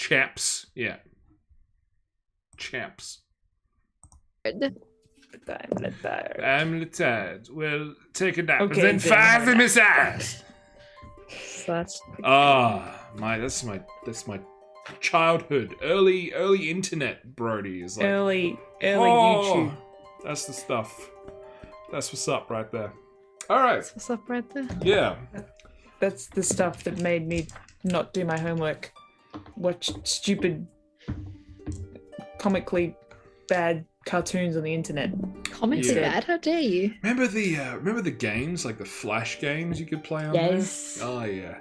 Chaps. Yeah. Chaps. I'm tired. Well, take a nap. Okay, and then then fire have a the nap. missiles. So that's That's my childhood. Early internet, Brody, is like Early YouTube. That's the stuff. That's what's up right there. All right. what's up right there. Yeah. That's the stuff that made me not do my homework. Watch stupid, comically bad cartoons on the internet. Comically Yeah. bad? How dare you? Remember the games, like the Flash games you could play on Yes. there? Oh yeah.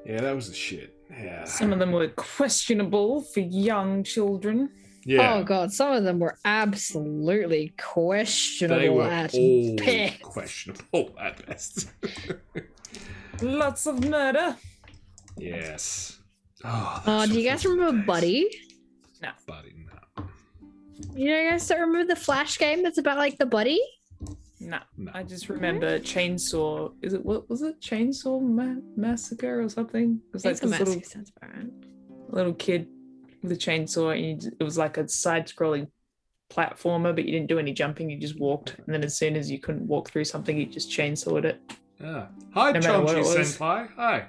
Yeah, that was the shit. Yeah. Some of them were questionable for young children. Yeah. Oh god, some of them were absolutely questionable They were at all best. questionable at best. Lots of murder. Yes. Oh, Oh, do you guys remember Buddy? Buddy, no. You guys don't remember the Flash game that's about like the buddy? No, No. I just remember Chainsaw. What was it? Chainsaw Massacre or something? It was like It's a this massive sense parent. little kid with a chainsaw, and it was like a side-scrolling platformer, but you didn't do any jumping. You just walked, and then as soon as you couldn't walk through something, you just chainsawed it. Ah. Hi, No matter what Chonchi it was. Senpai. Hi.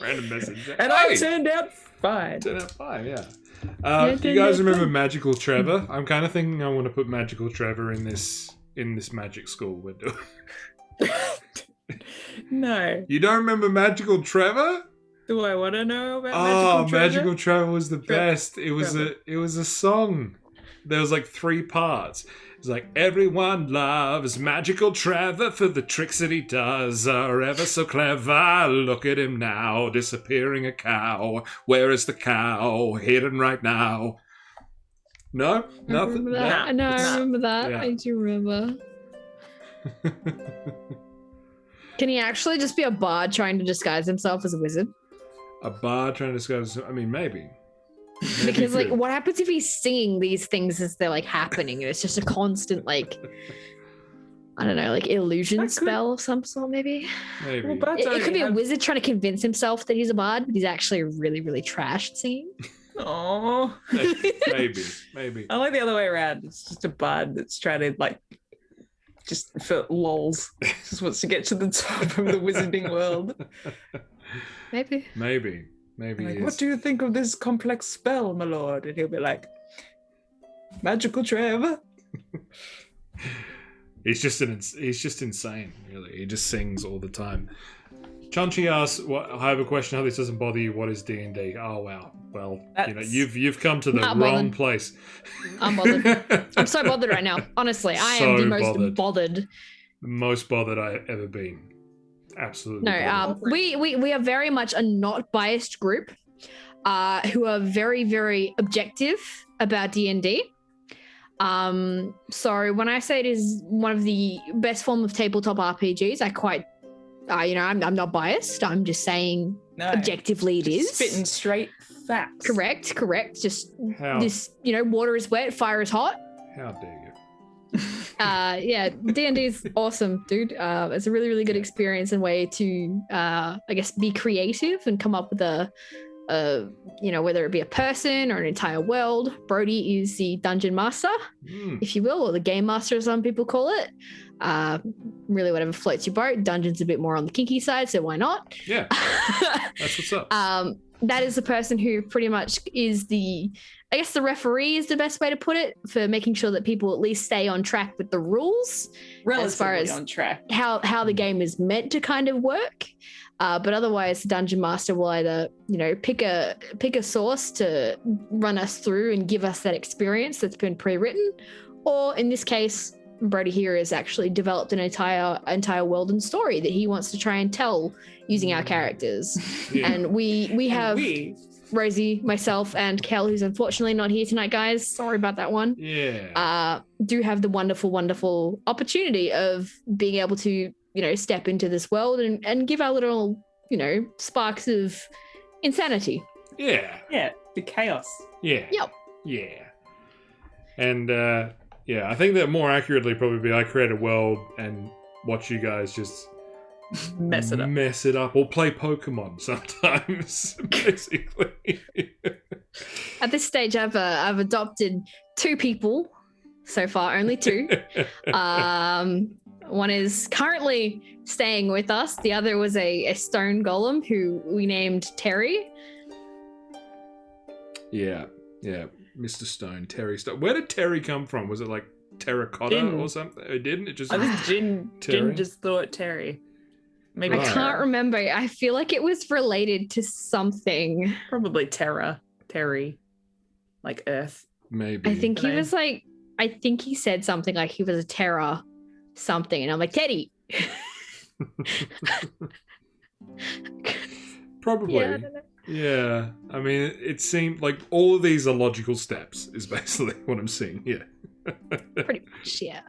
Random message. And I turned out fine. Turned out fine, yeah. Do you guys remember Magical Trevor? I'm kind of thinking I want to put Magical Trevor in this magic school we're doing. No. You don't remember Magical Trevor? Do I want to know about Oh, Magical Treasure? Magical Trevor was the best. It was Trevor. it was a song. There was like 3 parts. It's like, everyone loves Magical Trevor for the tricks that he does are ever so clever. Look at him now, disappearing a cow. Where is the cow? Hidden right now. No? I Nothing? remember that. No. I remember that. Yeah. I do remember. Can he actually just be a bard trying to disguise himself as a wizard? A bard trying to disguise... I mean, maybe. Because like, Maybe what happens if he's singing these things as they're like happening, and it's just a constant like, I don't know, like illusion That could- spell of some sort, maybe. Maybe. Well, but- It could be a have- wizard trying to convince himself that he's a bard, but he's actually really, really trash at singing. Oh. Maybe. I like the other way around. It's just a bard that's trying to like, just for lols, just wants to get to the top of the wizarding world. Maybe. Maybe Like, he what is. do you think of this complex spell, my lord? And he'll be like, Magical Trevor. He's just insane, really. He just sings all the time. Chunchi asks, I have a question, how this doesn't bother you, what is D&D? Oh wow. Well, That's- you've come to the Not wrong bothered. place. I'm bothered. I'm so bothered right now. Honestly, I am So the most bothered. bothered. The most bothered I've ever been. Absolutely. No, bothered. we are very much a not biased group, who are very, very objective about D&D. So when I say it is one of the best form of tabletop RPGs, I quite, I'm not biased. I'm just saying No, objectively it is. spitting straight facts. Correct. Just How, this, water is wet, fire is hot. how dare you? Yeah, D&D is awesome, dude. It's a really, really good experience and way to, I guess, be creative and come up with whether it be a person or an entire world. Brody is the dungeon master, if you will, or the game master, as some people call it. Really, whatever floats your boat. Dungeon's a bit more on the kinky side, so why not? Yeah, that's what's up. That is the person who pretty much is the referee is the best way to put it, for making sure that people at least stay on track with the rules Relatively as far as on track. how the game is meant to kind of work. But otherwise, the dungeon master will either, pick a source to run us through and give us that experience that's been pre-written, or in this case, Brody here has actually developed an entire world and story that he wants to try and tell using our characters. Yeah. And we have We, Rosie, myself, and Kel, who's unfortunately not here tonight, guys. Sorry about that one. Yeah. Do have the wonderful, wonderful opportunity of being able to, step into this world and give our little, sparks of insanity. Yeah. yeah, the chaos. Yeah. Yep. Yeah. And I think that more accurately probably be I create a world and watch you guys just Mess it up. or play Pokemon sometimes, basically. At this stage, I've adopted 2 people so far, only 2. One is currently staying with us. The other was a stone golem who we named Terry. Yeah, Mr. Stone, Terry Stone. Where did Terry come from? Was it like terracotta Jin. or something? It didn't. It just. I think Jin Terry? just thought Terry. Maybe Right. I can't remember. I feel like it was related to something. Probably Terry, like Earth. Maybe. I think he Name. was like, I think he said something like he was a terror something. And I'm like, Teddy. Probably. Yeah, I don't know. Yeah, I mean, it seemed like all of these are logical steps, is basically what I'm seeing here. Pretty much, yeah.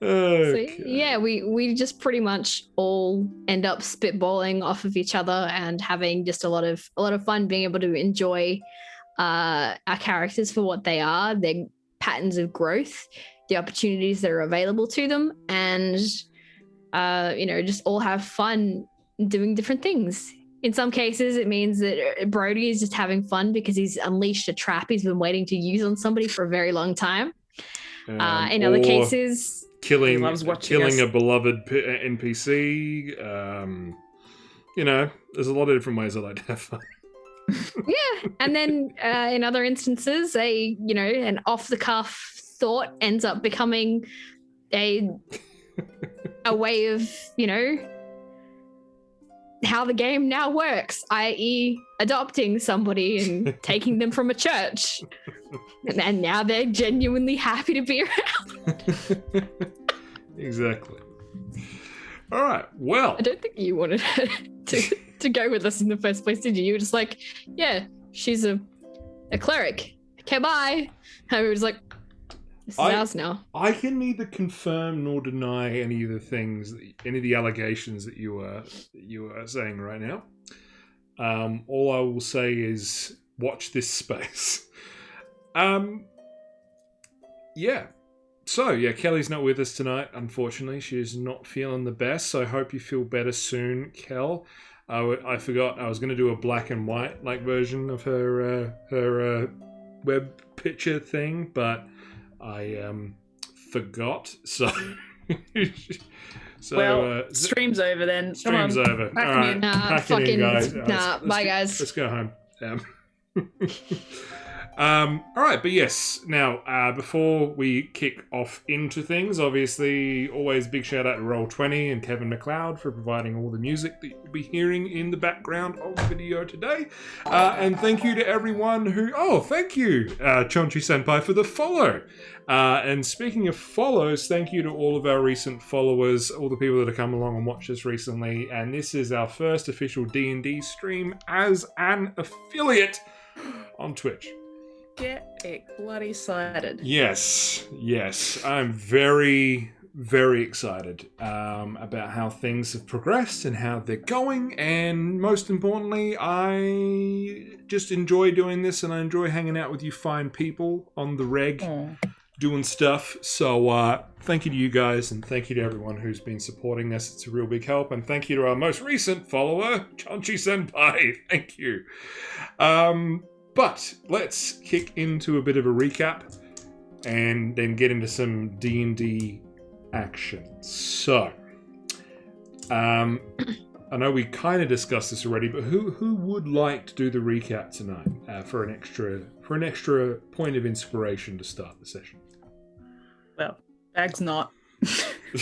Okay. So yeah, we just pretty much all end up spitballing off of each other and having just a lot of fun being able to enjoy our characters for what they are, their patterns of growth, the opportunities that are available to them, and just all have fun doing different things. In some cases, it means that Brody is just having fun because he's unleashed a trap he's been waiting to use on somebody for a very long time. In other or cases, killing He loves watching us. a beloved NPC. There's a lot of different ways I like to have fun. yeah. And then in other instances, an off the cuff thought ends up becoming a way of, how the game now works, i.e. adopting somebody and taking them from a church. And now they're genuinely happy to be around. Exactly. All right. Well, I don't think you wanted to go with us in the first place, did you? You were just like, yeah, she's a cleric. Okay, bye. And we were just like, this is ours now. I can neither confirm nor deny any of the allegations that you are saying right now. All I will say is watch this space. Yeah. So, yeah, Kelly's not with us tonight, unfortunately. She is not feeling the best, so I hope you feel better soon, Kel. I forgot I was going to do a black and white version of her web picture thing, but I forgot. So, stream's over then. Stream's over. Pack All 'em right, in. pack it in, guys. Bye, guys. Let's go home. All right, but yes. Now, before we kick off into things, obviously, always big shout out to Roll20 and Kevin MacLeod for providing all the music that you'll be hearing in the background of the video today. And thank you to everyone who. Oh, thank you, Chonchi Senpai, for the follow. And speaking of follows, thank you to all of our recent followers, all the people that have come along and watched us recently. And this is our first official D&D stream as an affiliate on Twitch. Get bloody excited. Yes. I'm very, very excited about how things have progressed and how they're going. And most importantly, I just enjoy doing this and I enjoy hanging out with you fine people on the reg. Doing stuff. So thank you to you guys and thank you to everyone who's been supporting us. It's a real big help. And thank you to our most recent follower, Chonchi Senpai. Thank you. But let's kick into a bit of a recap and then get into some D&D action. So, I know we kind of discussed this already, but who would like to do the recap tonight for an extra point of inspiration to start the session? Well, Bag's not.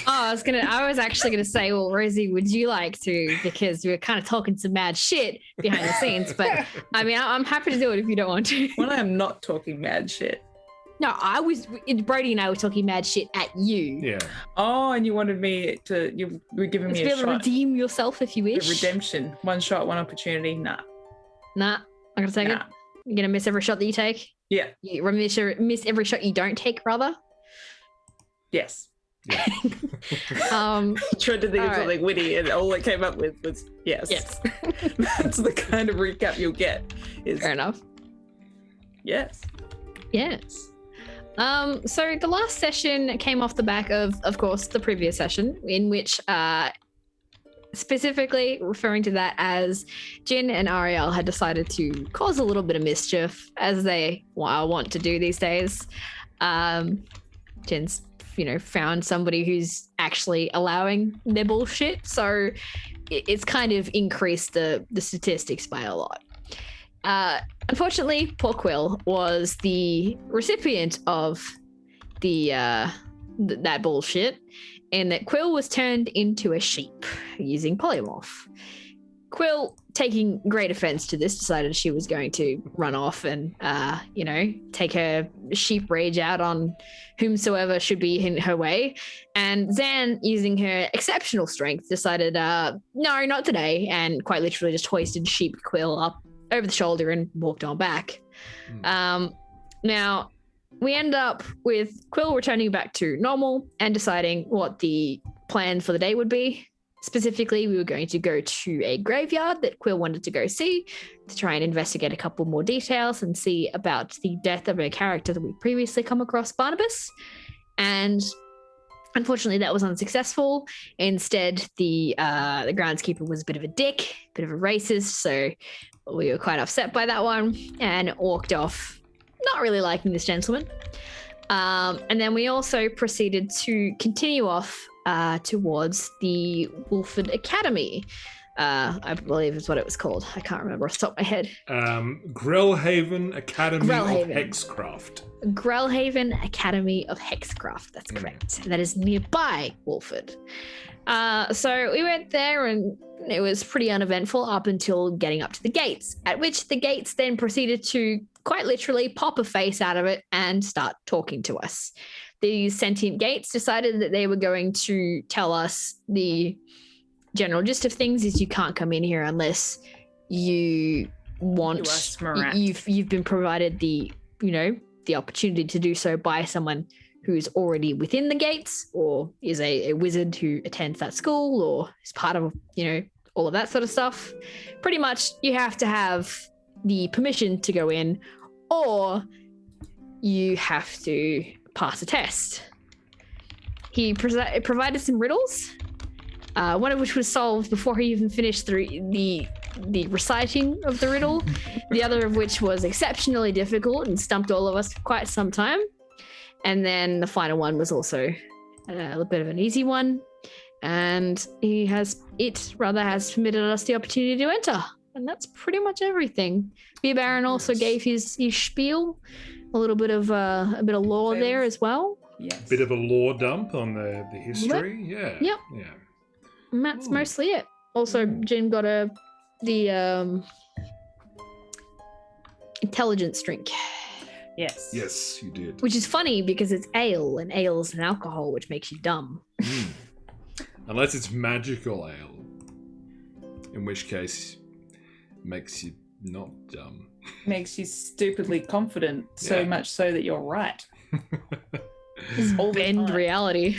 I was actually gonna say, well, Rosie, would you like to? Because we were kind of talking some mad shit behind the scenes, but I mean, I'm happy to do it if you don't want to. When I am not talking mad shit. No, Brody and I were talking mad shit at you. Yeah. Oh, and you wanted me to, you were giving me Just be a able to shot. redeem yourself if you The wish. redemption. One shot, one opportunity. Nah. Not gonna take it. You're gonna miss every shot that you take. Yeah. You miss every shot you don't take, rather. Yes. Yeah. Tried to think of All something witty and all it came up with was yes. Yes. That's the kind of recap you'll get. Is Fair enough. yes. Yes. So the last session came off the back of course, the previous session in which specifically referring to that as Jin and Ariel had decided to cause a little bit of mischief, as they want to do these days. Jin's, found somebody who's actually allowing their bullshit, so it's kind of increased the statistics by a lot. Unfortunately, poor Quill was the recipient of that bullshit, and that Quill was turned into a sheep using polymorph. Quill, taking great offense to this, decided she was going to run off and, take her sheep rage out on whomsoever should be in her way. And Zan, using her exceptional strength, decided, no, not today, and quite literally just hoisted sheep Quill up over the shoulder and walked on back. Now, we end up with Quill returning back to normal and deciding what the plan for the day would be. Specifically, we were going to go to a graveyard that Quill wanted to go see to try and investigate a couple more details and see about the death of a character that we previously come across, Barnabas. And unfortunately, that was unsuccessful. Instead, the groundskeeper was a bit of a dick, a bit of a racist, so we were quite upset by that one and walked off, not really liking this gentleman. And then we also proceeded to continue off towards the Wolford Academy. I believe is what it was called. I can't remember off the top of my head. Grellhaven Academy of Hexkraft. Grellhaven Academy of Hexkraft, that's correct. That is nearby Wolford. So we went there and it was pretty uneventful up until getting up to the gates, at which the gates then proceeded to quite literally pop a face out of it and start talking to us. These sentient gates decided that they were going to tell us the general gist of things is you can't come in here unless you want, you've been provided the opportunity to do so by someone who's already within the gates or is a wizard who attends that school or is part of, all of that sort of stuff. Pretty much you have to have the permission to go in or you have to pass a test. He provided some riddles, one of which was solved before he even finished the reciting of the riddle, the other of which was exceptionally difficult and stumped all of us for quite some time. And then the final one was also a little bit of an easy one. And he has permitted us the opportunity to enter. And that's pretty much everything. Beer Baron also gave his spiel, a little bit of lore there as well. Yes. Bit of a lore dump on the history. Yep. Yeah. And that's mostly it. Also, Jim got the intelligence drink. Yes. Yes, you did. Which is funny because it's ale, and ale is an alcohol, which makes you dumb. Unless it's magical ale, in which case makes you not dumb. Makes you stupidly confident, so much so that you're right. Bend reality.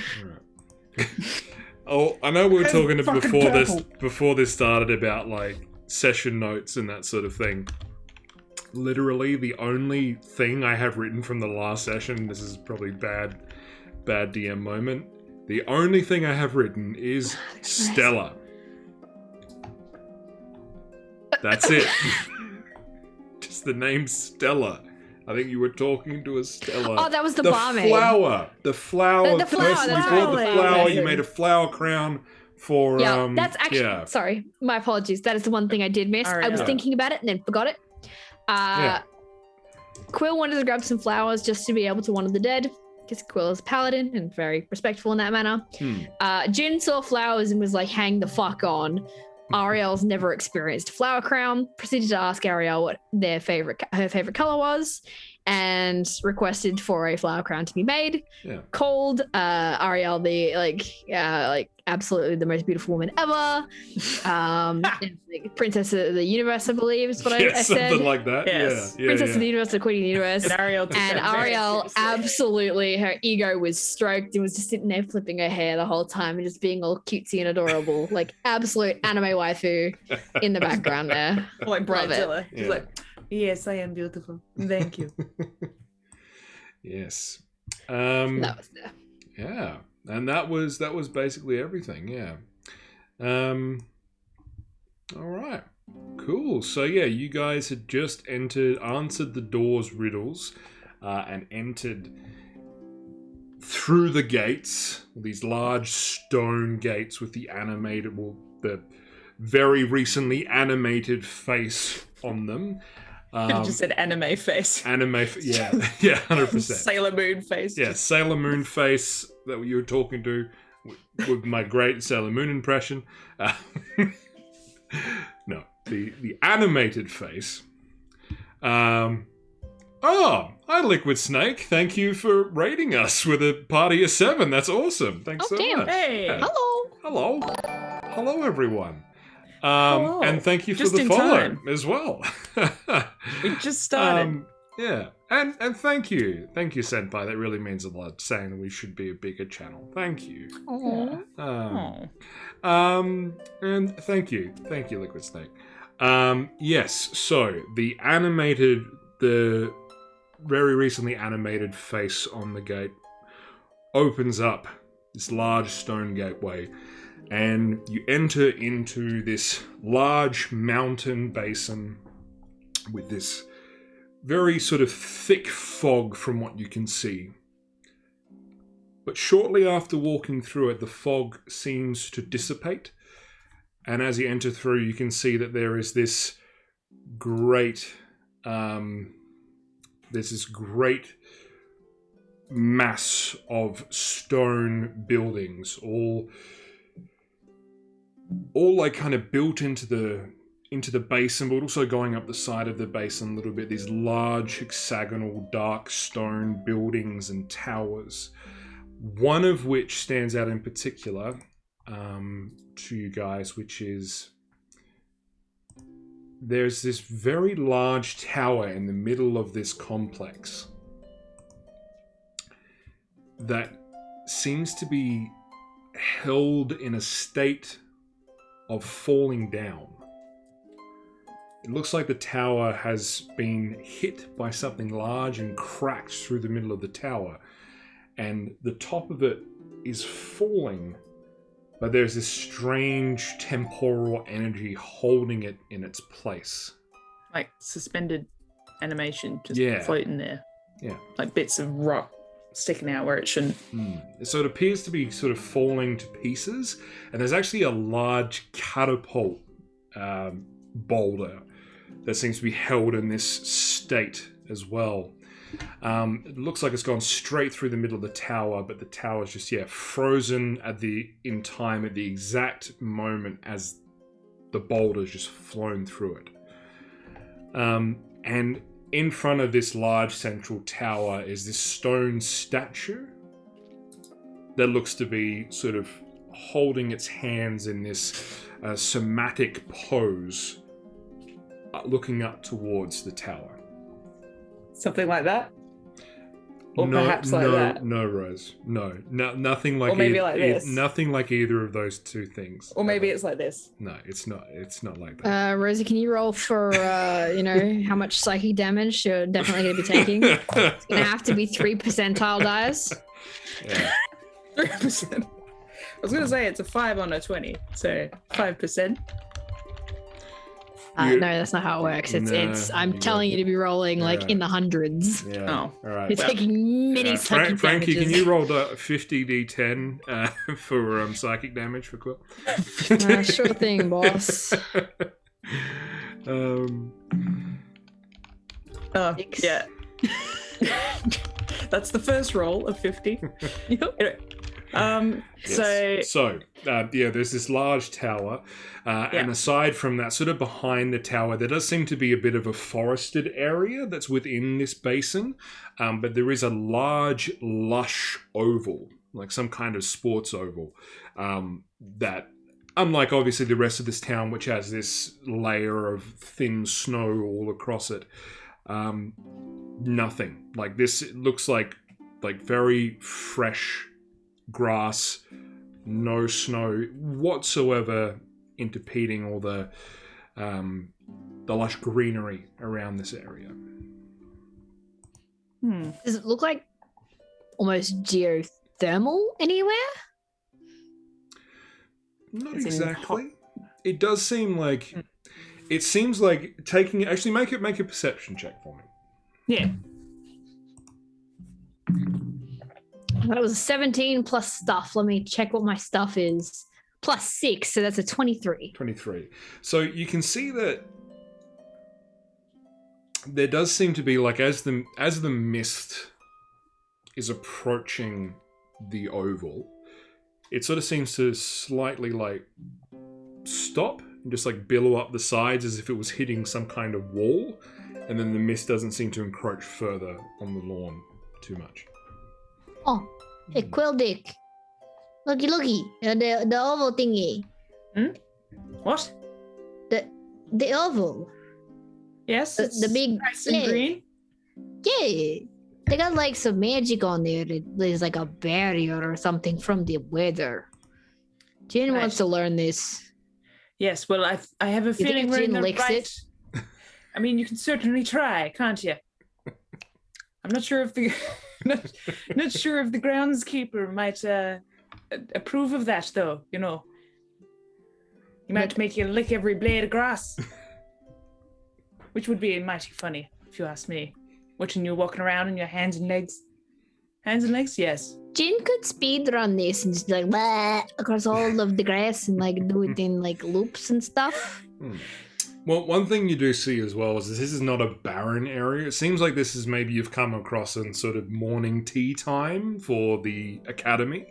Right. Oh, I know we were talking before this started about like session notes and that sort of thing. Literally, the only thing I have written from the last session, this is probably bad DM moment. The only thing I have written is Stella. That's it. Just the name Stella. I think you were talking to a Stella. Oh, that was the barmaid. The flower. The flower. Person who brought the flower. You made a flower crown for. Yeah, that's actually. Sorry, my apologies. That is the one thing I did miss. I was thinking about it and then forgot it. Quill wanted to grab some flowers just to be able to honor the dead, because Quill is a paladin and very respectful in that manner. Jin saw flowers and was like, hang the fuck on. Ariel's never experienced a flower crown, proceeded to ask Ariel what her favorite color was, and requested for a flower crown to be made. Called Ariel the absolutely the most beautiful woman ever. Princess of the universe, I believe is what I said. Something like that. Yes. Princess of the universe, the queen of the universe. And Ariel absolutely, her ego was stroked and was just sitting there flipping her hair the whole time and just being all cutesy and adorable, like absolute anime waifu in the background there. Like Bridezilla. She's like, yes, I am beautiful. Thank you. Yes. That was there. Yeah. And that was basically everything, yeah. All right. Cool. So yeah, you guys had just answered the door's riddles, and entered through the gates, these large stone gates with the the very recently animated face on them. Could have just said anime face. Yeah, 100%. Sailor Moon face. Yeah, Sailor Moon face that you were talking to with my great Sailor Moon impression. No, the animated face. Hi Liquid Snake. Thank you for raiding us with a party of 7. That's awesome. Thanks so damn. much. Hey. Yeah. Hello. Hello, everyone. Hello. And thank you for Just the in follow time. as well. We just started. Yeah, and thank you, Senpai. That really means a lot. Saying that we should be a bigger channel. Thank you. Aw. And thank you, Liquid Snake. Yes. So the very recently animated face on the gate opens up this large stone gateway, and you enter into this large mountain basin with this very sort of thick fog from what you can see. But shortly after walking through it, the fog seems to dissipate. And as you enter through, you can see that there is this great mass of stone buildings, all like kind of built into the basin, but also going up the side of the basin a little bit. These large hexagonal dark stone buildings and towers, one of which stands out in particular to you guys, which is there's this very large tower in the middle of this complex that seems to be held in a state of falling down. It looks like the tower has been hit by something large and cracked through the middle of the tower, and the top of it is falling, but there's this strange temporal energy holding it in its place. Like suspended animation, just Yeah. floating there. Yeah. Like bits of rock sticking out where it shouldn't. So it appears to be sort of falling to pieces, and there's actually a large catapult boulder that seems to be held in this state as well. It looks like it's gone straight through the middle of the tower, but the tower's just frozen in time at the exact moment as the boulder's just flown through it. And in front of this large central tower is this stone statue that looks to be sort of holding its hands in this somatic pose, looking up towards the tower. Something like that? Or perhaps like that? No, Rose. No, nothing like. Or maybe like this. Nothing like either of those two things. Or maybe it's like this. No, it's not. It's not like that. Rosie, can you roll for how much psychic damage you're definitely going to be taking? It's going to have to be 3 percentile dice. Yeah. 3%. I was going to say it's a 5 on a 20, so 5%. No, that's not how it works. I'm telling you to be rolling like in the hundreds. Yeah. Oh. All right. You're taking mini psychic Frankie, damages. can you roll the 50d10 for psychic damage for Quill? Sure thing, boss. Six. Yeah. That's the first roll of 50. Anyway, Yes. There's this large tower, and aside from that, sort of behind the tower, there does seem to be a bit of a forested area that's within this basin, but there is a large, lush oval, like some kind of sports oval, that, unlike obviously the rest of this town, which has this layer of thin snow all across it, nothing. Like this, it looks like very fresh grass, no snow whatsoever impeding all the lush greenery around this area. Does it look like almost geothermal anywhere? Not As in exactly. It does seem like... It seems like taking... Actually, make a perception check for me. Yeah. That was a 17 plus stuff. Let me check what my stuff is. Plus 6, so that's a 23. 23. So you can see that there does seem to be, like, as the mist is approaching the oval, it sort of seems to slightly, like, stop and just, like, billow up the sides as if it was hitting some kind of wall, and then the mist doesn't seem to encroach further on the lawn too much. Oh, hey, Quildick. Looky, the oval thingy. What? The oval. Yes. The big nice and green. Yeah. They got like some magic on there. There's like a barrier or something from the weather. Jin wants to learn this. Yes. Well, I have a feeling think we're in Jin the licks right. it? I mean, you can certainly try, can't you? I'm not sure if the not sure if the groundskeeper might approve of that, though. You know, he might make you lick every blade of grass, which would be mighty funny if you ask me. Watching you walking around on your hands and legs. Hands and legs, yes. Jin could speed run this and just like blah, across all of the grass and like do it in like loops and stuff. Well, one thing you do see as well is this is not a barren area. It seems like this is maybe you've come across in sort of morning tea time for the academy.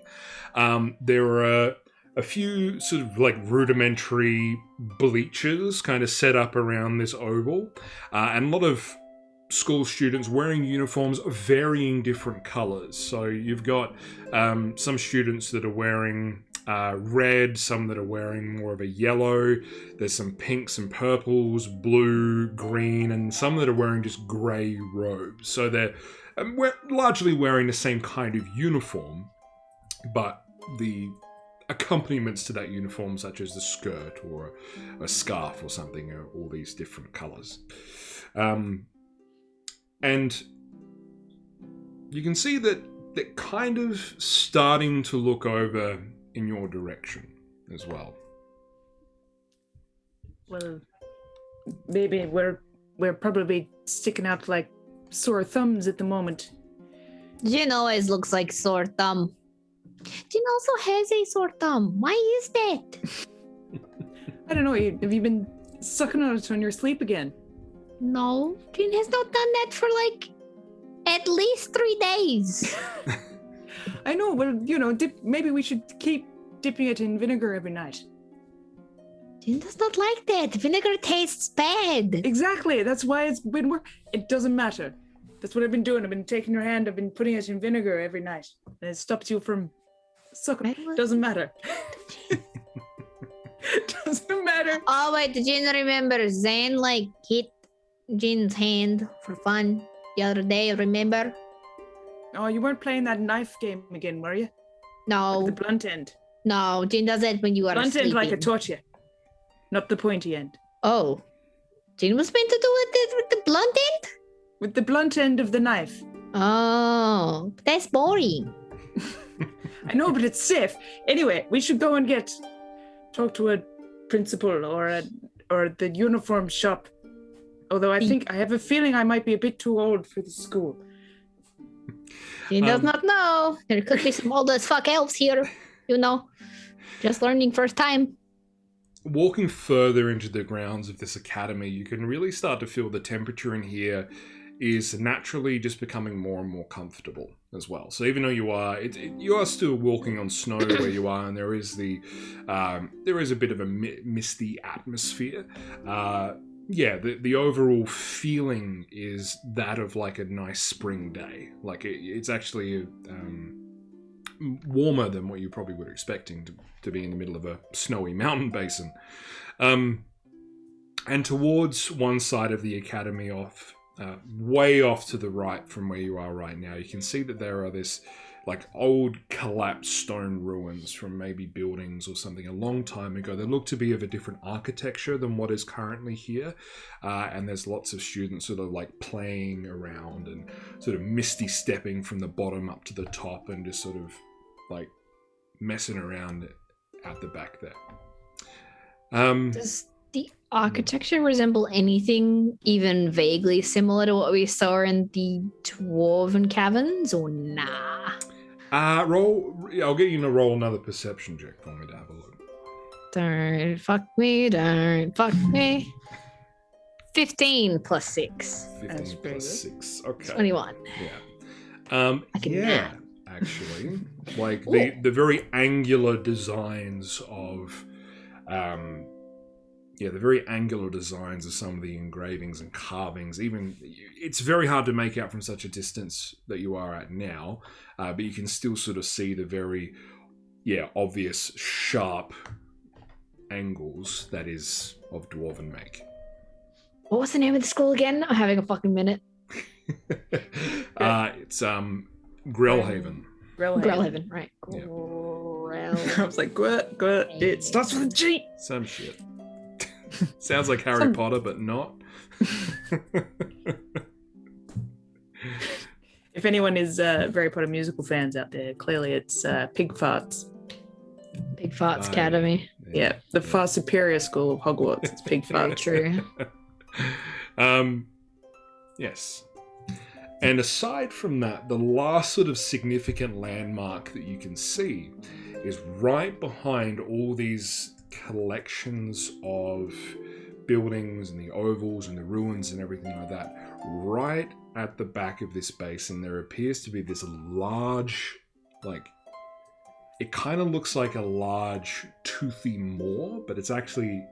There are a few sort of like rudimentary bleachers kind of set up around this oval, and a lot of school students wearing uniforms of varying different colours. So you've got some students that are wearing red, some that are wearing more of a yellow. There's some pinks and purples, blue, green, and some that are wearing just grey robes. So they're largely wearing the same kind of uniform, but the accompaniments to that uniform, such as the skirt or a scarf or something, are all these different colours. And you can see that they're kind of starting to look over in your direction as well. Well, maybe we're probably sticking out like sore thumbs at the moment. Jin always looks like sore thumb. Jin also has a sore thumb. Why is that? I don't know. Have you been sucking on it on your sleep again? No, Jin has not done that for like at least 3 days. I know. Well, you know, maybe we should keep dipping it in vinegar every night. Jin does not like that. Vinegar tastes bad. Exactly. That's why it's been It doesn't matter. That's what I've been doing. I've been taking your hand. I've been putting it in vinegar every night, and it stops you from sucking. Doesn't matter. Doesn't matter. Oh wait, did Jin remember Zane like hit Jin's hand for fun the other day? Remember? Oh, you weren't playing that knife game again, were you? No. Like the blunt end. No, Jin does that when you are Blunt sleeping. end like I taught you, not the pointy end. Oh, Jin was meant to do it with the blunt end? With the blunt end of the knife. Oh, that's boring. I know, but it's safe. Anyway, we should go and talk to a principal or the uniform shop. Although I have a feeling I might be a bit too old for the school. Jin does not know. There could be some old as fuck elves here, you know. Just learning first time. Walking further into the grounds of this academy, you can really start to feel the temperature in here is naturally just becoming more and more comfortable as well. So even though you are still walking on snow where you are, and there is a bit of a misty atmosphere. The overall feeling is that of like a nice spring day. Like it's actually warmer than what you probably were expecting to be in the middle of a snowy mountain basin. And towards one side of the academy way off to the right from where you are right now, you can see that there are this like old collapsed stone ruins from maybe buildings or something a long time ago. They look to be of a different architecture than what is currently here. And there's lots of students sort of like playing around and sort of misty stepping from the bottom up to the top and just sort of like messing around out the back there. Does the architecture resemble anything even vaguely similar to what we saw in the Dwarven caverns, or nah? I'll get you to roll another perception check for me to have a look. Don't fuck me. 15 plus 6. 15 plus 6. Okay. 21. Yeah. I can nap. Actually. Like the very angular designs of the very angular designs of some of the engravings and carvings, even it's very hard to make out from such a distance that you are at now, but you can still sort of see the very obvious sharp angles that is of dwarven make. What was the name of the school again? I'm having a fucking minute. It's Grellhaven. Grellhaven, right. Yeah. I was like, what? It starts with a G. Some shit. Sounds like Harry Potter, but not. If anyone is Harry Potter musical fans out there, clearly it's Pig Farts. Pig Farts Academy. Yeah, the far superior school of Hogwarts. It's Pig Very Farts. true. Yes. And aside from that, the last sort of significant landmark that you can see is right behind all these collections of buildings and the ovals and the ruins and everything like that. Right at the back of this basin, there appears to be this large, it kind of looks like a large toothy maw, but it's actually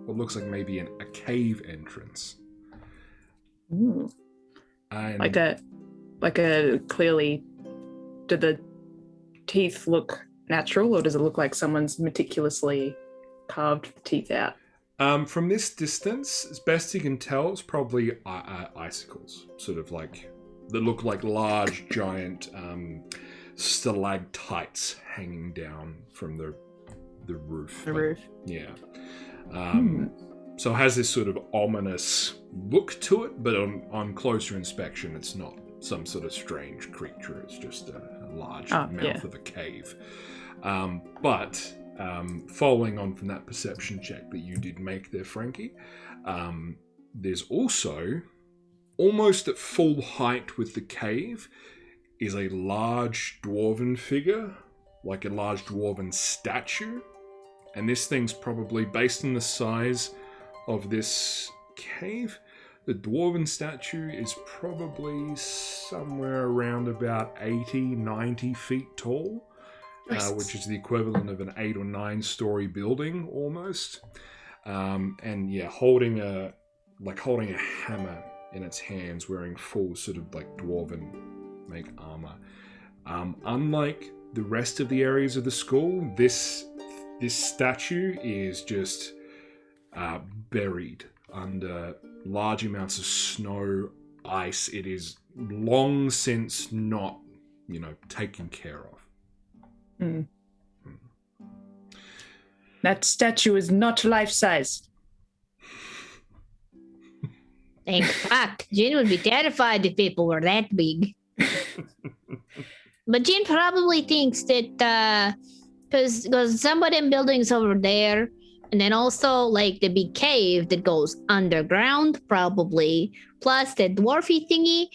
what looks like maybe a cave entrance. Ooh. And Like a clearly, do the teeth look natural, or does it look like someone's meticulously carved the teeth out? from this distance, as best you can tell, it's probably icicles, sort of like that look like large, giant stalactites hanging down from the roof. The roof. Yeah. So it has this sort of ominous look to it, but on closer inspection, it's not some sort of strange creature. It's just a large mouth of a cave. But following on from that perception check that you did make there, Frankie, there's also, almost at full height with the cave, is a large dwarven figure, like a large dwarven statue. And this thing's probably, based on the size of this cave, the dwarven statue is probably somewhere around about 80, 90 feet tall, which is the equivalent of an 8 or 9 story building almost. And yeah, holding a hammer in its hands, wearing full sort of like dwarven make armor. Unlike the rest of the areas of the school, this statue is just buried under large amounts of snow, ice. It is long since not, taken care of. That statue is not life-size. In fact, Jin would be terrified if people were that big. But Jin probably thinks that because some of them buildings over there, and then also like the big cave that goes underground, probably, plus the dwarfy thingy.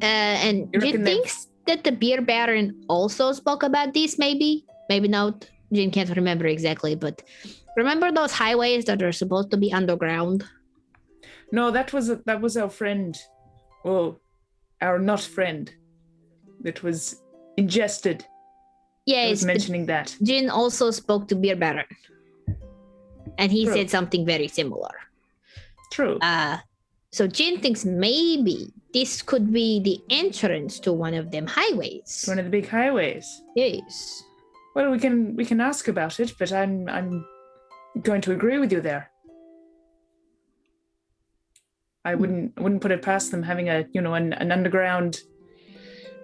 And Jin thinks that the beer baron also spoke about this, maybe not. Jin can't remember exactly, but remember those highways that are supposed to be underground? No, that was our friend. Well, our not friend. That was ingested. Yes, I was mentioning that. Jin also spoke to beer baron. And he said something very similar. True. So Jin thinks maybe this could be the entrance to one of them highways. One of the big highways. Yes. Well, we can ask about it, but I'm going to agree with you there. I wouldn't put it past them having an underground.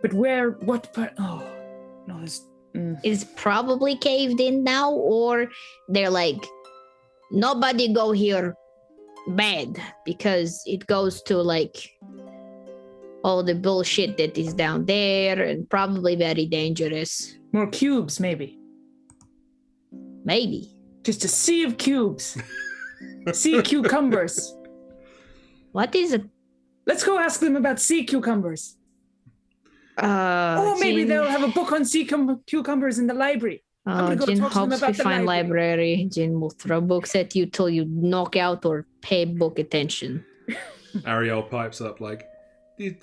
But where? What part? Oh no, there's. Is probably caved in now, or they're like, nobody go here bad, because it goes to like all the bullshit that is down there, and probably very dangerous. More cubes, maybe. Maybe. Just a sea of cubes. Sea cucumbers. What is it? Let's go ask them about sea cucumbers. Maybe Jin, they'll have a book on sea cucumbers in the library. I'm gonna go Jin talk to them hopes about we the find library. library. Jin will throw books at you till you knock out or pay book attention. Ariel pipes up like, did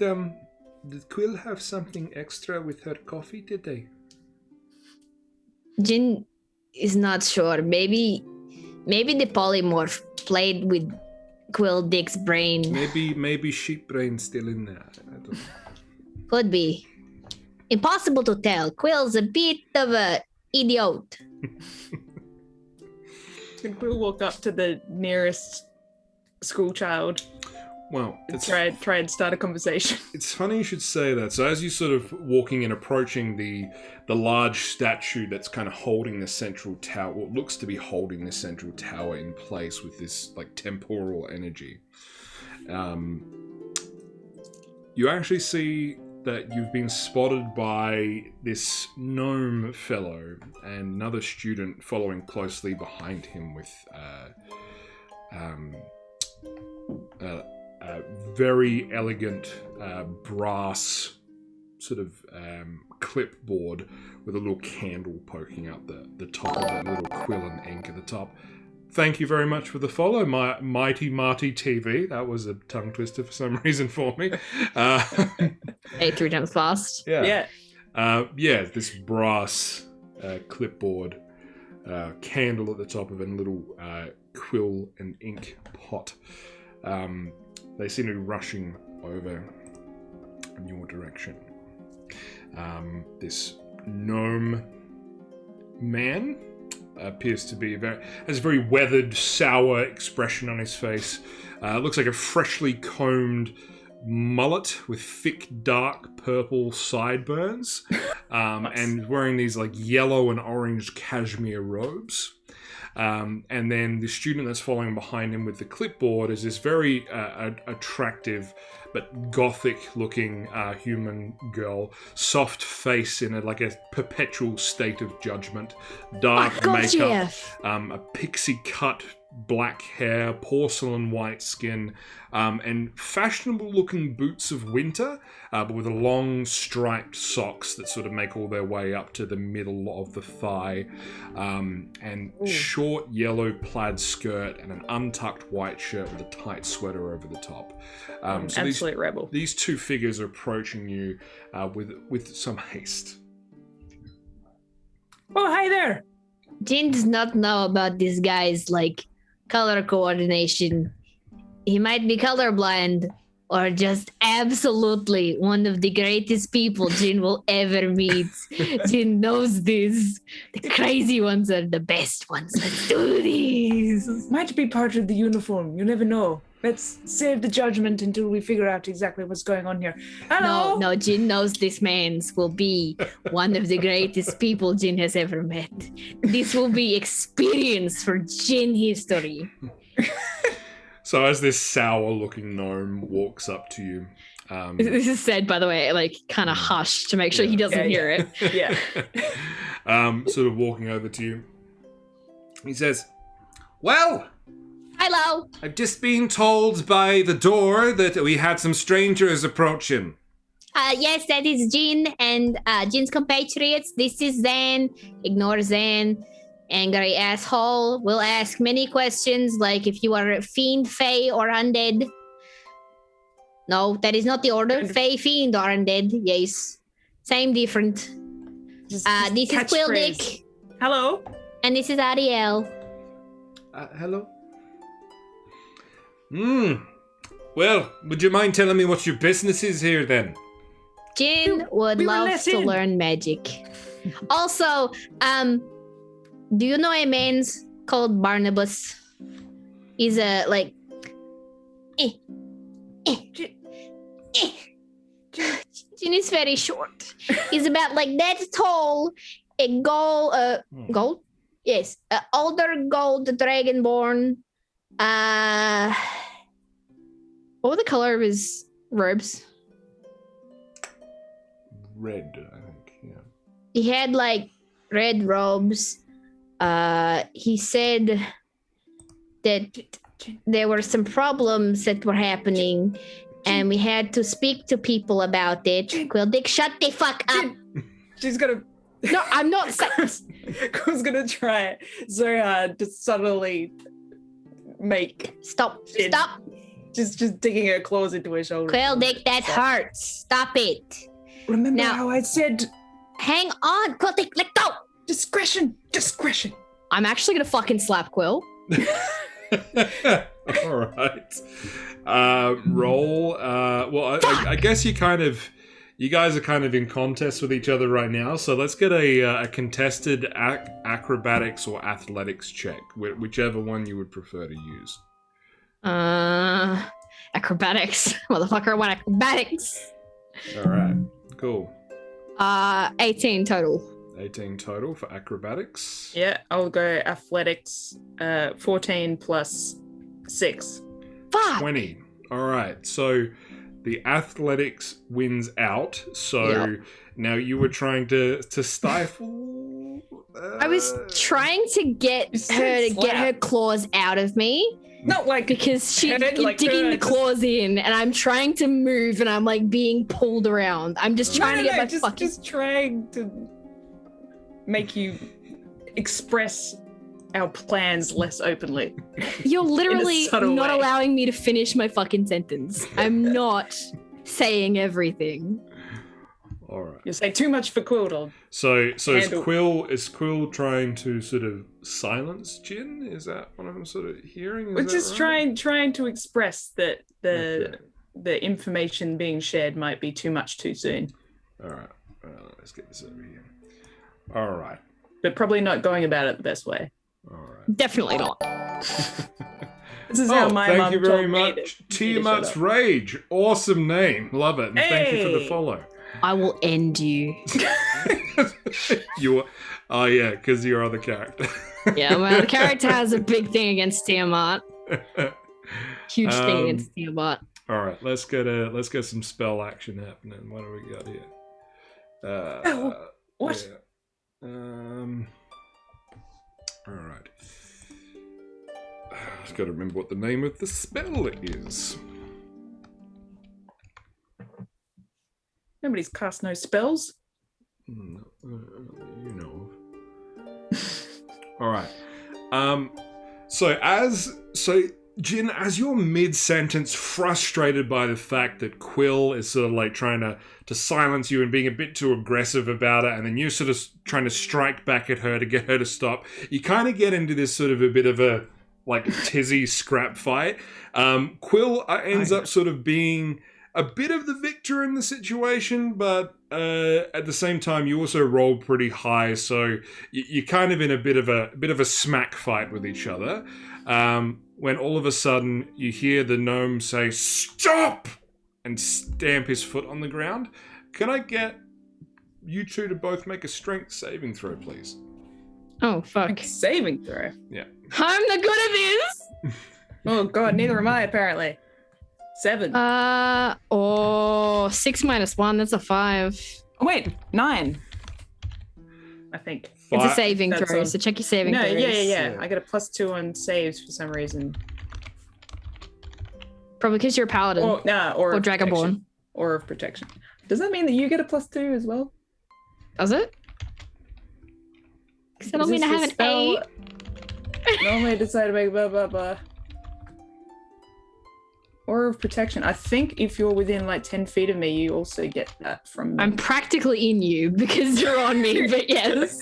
Quill have something extra with her coffee today? Jin is not sure. Maybe the polymorph played with Quill Dick's brain. Maybe sheep brain's still in there. I don't know. Could be. Impossible to tell. Quill's a bit of a idiot. Can Quill walk up to the nearest school child Well, and try and start a conversation? It's funny you should say that. So as you sort of walking and approaching the large statue that's kind of holding the central tower, what looks to be holding the central tower in place with this like temporal energy, you actually see that you've been spotted by this gnome fellow and another student following closely behind him with very elegant brass sort of clipboard with a little candle poking out the top of it, a little quill and ink at the top. Thank you very much for the follow, my Mighty Marty TV. That was a tongue twister for some reason for me. Hey, 3 times fast. Yeah. This brass clipboard, candle at the top of it, and a little quill and ink pot. They seem to be rushing over in your direction. This gnome man appears to be has a very weathered, sour expression on his face. Looks like a freshly combed mullet with thick, dark purple sideburns, Nice. and wearing these like yellow and orange cashmere robes. And then the student that's following behind him with the clipboard is this very attractive but gothic-looking human girl, soft face in a perpetual state of judgment, dark makeup, a pixie-cut black hair, porcelain white skin, and fashionable-looking boots of winter, but with long striped socks that sort of make all their way up to the middle of the thigh, and short yellow plaid skirt and an untucked white shirt with a tight sweater over the top. So Absolute rebel. These two figures are approaching you with some haste. Oh, hi there. Jin does not know about this guy's color coordination. He might be colorblind or just absolutely one of the greatest people Jin will ever meet. Jin knows this. The crazy ones are the best ones. Let's do this. Might be part of the uniform. You never know. Let's save the judgment until we figure out exactly what's going on here. Hello? No, Jin knows this man will be one of the greatest people Jin has ever met. This will be experience for Jin history. So as this sour-looking gnome walks up to you... This is said, by the way, kind of hushed to make sure he doesn't hear it. Yeah. Sort of walking over to you. He says, "Well, Hello. I've just been told by the door that we had some strangers approaching." Yes, that is Jin and Jin's compatriots. This is Zan. Ignore Zan. Angry asshole. Will ask many questions, like if you are a fiend, fae, or undead. No, that is not the order. Fae, fiend, or undead. Yes. Same, different. Just This is Quill catchphrase. Dick. Hello? And this is Ariel. Hello? Well, would you mind telling me what your business is here then? Jin would we were love let to in. learn magic. Also, do you know a man called Barnabas? He's a Jin is very short. He's about that tall. A gold? Yes, older gold dragonborn. What was the color of his robes? Red, I think, yeah. He had red robes. he said that there were some problems that were happening, and we had to speak to people about it. Quildick, shut the fuck up. She's gonna. No, I'm not. Quill's gonna try so hard to subtly make. Stop. Shit. Stop. Just digging her claws into her shoulder. Quildick, that hurts. Stop it. Remember Now- how I said Hang on, Quildick, let go. discretion? Discretion. I'm actually gonna fucking slap Quill. All right. Roll. Well, I guess you guys are kind of in contest with each other right now. So let's get a contested acrobatics or athletics check, whichever one you would prefer to use. Acrobatics, motherfucker. I want acrobatics. All right. Cool. 18 total. 18 total for acrobatics. Yeah, I'll go athletics. 14 plus 6. Fuck. 20. All right. So the athletics wins out. So Yep. now you were trying to stifle. I was trying to get You her said to get her slap. claws out of me Not like because she's Head, like, digging the just- claws in, and I'm trying to move, and I'm like being pulled around. I'm just trying to get my fucking. just trying to make you express our plans less openly. You're literally subtle not way. allowing me to finish my fucking sentence. I'm not saying everything. All right. You say too much for Quill. So is Handle. Quill trying to sort of silence Jin? Is that what I'm sort of hearing? We're just trying to express that Okay. the information being shared might be too much too soon, All right. Let's get this over here. All right. but probably not going about it the best way. All right. Definitely not. This is how my thank mum you very told me much. to Tiamat's shut up. Rage. Awesome name. Love it. And thank you for the Hey! follow. I will end you. You are, oh yeah, because you're other character. Yeah, well, the character has a big thing against Tiamat. Huge thing Um, against Tiamat. All right, let's get some spell action happening. What do we got here? What? Yeah. All right. I've got to remember what the name of the spell is. Nobody's cast no spells. You know. All right. So Jin, as you're mid-sentence, frustrated by the fact that Quill is sort of like trying to silence you and being a bit too aggressive about it, and then you're sort of trying to strike back at her to get her to stop, you kind of get into this sort of a bit of a like tizzy scrap fight. Quill ends up sort of being a bit of the victor in the situation, but at the same time, you also roll pretty high, so you're kind of in a bit of a smack fight with each other. When all of a sudden you hear the gnome say "Stop!" and stamp his foot on the ground. Can I get you two to both make a strength saving throw, please? Oh, fuck. Saving throw. Yeah. I'm the good at this! Oh god, neither am I apparently. 7. 6 minus 1, that's a 5. Oh wait, 9. I think. It's a saving That's throw, on- so check your saving No, throws. yeah. I got a +2 on saves for some reason. Probably because you're a paladin. Or or of Dragonborn. protection. Or of protection. Does that mean that you get a +2 as well? Does it? Because I don't Is mean I this have a an spell- 8. Normally I decide to make blah blah blah. Or of protection. I think if you're within like 10 feet of me, you also get that from me. I'm practically in you because you're on me, but yes.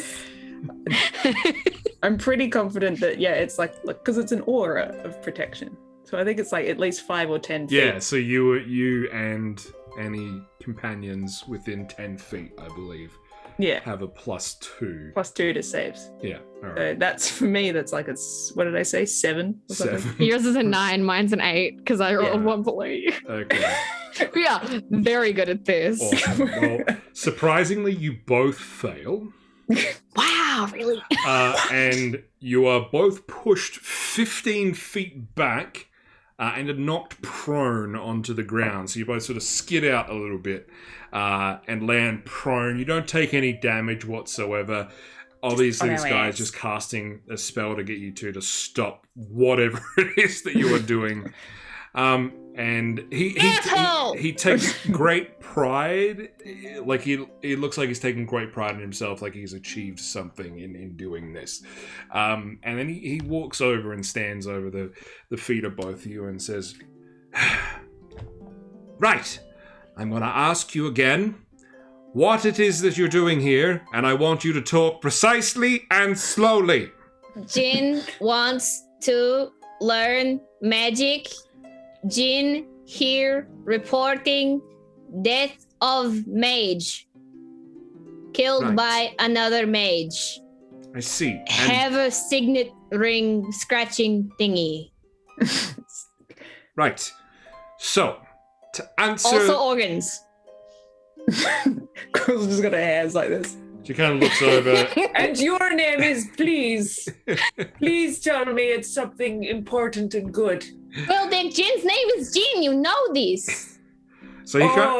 I'm pretty confident that it's like because it's an aura of protection. So I think it's like at least 5 or 10 feet. Yeah, so you and any companions within 10 feet, I believe, Yeah. have a +2. +2 to saves. Yeah, all right. So that's for me. That's like what did I say? 7. Or something? 7. Yours is a 9, mine's an 8 because I rolled Yeah. 1 below you. Okay, Yeah, very good at this. awesome. Well, surprisingly, you both fail. Wow, really? And you are both pushed 15 feet back and are knocked prone onto the ground. So you both sort of skid out a little bit and land prone. You don't take any damage whatsoever. obviously on this our guy ass. is just casting a spell to get you two to stop whatever it is that you are doing. And he takes great pride, like he looks like he's taking great pride in himself, like he's achieved something in doing this. And then he walks over and stands over the feet of both of you and says, "Right, I'm going to ask you again what it is that you're doing here, and I want you to talk precisely and slowly." Jin wants to learn magic. Jin here reporting death of mage. Killed Right. by another mage. I see. And Have a signet ring scratching thingy. right. So, to answer... Also organs. Quill's just got her hands like this. She kind of looks over. And your name is, please tell me it's something important and good. Well, then Jin's name is Jin. You know this. So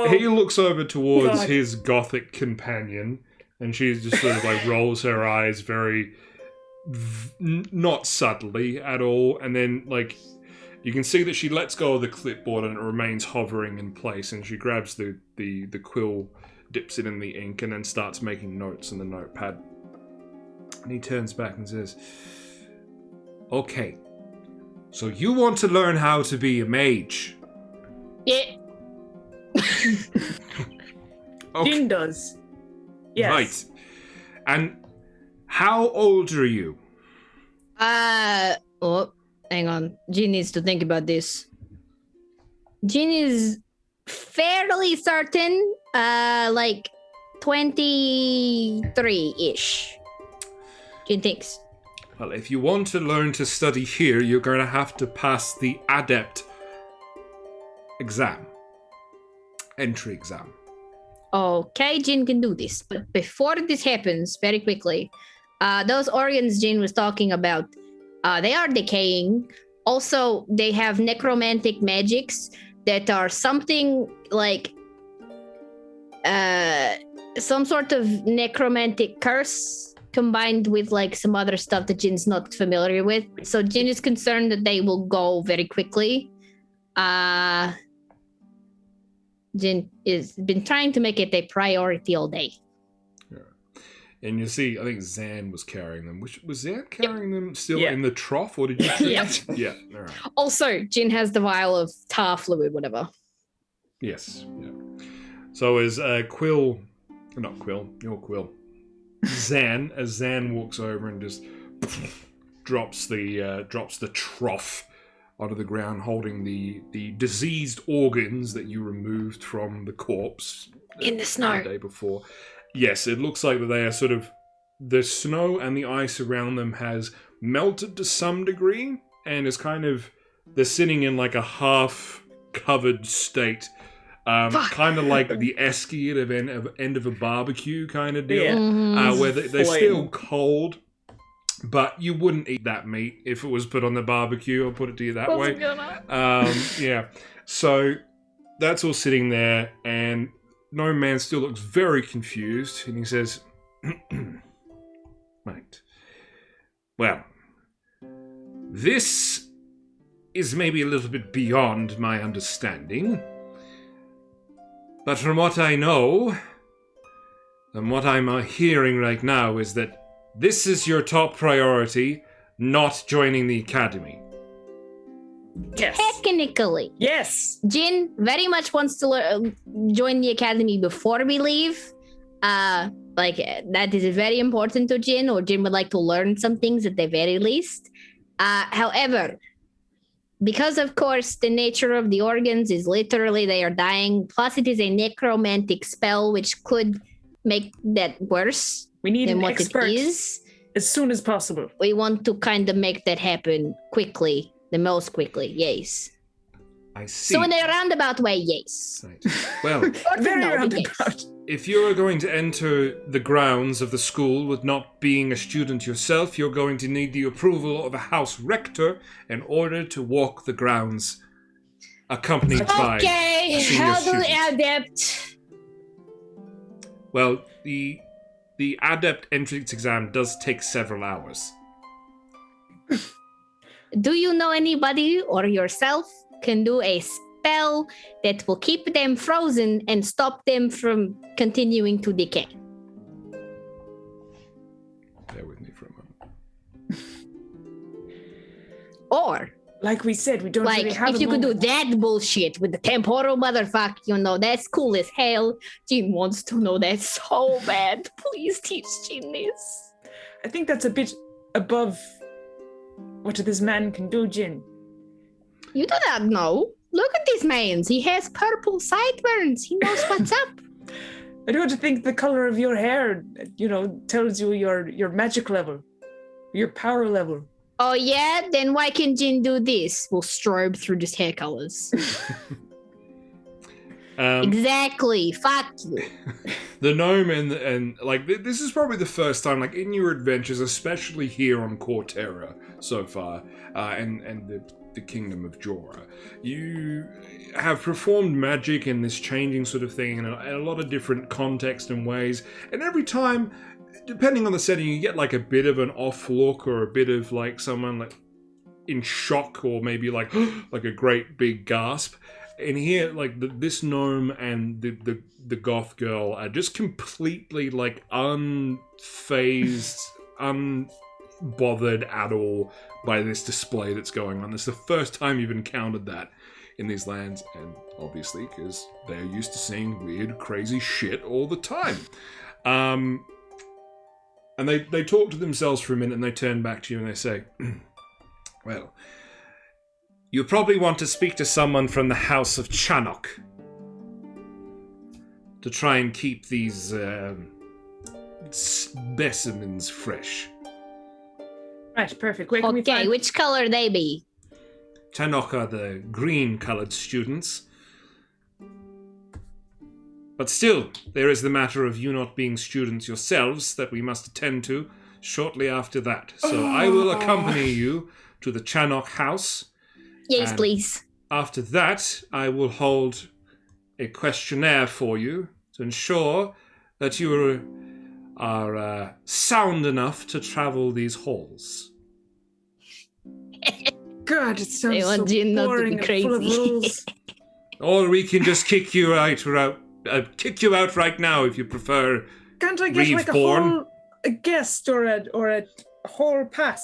he looks over towards God. his gothic companion, and she just sort of like rolls her eyes very, not subtly at all, and then like you can see that she lets go of the clipboard and it remains hovering in place, and she grabs the quill, dips it in the ink, and then starts making notes in the notepad. And he turns back and says, "Okay, so you want to learn how to be a mage?" Yeah. Okay. Jin does. Yes. Right. And how old are you? Oh, hang on. Jin needs to think about this. Jin is fairly certain, like 23-ish. Jin thinks. Well, if you want to learn to study here, you're going to have to pass the adept exam. Entry exam. Okay, Jin can do this. But before this happens, very quickly, those organs Jin was talking about, they are decaying. Also, they have necromantic magics that are something like some sort of necromantic curse combined with like some other stuff that Jin's not familiar with. So Jin is concerned that they will go very quickly. Jin has been trying to make it a priority all day. And you see, I think Zan was carrying them. Was Zan carrying them still Yeah. in the trough, or did you? Yep. Yeah. All right. Also, Jin has the vial of tar fluid, whatever. Yes. Yeah. So as Quill, not Quill, your Quill, Zan, as Zan walks over and just drops the trough onto the ground, holding the diseased organs that you removed from the corpse In the snow. the day before. Yes, it looks like that they are sort of, the snow and the ice around them has melted to some degree, and is kind of, they're sitting in like a half-covered state, kind of like the esky at the end of a barbecue kind of deal, Yeah. where they're Flame. still cold, but you wouldn't eat that meat if it was put on the barbecue. I'll put it to you that way. Yeah. So that's all sitting there, and No Man still looks very confused, and he says, "Right. Well, this is maybe a little bit beyond my understanding, but from what I know, and what I'm hearing right now, is that this is your top priority, not joining the academy." Yes. Technically, Yes. Jin very much wants to join the academy before we leave. That is very important to Jin, or Jin would like to learn some things at the very least. However, because of course the nature of the organs is literally they are dying, plus it is a necromantic spell which could make that worse We need than an what expert it is. as soon as possible. We want to kind of make that happen quickly, the most quickly, yes. I see. So in a roundabout way, yes. Right. Well, Or Very no, but roundabout. if you're going to enter the grounds of the school with not being a student yourself, you're going to need the approval of a house rector in order to walk the grounds, accompanied by Okay, a senior how do student. we adapt? Well, the the adept entrance exam does take several hours. Do you know anybody or yourself can do a spell that will keep them frozen and stop them from continuing to decay? Bear with me for a moment. Or, Like we said, we don't like, really have if you could do that bullshit with the temporal motherfucker, that's cool as hell. Jean wants to know that so bad. Please teach Jean this. I think that's a bit above what this man can do, Jin. You do not know. Look at this man. He has purple sideburns. He knows what's up. I don't think the color of your hair, tells you your magic level, your power level. Oh, yeah? Then why can Jin do this? We'll strobe through just hair colors. Exactly. Fuck you. The gnome and like this is probably the first time, like in your adventures, especially here on Corterra so far, and the kingdom of Jorah, you have performed magic in this changing sort of thing in a lot of different contexts and ways, and every time, depending on the setting, you get like a bit of an off look or a bit of like someone like in shock or maybe like like a great big gasp. And here, like this gnome and the goth girl are just completely like unfazed, unbothered at all by this display that's going on. It's the first time you've encountered that in these lands, and obviously because they're used to seeing weird, crazy shit all the time. And they talk to themselves for a minute, and they turn back to you and they say, "Well, you probably want to speak to someone from the House of Chanok to try and keep these specimens fresh." Right, perfect. Where can we Okay, find... which color they be? Chanok are the green-coloured students. But still, there is the matter of you not being students yourselves that we must attend to shortly after that. So I will accompany you to the Chanok house. Yes, And please. after that, I will hold a questionnaire for you to ensure that you are sound enough to travel these halls. God, it sounds They want so Jin not to boring be and full of crazy. rules. Or we can just kick you out right now if you prefer. Can't I get like a guest or a hall pass?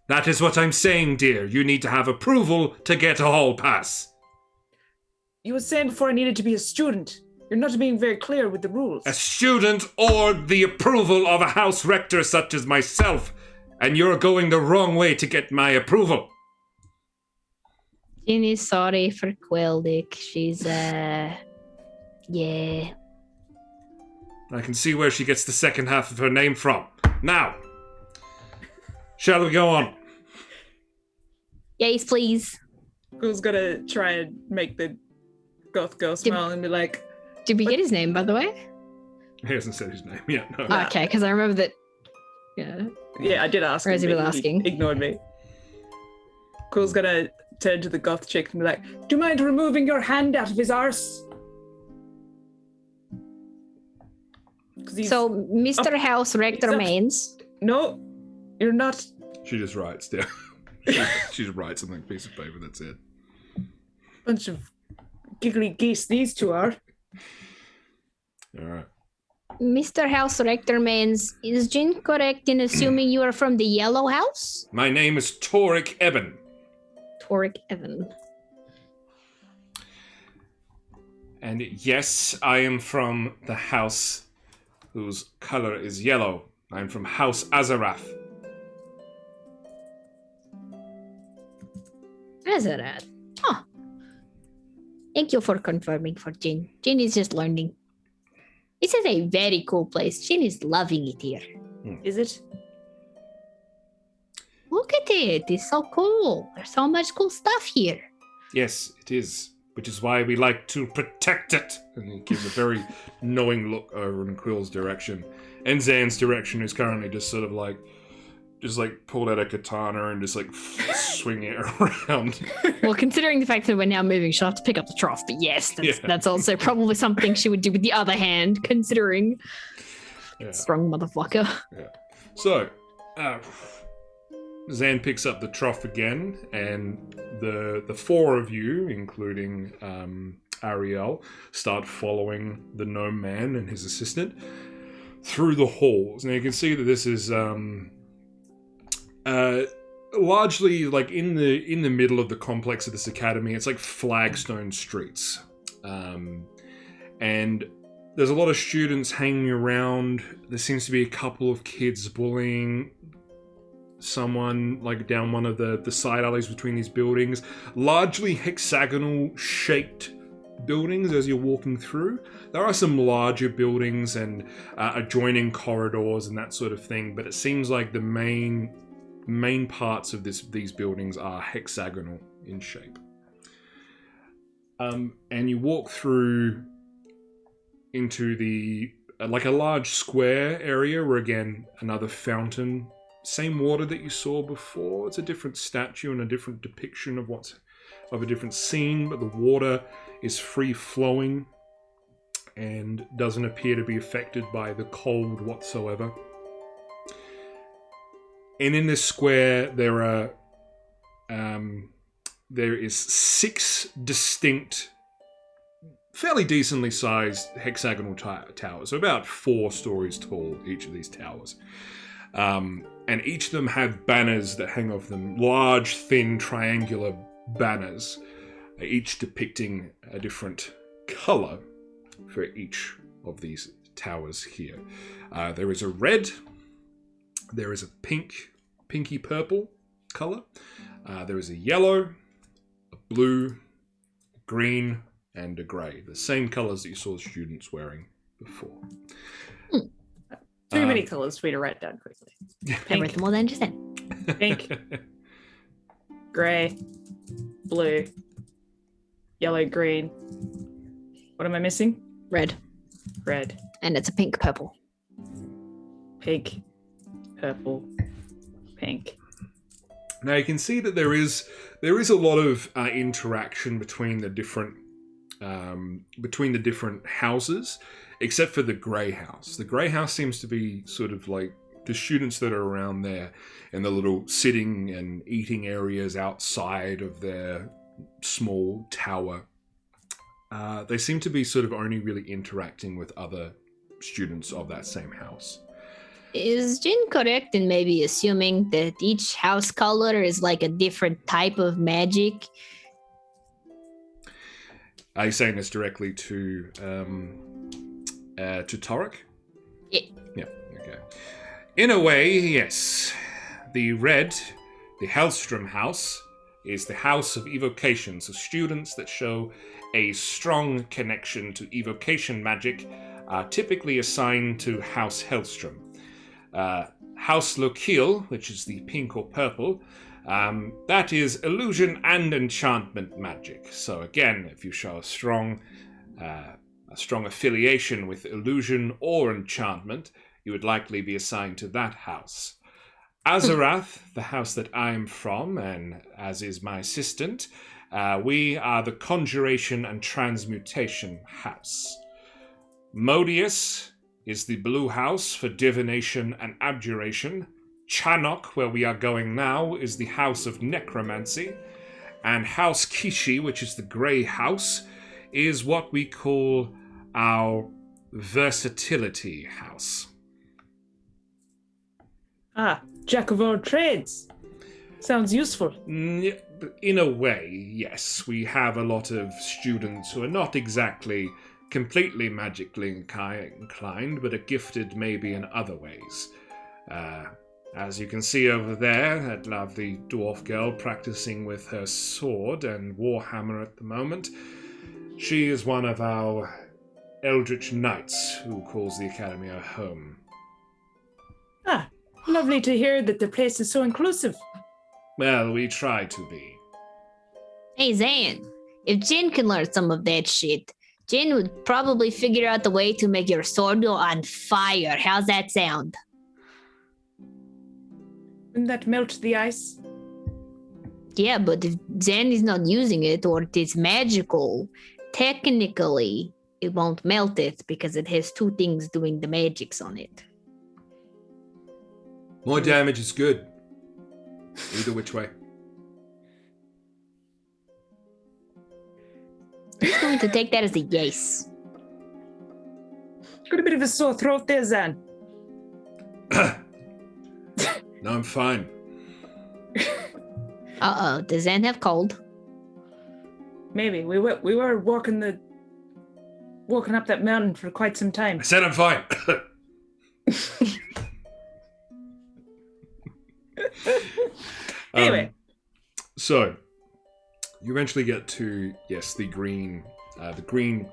That is what I'm saying, dear. You need to have approval to get a hall pass. You were saying before I needed to be a student. You're not being very clear with the rules. A student or the approval of a house rector such as myself. And you're going the wrong way to get my approval. Jin is sorry for Queldic. She's, yeah. I can see where she gets the second half of her name from. Now, shall we go on? Yes, please. Who's gonna try and make the goth girl smile and be like... Did we get his name, by the way? He hasn't said his name yet, no. Okay, because I remember that. Yeah. Yeah, I did ask Or has him, he been but asking? ignored me. Cool's gonna turn to the goth chick and be like, "Do you mind removing your hand out of his arse?" So, Mr. House Rector Mains. No, you're not. She just writes down. she just writes on a piece of paper, that's it. Bunch of giggly geese these two are. Alright. Mr. House Rector Mains, is Jin correct in assuming you are from the Yellow House? My name is Toric Eben. Toric Evan. And yes, I am from the house whose color is yellow. I'm from House Azarath. Azarat. Huh. Thank you for confirming for Jin. Jin is just learning. This is a very cool place. Jin is loving it here. Is it? Look at it. It's so cool. There's so much cool stuff here. Yes, it is. Which is why we like to protect it. And he gives a very knowing look over in Quill's direction. And Zan's direction is currently just sort of like, pulled out a katana and just like swing it around. Well, considering the fact that we're now moving, she'll have to pick up the trough. But yes, that's also probably something she would do with the other hand, considering. Yeah. Strong motherfucker. So, Zan picks up the trough again, and the four of you, including Ariel, start following the gnome man and his assistant through the halls. Now you can see that this is largely like in the middle of the complex of this academy. It's like flagstone streets, and there's a lot of students hanging around. There seems to be a couple of kids bullying someone like down one of the side alleys between these buildings. Largely hexagonal shaped buildings as you're walking through. There are some larger buildings and adjoining corridors and that sort of thing, but it seems like the main parts of these buildings are hexagonal in shape. And you walk through into the like a large square area where, again, another fountain, same water that you saw before. It's a different statue and a different depiction of a different scene, but the water is free flowing and doesn't appear to be affected by the cold whatsoever. And in this square, there is 6 distinct, fairly decently sized hexagonal towers, so about 4 stories tall, each of these towers. And each of them have banners that hang off them, large, thin, triangular banners, each depicting a different color for each of these towers here. There is a red, there is a pinky purple color, there is a yellow, a blue, a green, and a grey. The same colors that you saw students wearing before. Too many colors for me to write down quickly. I read them all then just then. Pink, grey, blue, yellow, green. What am I missing? Red. Red. And it's a pink purple. Pink, purple, pink. Now you can see that there is a lot of interaction between the different houses, except for the grey house. The grey house seems to be sort of like the students that are around there in the little sitting and eating areas outside of their small tower. They seem to be sort of only really interacting with other students of that same house. Is Jin correct in maybe assuming that each house color is like a different type of magic? Are you saying this directly to Torek? Yeah. Yeah, okay. In a way, yes. The red, the Hellstrom house, is the house of evocation, so students that show a strong connection to evocation magic are typically assigned to House Hellstrom. House Lokil, which is the pink or purple, that is illusion and enchantment magic. So again, if you show a strong affiliation with illusion or enchantment, you would likely be assigned to that house. Azarath, the house that I'm from, and as is my assistant, we are the conjuration and transmutation house. Modius is the blue house for divination and abjuration. Chanok, where we are going now, is the house of necromancy. And House Kishi, which is the grey house, is what we call our versatility house. Ah, jack of all trades. Sounds useful. In a way, yes. We have a lot of students who are not exactly completely magically inclined, but are gifted maybe in other ways. As you can see over there, that lovely dwarf girl practicing with her sword and warhammer at the moment, she is one of our eldritch knights who calls the academy her home. Ah, lovely to hear that the place is so inclusive. Well, we try to be. Hey, Zan, if Jin can learn some of that shit, Jin would probably figure out the way to make your sword go on fire. How's that sound? Wouldn't that melt the ice? Yeah, but if Zen is not using it or it is magical, technically it won't melt it because it has 2 things doing the magics on it. More damage is good. Either which way. I'm going to take that as a yes. Got a bit of a sore throat there, Zan. No, I'm fine. Uh-oh, does Zan have cold? Maybe. We were walking up that mountain for quite some time. I said I'm fine. Anyway. So, you eventually get to, yes, the green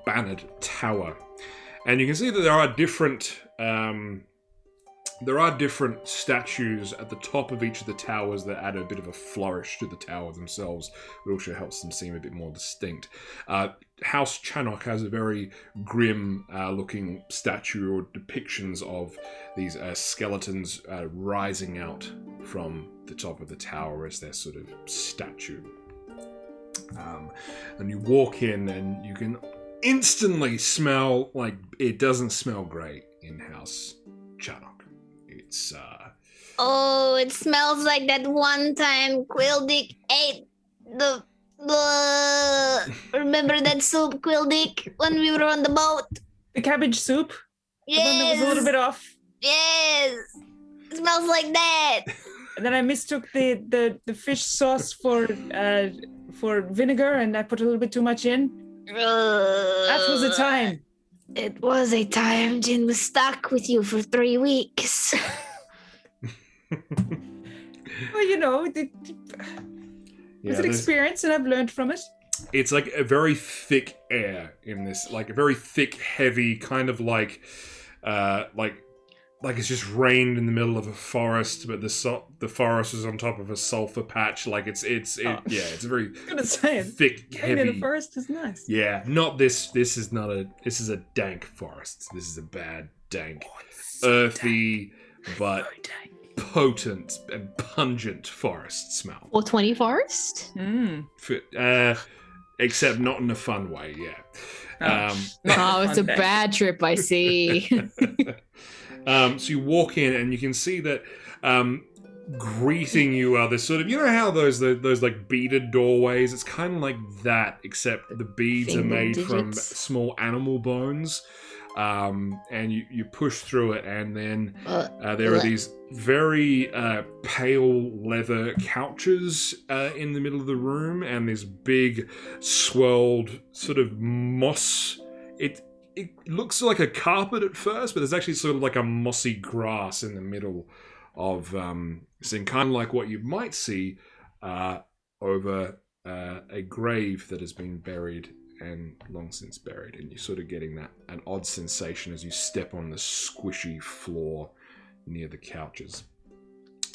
bannered tower. And you can see that there are different statues at the top of each of the towers that add a bit of a flourish to the tower themselves. It also helps them seem a bit more distinct. House Channock has a very grim looking statue or depictions of these skeletons rising out from the top of the tower as their sort of statue. And you walk in and you can instantly smell like it doesn't smell great in House Channock. It's Oh, it smells like that one time Quildick ate the remember that soup, Quildick, when we were on the boat? The cabbage soup? Yes. The one that was a little bit off? Yes. It smells like that. And then I mistook the fish sauce for vinegar, and I put a little bit too much in. That was a time. It was a time. Jin was stuck with you for 3 weeks. Well, you know, it's an experience, and I've learned from it. It's like a very thick air in this, like a very thick, heavy kind of like it's just rained in the middle of a forest, but the forest is on top of a sulfur patch. Like it's a very thick, heavy. In the forest is nice. Yeah, not this. This is a dank forest. This is a bad, dank, earthy, but potent and pungent forest smell. 420 forest? Except not in a fun way, yeah. It's a bad trip, I see. So you walk in and you can see that greeting you are this sort of, you know how those like beaded doorways, it's kind of like that, except the beads are made from small animal bones. And you push through it, and then there are these very pale leather couches in the middle of the room, and this big swirled sort of moss. It looks like a carpet at first, but there's actually sort of like a mossy grass in the middle of something kind of like what you might see over a grave that has been buried and long since buried, and you're sort of getting an odd sensation as you step on the squishy floor near the couches.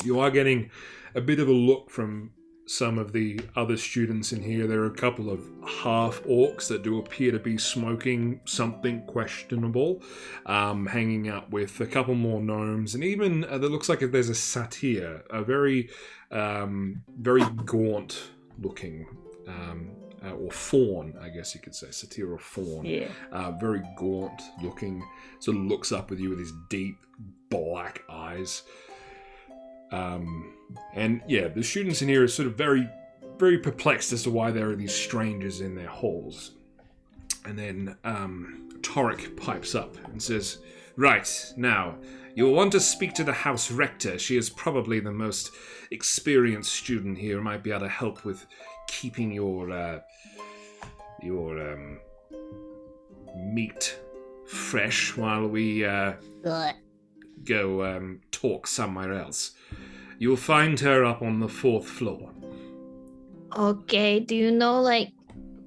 You are getting a bit of a look from some of the other students in here. There are a couple of half-orcs that do appear to be smoking something questionable, hanging out with a couple more gnomes, and even there looks like there's a satyr, a very gaunt-looking or fawn, I guess you could say, satyr or fawn. Yeah. Very gaunt looking, sort of looks up with you with his deep black eyes. And yeah, the students in here are sort of very, very perplexed as to why there are these strangers in their halls. And then Torek pipes up and says, "Right, now, you'll want to speak to the house rector. She is probably the most experienced student here and might be able to help with keeping your meat fresh while we go talk somewhere else. You'll find her up on the 4th floor." Okay, do you know, like,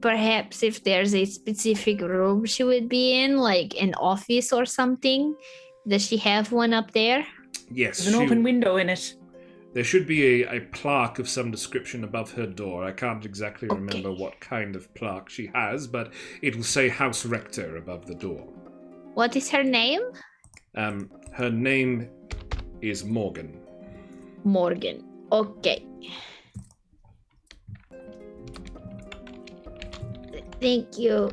perhaps if there's a specific room she would be in, like an office or something? Does she have one up there? Yes. There's an open window in it. There should be a plaque of some description above her door. I can't exactly remember what kind of plaque she has, but it will say House Rector above the door. What is her name? Her name is Morgan. Morgan. Okay. Thank you.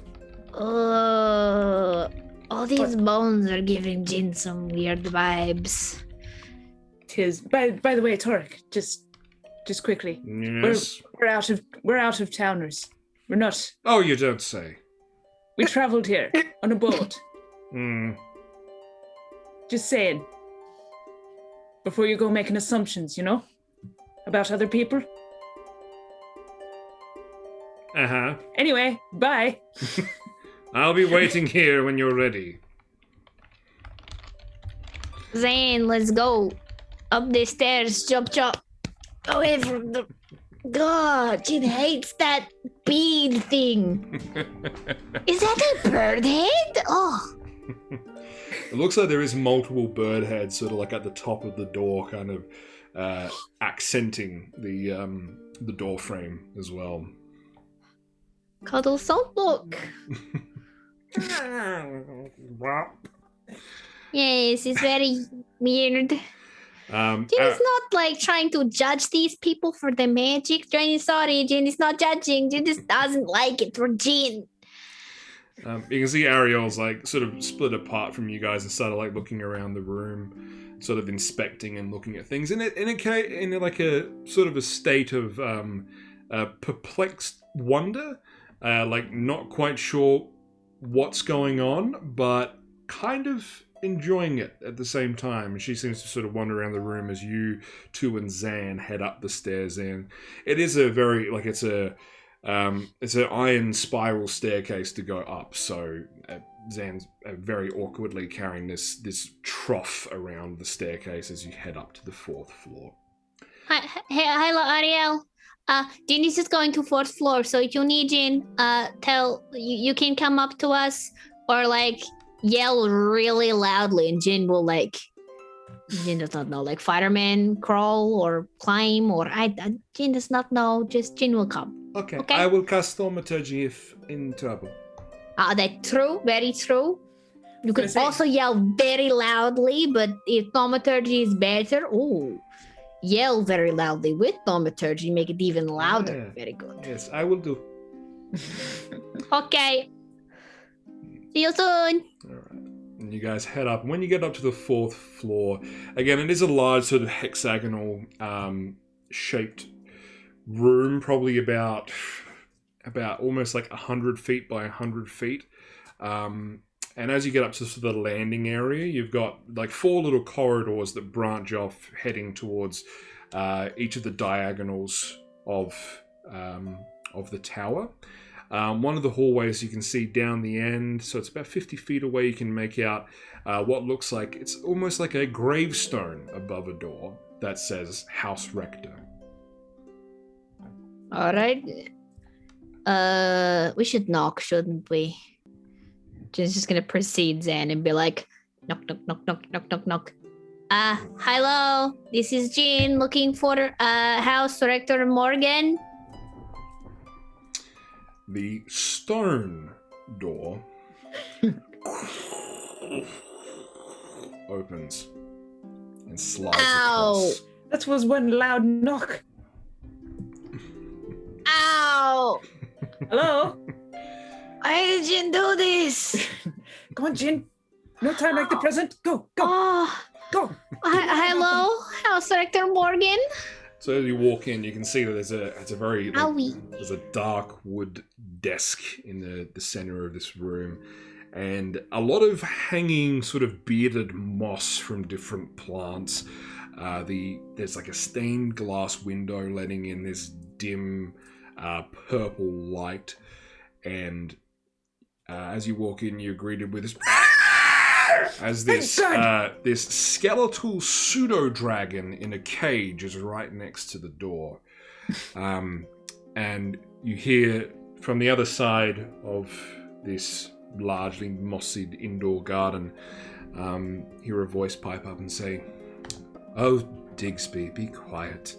All these bones are giving Jin some weird vibes. 'Tis. By the way, Torek, just quickly. Yes. We're out of towners. We're not. Oh, you don't say. We traveled here on a boat. Hmm. Just saying. Before you go making assumptions, about other people. Uh-huh. Anyway, bye. I'll be waiting here when you're ready. Zane, let's go. Up the stairs, chop. Away from the... God, Jin hates that bead thing. Is that a bird head? Oh. It looks like there is multiple bird heads sort of like at the top of the door, kind of accenting the door frame as well. Cuddle salt look. Yes, it's very weird. Jin is not like trying to judge these people for the magic. Jin is sorry, Jin is not judging. Jin just doesn't like it for Jin. You can see Ariel's like sort of split apart from you guys and started like looking around the room, sort of inspecting and looking at things in like a sort of a state of perplexed wonder, like not quite sure what's going on, but kind of enjoying it at the same time. And she seems to sort of wander around the room as you two and Zan head up the stairs in. It is a very like it's an iron spiral staircase to go up, so Zan's very awkwardly carrying this trough around the staircase as you head up to the 4th floor. Hello, Ariel. Jin is just going to 4th floor, so if you need Jin, tell you can come up to us or like yell really loudly, and Jin will like. Jin does not know, like fireman crawl or climb, or Jin does not know. Just Jin will come. Okay. Okay. I will cast Thaumaturgy if in trouble. That's true. Very true. You can Gonna say- also yell very loudly, but if thaumaturgy is better, yell very loudly with thaumaturgy, make it even louder. Yeah. Very good. Yes, I will do. Okay. See you soon. All right. And you guys head up. When you get up to the 4th floor, again, it is a large sort of hexagonal shaped room, probably about almost like 100 feet by 100 feet. And as you get up to sort of the landing area, you've got like 4 little corridors that branch off, heading towards each of the diagonals of the tower. One of the hallways you can see down the end, so it's about 50 feet away. You can make out what looks like it's almost like a gravestone above a door that says House Rector. All right. We should knock, shouldn't we? Jin's just gonna precede Zan and be like, knock, knock, knock, knock, knock, knock, knock. Hello. This is Jin looking for House Director Morgan. The stone door opens and slides across. That was one loud knock. Ow! Hello? Why did Jin do this? Come on, Jin. No time like the present. Go. Oh, Go. hello, House Director Morgan. So as you walk in, you can see that there's a dark wood desk in the center of this room, and a lot of hanging sort of bearded moss from different plants. There's like a stained glass window letting in this dim purple light, and as you walk in, you're greeted with this skeletal pseudo dragon in a cage is right next to the door, and you hear from the other side of this largely mossy indoor garden, hear a voice pipe up and say, "Oh, Digsby, be quiet."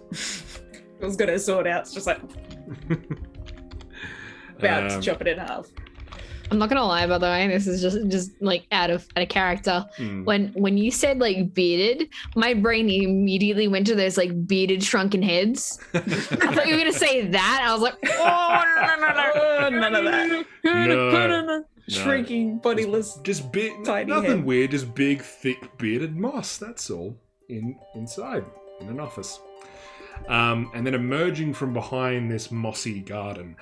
I was gonna sort out. It's just like about to chop it in half. I'm not gonna lie, by the way, this is just like out of character. When you said like bearded, my brain immediately went to those like bearded shrunken heads. I thought you were gonna say that. I was like, oh no, None of that. No. Shrinking, bodiless. Just big, Tiny nothing head. weird, just big, thick, bearded moss, that's all. inside in an office. And then emerging from behind this mossy garden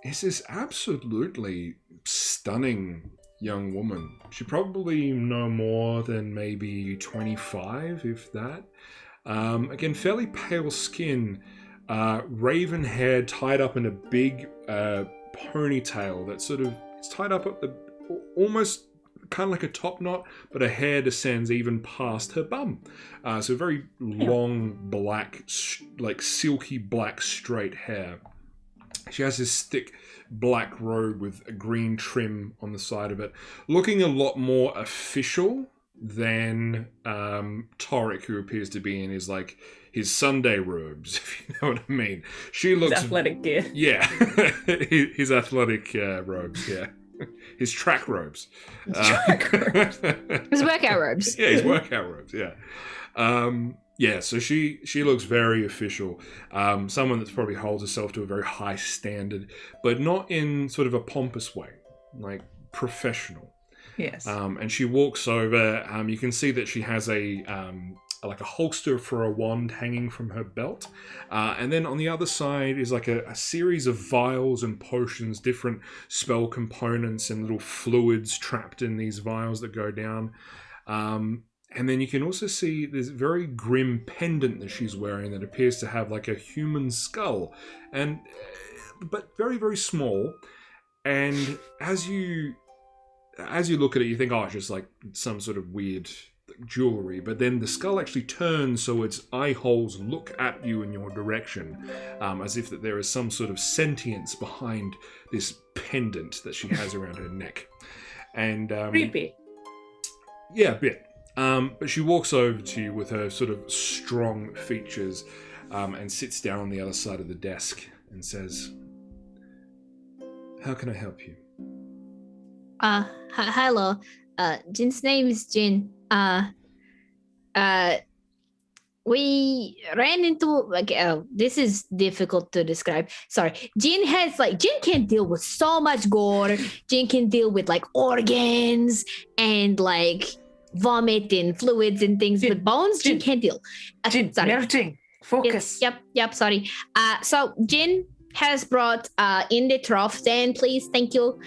is this absolutely stunning young woman. She probably no more than maybe 25, if that. Again, fairly pale skin, raven hair tied up in a big ponytail that sort of is tied up at the almost kind of like a top knot, but her hair descends even past her bum. So very long, black, like silky black straight hair. She has this thick black robe with a green trim on the side of it, looking a lot more official than Torek, who appears to be in his Sunday robes, if you know what I mean. She looks his athletic gear. Yeah, his athletic robes. Yeah, his track robes. His workout robes. Yeah, his workout robes. Yeah. Yeah, so she looks very official. Someone that's probably holds herself to a very high standard, but not in sort of a pompous way, like professional. Yes. And she walks over. You can see that she has a holster for a wand hanging from her belt. And then on the other side is like a series of vials and potions, different spell components and little fluids trapped in these vials that go down. And then you can also see this very grim pendant that she's wearing that appears to have like a human skull, but very, very small. And as you look at it, you think, oh, it's just like some sort of weird jewelry. But then the skull actually turns so its eye holes look at you in your direction, as if that there is some sort of sentience behind this pendant that she has around her neck. And creepy. Yeah, a bit. But she walks over to you with her sort of strong features and sits down on the other side of the desk and says, "How can I help you?" Hello. Jin's name is Jin. We ran into this is difficult to describe. Sorry. Jin can't deal with so much gore. Jin can deal with like organs and like vomit and fluids and things, but bones Jin can't deal. Jin, sorry. melting. Focus. Yep, sorry. So Jin has brought in the trough stand, please. Thank you.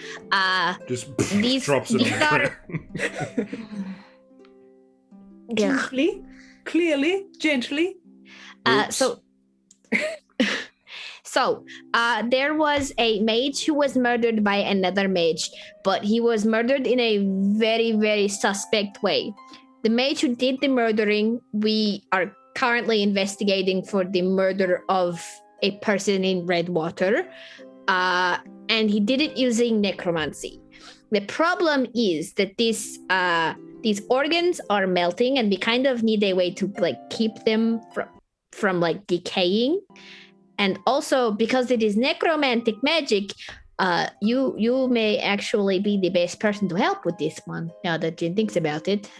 Just drops it on the ground. Clearly, gently. So there was a mage who was murdered by another mage, but he was murdered in a very, very suspect way. The mage who did the murdering, we are currently investigating for the murder of a person in Redwater, and he did it using necromancy. The problem is that these organs are melting, and we kind of need a way to like keep them from like decaying. And also, because it is necromantic magic, you may actually be the best person to help with this one, now that Jin thinks about it.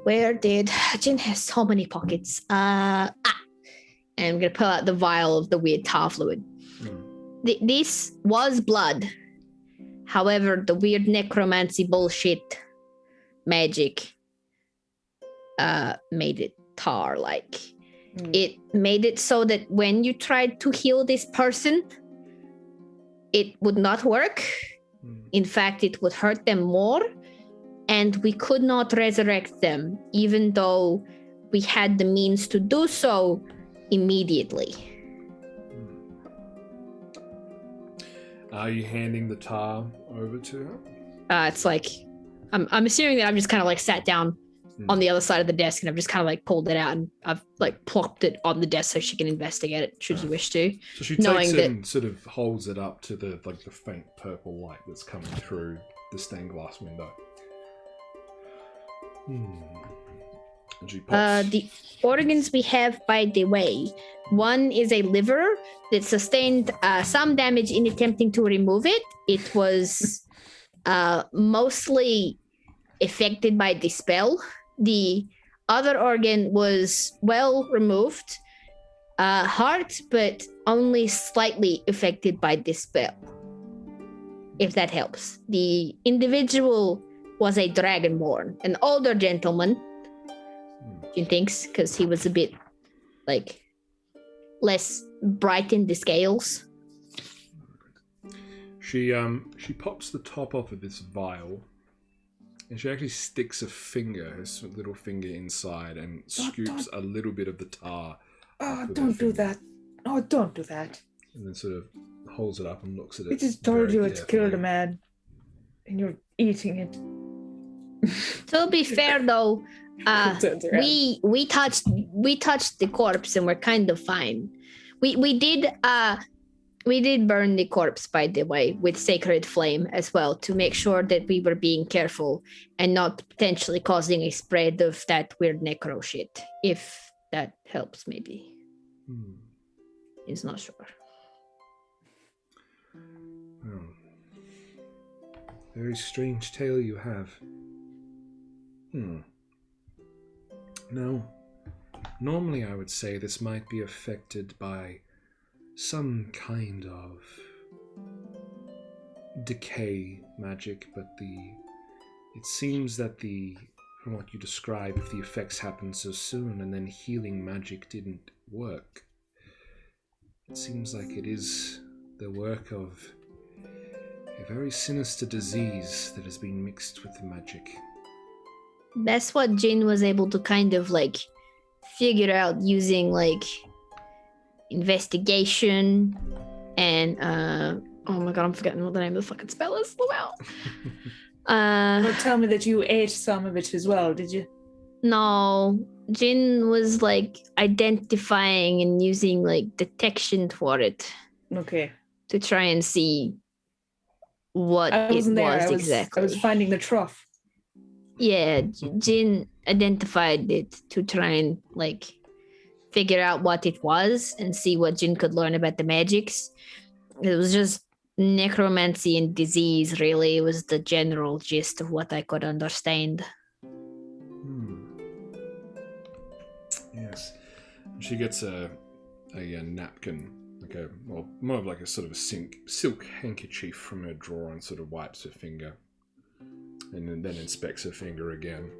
Where did... Jin has so many pockets. And I'm going to pull out the vial of the weird tar fluid. This was blood. However, the weird necromancy bullshit magic made it tar-like. It made it so that when you tried to heal this person, it would not work. In fact, it would hurt them more. And we could not resurrect them, even though we had the means to do so immediately. Are you handing the tar over to her? It's like, I'm assuming that I've just kind of like sat down on the other side of the desk, and I've just kind of like pulled it out, and I've like plopped it on the desk so she can investigate it should you wish to. So she takes it and sort of holds it up to the faint purple light that's coming through the stained glass window. And she pops. The organs we have, by the way, one is a liver that sustained some damage in attempting to remove it. It was mostly affected by the spell. The other organ was well removed. Heart, but only slightly affected by the spell. If that helps. The individual was a dragonborn, an older gentleman. Jin thinks, because he was a bit like less bright in the scales. She pops the top off of this vial, and she actually sticks her little finger inside, and scoops a little bit of the tar. Oh, don't do that. Oh, don't do that. And then sort of holds it up and looks at it. We just told very you it's carefully. killed a man, and you're eating it. To be fair, though, we touched the corpse and we're kind of fine. We did burn the corpse, by the way, with sacred flame as well, to make sure that we were being careful and not potentially causing a spread of that weird necro shit. If that helps, maybe. He's not sure. Oh. Very strange tale you have. No. Normally I would say this might be affected by some kind of decay magic, but it seems that from what you describe, if the effects happened so soon and then healing magic didn't work, it seems like it is the work of a very sinister disease that has been mixed with the magic. That's what Jin was able to kind of like figure out using like investigation and oh my god, I'm forgetting what the name of the fucking spell is. Don't tell me that you ate some of it as well, did you? No, Jin was like identifying and using like detection for it. Okay. To try and see what it was exactly. I was finding the trough. Yeah, Jin identified it to try and like figure out what it was and see what Jin could learn about the magics. It was just necromancy and disease, really. It was the general gist of what I could understand. Yes. She gets a napkin, more of like a sort of a silk handkerchief from her drawer, and sort of wipes her finger. And then inspects her finger again.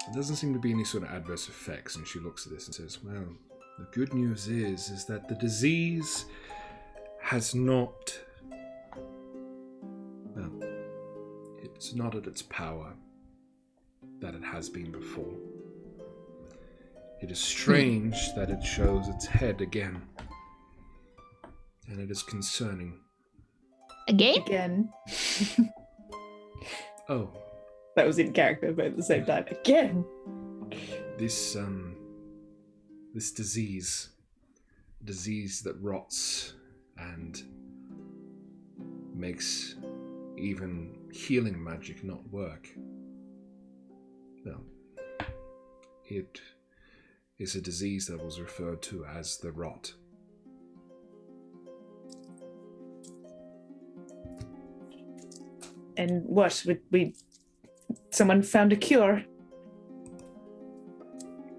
There doesn't seem to be any sort of adverse effects, and she looks at this and says, well, the good news is that the disease has not... Well, it's not at its power that it has been before. It is strange that it shows its head again. And it is concerning. Again? Oh. That was in character, but at the same time, again. This disease that rots and makes even healing magic not work. Well, it is a disease that was referred to as the rot. And what? Someone found a cure?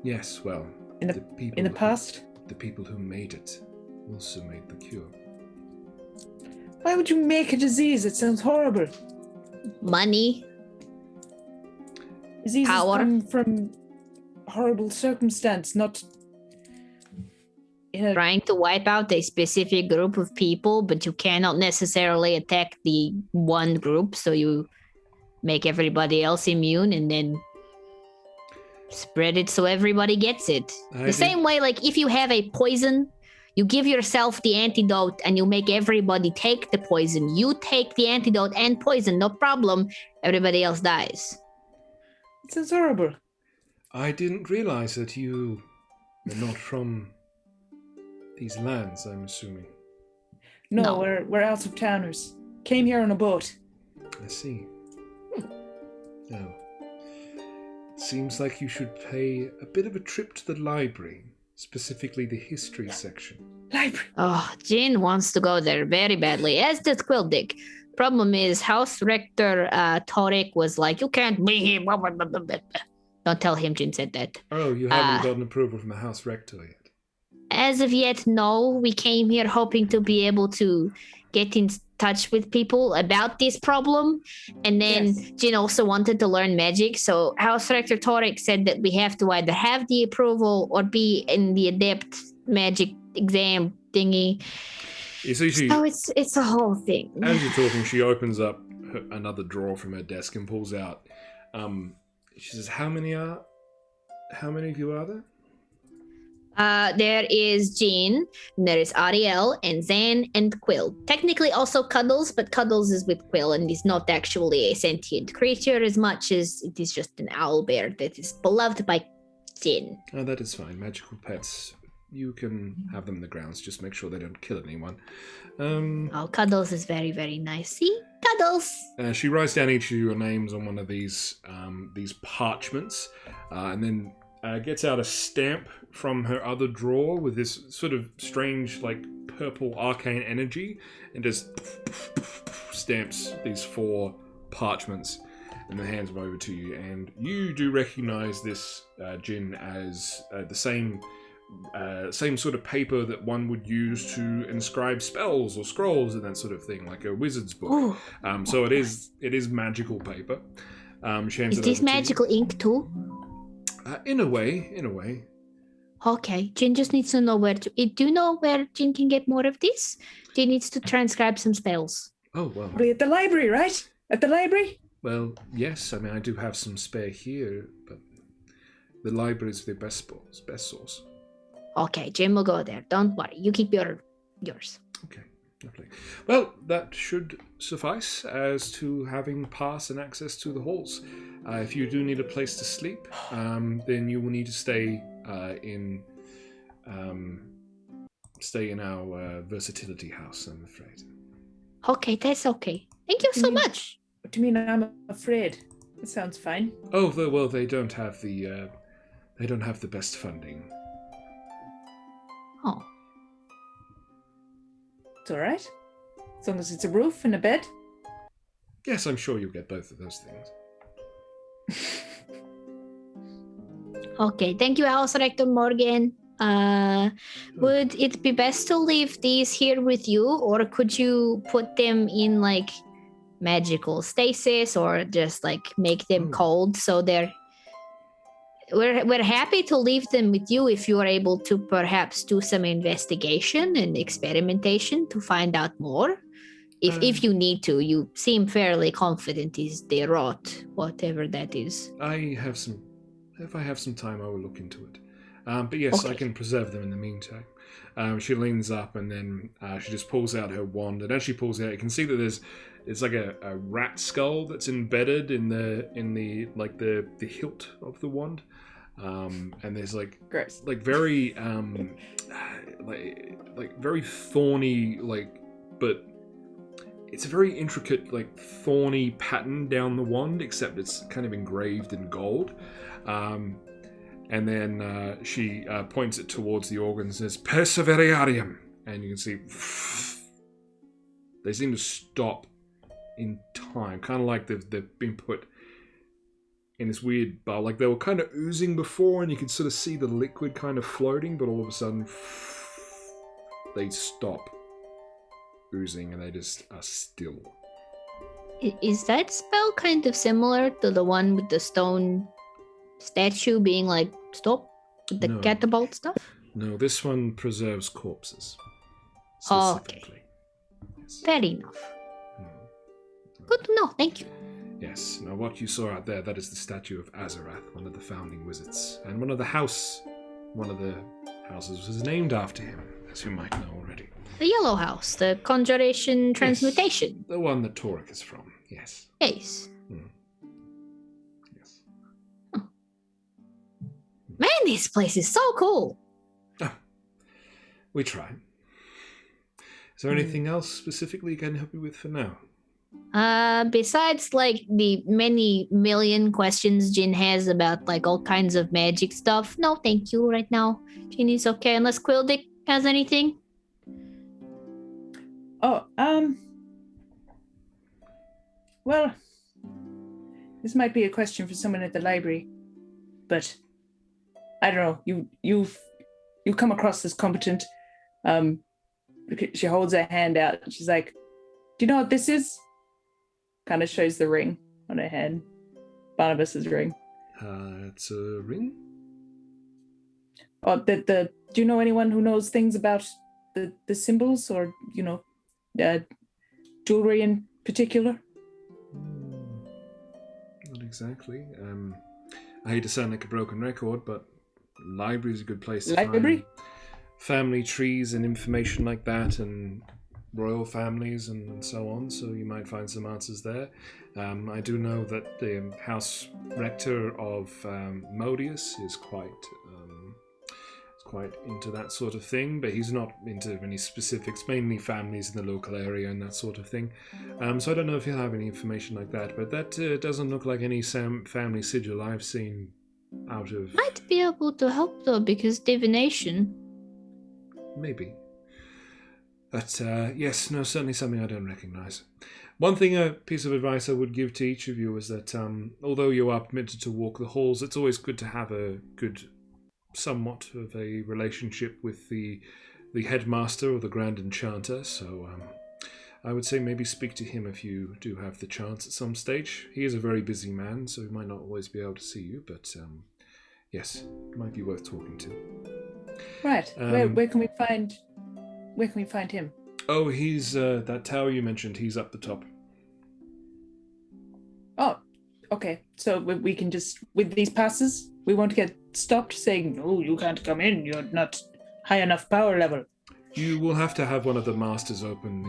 Yes, well, in the past? The people who made it also made the cure. Why would you make a disease? It sounds horrible. Money. Diseases power. come from horrible circumstance, not... Trying to wipe out a specific group of people, but you cannot necessarily attack the one group, so you make everybody else immune and then spread it so everybody gets it. Same way, like if you have a poison, you give yourself the antidote and you make everybody take the poison. You take the antidote and poison, no problem. Everybody else dies. It sounds horrible. I didn't realize that you were not from these lands, I'm assuming. No. We're out of towners. Came here on a boat. I see. Oh. Seems like you should pay a bit of a trip to the library, specifically the history section. Library? Oh, Jin wants to go there very badly, as does Quildick. Problem is, House Rector Torek was like, you can't be here. Don't tell him Jin said that. Oh, you haven't gotten approval from the House Rector yet? As of yet, no. We came here hoping to be able to get in touch with people about this problem. And then Yes. Jin also wanted to learn magic. So House Director Torek said that we have to either have the approval or be in the adept magic exam thingy. You see, So it's a whole thing. as you're talking, she opens up another drawer from her desk and pulls out. She says, "How many of you are there?" There is Jean, and there is Ariel, and Zan, and Quill. Technically also Cuddles, but Cuddles is with Quill and is not actually a sentient creature as much as it is just an owlbear that is beloved by Jin. Oh, that is fine. Magical pets. You can have them in the grounds. Just make sure they don't kill anyone. Oh, Cuddles is very, very nice. See? Cuddles! She writes down each of your names on one of these parchments, and then gets out a stamp from her other drawer with this sort of strange, like, purple arcane energy, and just stamps these 4 parchments and then hands them over to you. And you do recognize this, Jin, as the same sort of paper that one would use to inscribe spells or scrolls and that sort of thing, like a wizard's book. Ooh. So it is magical paper. She hands Is it this over to you. magical ink too? In a way. Okay, Jin just needs to know where to... Do you know where Jin can get more of this? Jin needs to transcribe some spells. Oh, well. Probably at the library, right? At the library? Well, yes. I mean, I do have some spare here, but the library is the best source. Okay, Jin will go there. Don't worry. You keep yours. Okay, lovely. Well, that should suffice as to having pass and access to the halls. If you do need a place to sleep, then you will need to stay in our versatility house, I'm afraid. Okay, that's okay. Thank you so much. What do you mean I'm afraid? It sounds fine. Oh, well, they don't have the best funding. Oh. It's all right. As long as it's a roof and a bed. Yes, I'm sure you'll get both of those things. Okay, thank you, House Director Morgan. Would it be best to leave these here with you, or could you put them in like magical stasis, or just like make them cold so they're... We're happy to leave them with you if you are able to perhaps do some investigation and experimentation to find out more. If you need to, you seem fairly confident they rot, whatever that is. If I have some time, I will look into it. But yes, Okay. I can preserve them in the meantime. She leans up and then she just pulls out her wand. And as she pulls it out, you can see that it's like a rat skull that's embedded in the hilt of the wand. And there's Gross. very very thorny, but it's a very intricate, thorny pattern down the wand, except it's kind of engraved in gold. And then she points it towards the organs and says, "Perseverarium." And you can see they seem to stop in time, kind of like they've been put in this weird bar. Like they were kind of oozing before, and you could sort of see the liquid kind of floating, but all of a sudden they stop oozing and they just are still. Is that spell kind of similar to the one with the stone statue being like, stop, with the No. catapult stuff? No, this one preserves corpses. Oh, okay. Specifically. Yes. Fair enough. Mm. Good to know, thank you. Yes. Now, what you saw out there, that is the statue of Azarath, one of the founding wizards. And one of the houses was named after him, as you might know already. The Yellow House, the Conjuration Transmutation. Yes, the one that Torek is from, yes. Yes. Yes. Man, this place is so cool. We try. Is there anything else specifically I can help you with for now? Besides like the many million questions Jin has about like all kinds of magic stuff, no thank you right now. Jin is okay unless Quildick has anything. Oh, well, this might be a question for someone at the library, but I don't know. You come across as competent. She holds her hand out. And she's like, Do you know what this is? Kind of shows the ring on her hand. Barnabas's ring. It's a ring? Oh, do you know anyone who knows things about the symbols or, jewelry in particular? Not exactly. I hate to sound like a broken record, but library is a good place to find family trees and information like that, and royal families and so on, so you might find some answers there. I do know that the House Rector of Modius is quite into that sort of thing, but he's not into any specifics, mainly families in the local area and that sort of thing. So I don't know if he'll have any information like that, but that doesn't look like any family sigil I've seen out of... Might be able to help though, because divination. Maybe. But yes, no, certainly something I don't recognize. One thing, a piece of advice I would give to each of you is that although you are permitted to walk the halls, it's always good to have a good, somewhat of a relationship with the headmaster or the Grand Enchanter. So I would say maybe speak to him if you do have the chance at some stage. He is a very busy man, so he might not always be able to see you, but yes, it might be worth talking to. Right. Where can we find him? Oh, he's that tower you mentioned. He's up the top. Oh, okay. So we can just, with these passes, we won't get stopped saying, "No, you can't come in. You're not high enough power level." You will have to have one of the masters open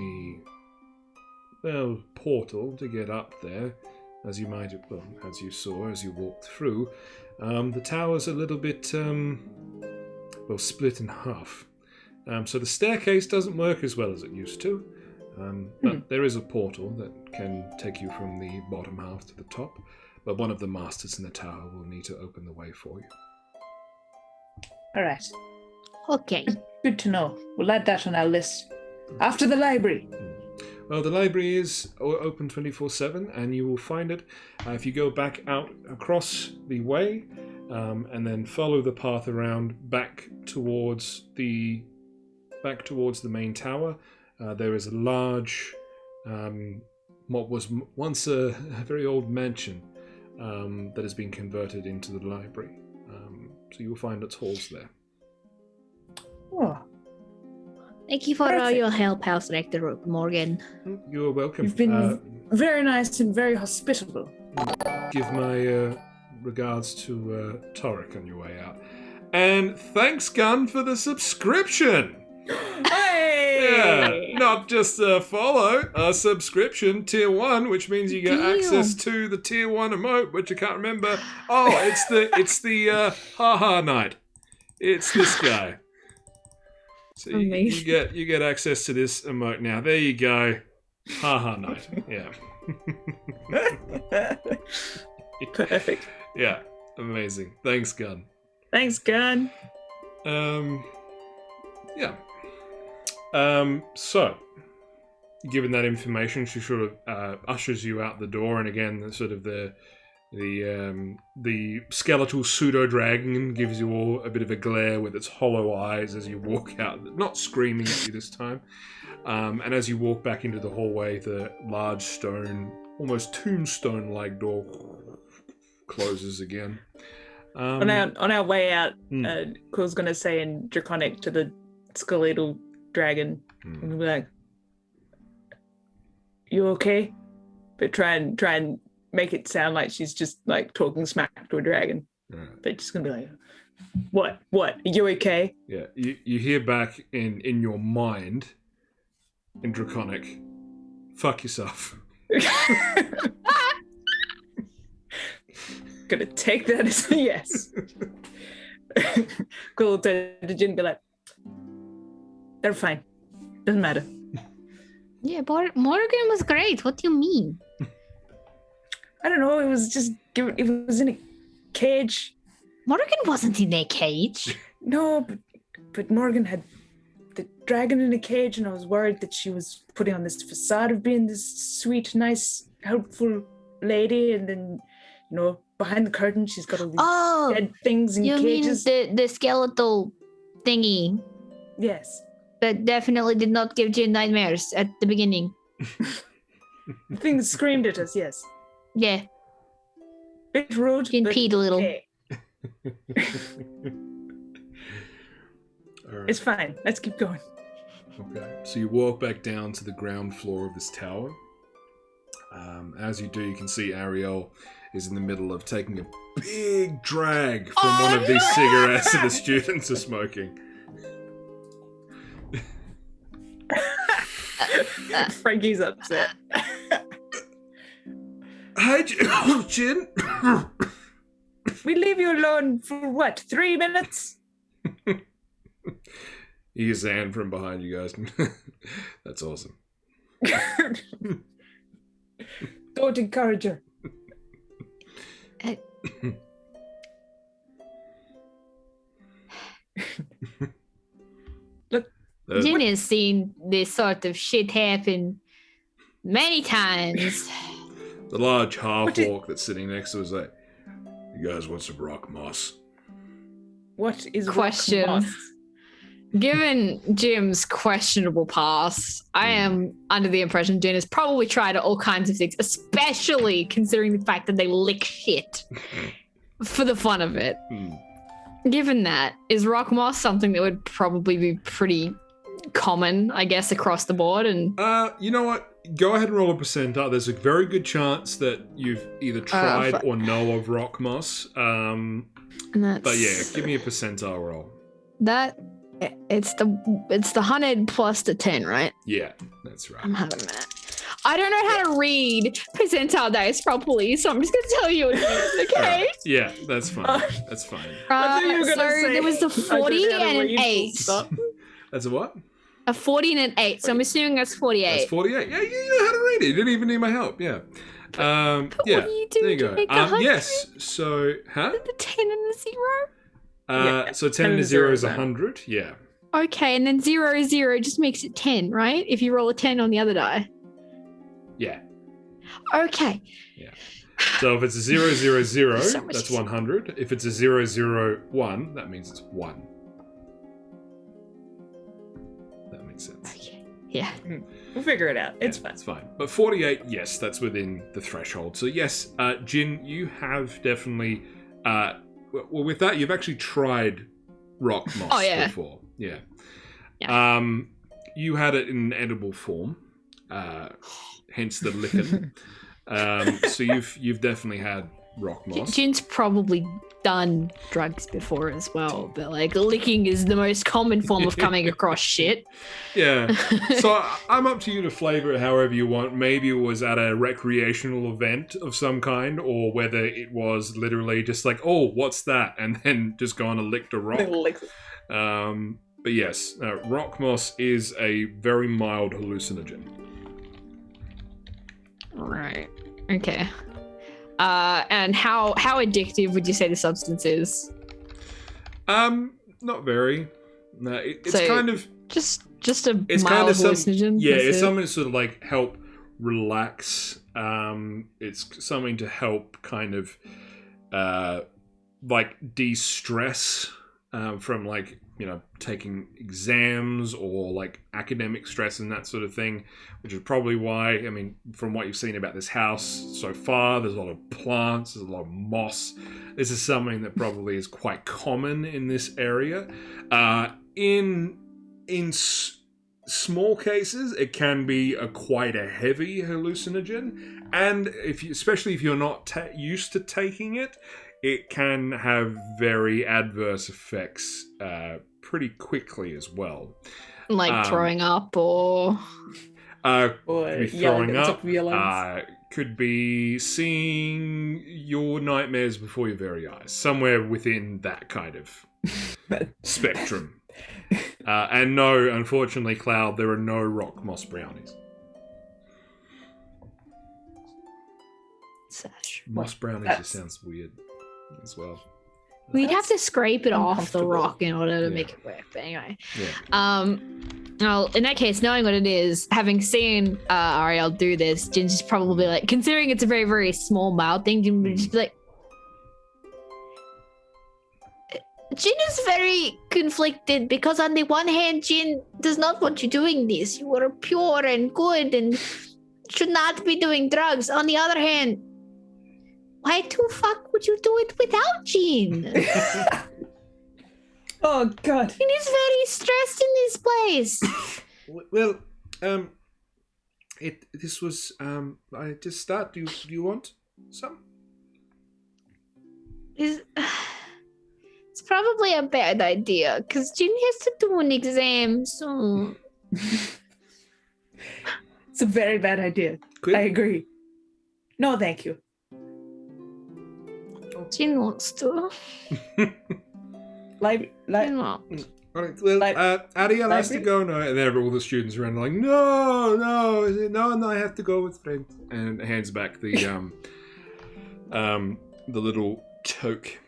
the portal to get up there, as you saw as you walked through. The tower's a little bit split in half. So the staircase doesn't work as well as it used to, but there is a portal that can take you from the bottom half to the top, but one of the masters in the tower will need to open the way for you. All right. Okay. Good to know. We'll add that on our list. After the library. Well, the library is open 24/7, and you will find it if you go back out across the way, and then follow the path around back towards the main tower. There is a large, what was once a very old mansion that has been converted into the library. So you will find its halls there. Oh. Thank you for all your help, House Rector Morgan. You are welcome. You've been very nice and very hospitable. Give my regards to Torek on your way out. And thanks, Gun, for the subscription! Hey! Yeah, not just a follow, a subscription, tier 1, which means you get access to the tier 1 emote, which I can't remember. Oh, it's the haha night. It's this guy. So you get access to this emote now. There you go. Haha night. Yeah. Perfect. Yeah. Amazing. Thanks, Gun. Thanks, Gun. Yeah. So, given that information, she sort of ushers you out the door, and again, the skeletal pseudo dragon gives you all a bit of a glare with its hollow eyes as you walk out, not screaming at you this time. And as you walk back into the hallway, the large stone, almost tombstone-like door closes again. On our way out, Quill's going to say in Draconic to the skeletal dragon, and be like, "You okay?" But try and make it sound like she's just like talking smack to a dragon. Right. They're just gonna be like, What? Are you okay?" Yeah, you hear back in your mind, in Draconic, "Fuck yourself." Gonna take that as a yes. Cool. To Jin and be like, "They're fine. Doesn't matter." Yeah, Morgan was great. What do you mean? I don't know. It was in a cage. Morgan wasn't in a cage. No, but Morgan had the dragon in a cage, and I was worried that she was putting on this facade of being this sweet, nice, helpful lady, and then, behind the curtain, she's got all these dead things in cages. You mean the skeletal thingy? Yes. That definitely did not give Jin nightmares at the beginning. The thing screamed at us, yes. Yeah, Bit rude. Jin but peed a little. okay. All right. It's fine. Let's keep going. Okay. So you walk back down to the ground floor of this tower. As you do, you can see Ariel is in the middle of taking a big drag from one of these cigarettes that the students are smoking. Frankie's upset. Hi, Jin. We leave you alone for what? 3 minutes? He hears Zan from behind you guys. That's awesome. Don't encourage her. Look, Jin has seen this sort of shit happen many times. the large half-orc that's sitting next to us is like, you guys want some rock moss? what is Question. rock moss? Given Jim's questionable past, I am under the impression Jin has probably tried all kinds of things, especially considering the fact that they lick shit for the fun of it. Given that, is rock moss something that would probably be pretty common, I guess, across the board? And You know what? Go ahead and roll a percentile. There's a very good chance that you've either tried or know of rock moss. and that's, But yeah, give me a percentile roll. that it's the 100 plus the 10, right? Yeah, that's right. I'm having that. I don't know how to read percentile dice properly, so I'm just gonna tell you what it is, okay? Yeah, that's fine. That's fine. I thought you were So gonna say, there was a I 40 don't know how to and an read 8. stuff. That's a what? A 40 and an 8, so I'm assuming that's 48. That's 48. Yeah, you know how to read it. You didn't even need my help. Yeah. Yeah. What do you do There you to go. make 100? Yes. So, huh? The 10 and the 0? So 10 and a 0 is 100. Yeah. Okay, and then 0 is 0 just makes it 10, right? If you roll a 10 on the other die. Yeah. Okay. So if it's a 0, 0, 0, So much that's easier. 100. If it's a 0, 0, 1, that means it's 1. That makes sense. Okay. Yeah. We'll figure it out. It's Yeah, fine. It's fine. But 48, yes, that's within the threshold. So yes, Jin, you have definitely... well, with that, you've actually tried rock moss before. Yeah. You had it in an edible form, hence the licking. So you've definitely had rock moss. Jin's probably done drugs before as well, but like licking is the most common form of coming across shit. Yeah. So I'm up to you to flavor it however you want. Maybe it was at a recreational event of some kind, or whether it was literally just like, oh, what's that? And then just go on and lick a rock. But yes, rock moss is a very mild hallucinogen. Right. Okay. And how addictive would you say the substance is? Not very. No, it's So, kind of... Just a It's mild kind of hallucinogen. Yeah, that's it's it? something to sort of like help relax. It's something to help kind of like de-stress from like, you know, taking exams or like academic stress and that sort of thing, which is probably why, I mean, from what you've seen about this house so far, there's a lot of plants, there's a lot of moss. This is something that probably is quite common in this area. In small cases, it can be quite a heavy hallucinogen, and especially if you're not used to taking it, it can have very adverse effects pretty quickly as well. Like throwing up or... Could be throwing up, could be seeing your nightmares before your very eyes, somewhere within that kind of spectrum. And no, unfortunately, Cloud, there are no rock moss brownies. Sash. Moss brownies just sounds weird as well. We'd have to scrape it off the uncomfortable. rock in order to Yeah. make it work. But anyway. Yeah. Well, in that case, knowing what it is, having seen Ariel do this, Jin's probably like, considering it's a very, very small, mild thing, Jin would just be like, Jin is very conflicted because on the one hand, Jin does not want you doing this. You are pure and good and should not be doing drugs. On the other hand, why the fuck would you do it without Jin? Oh, God. Jin is very stressed in this place. Well, this was I just start. Do you want some? It's probably a bad idea because Jin has to do an exam soon. It's a very bad idea. Quit. I agree. No, thank you. Jin wants to. Jin wants. All right. Well, Ariel has to go now, and then all the students around are like, no, I have to go with friend, and hands back the little toque.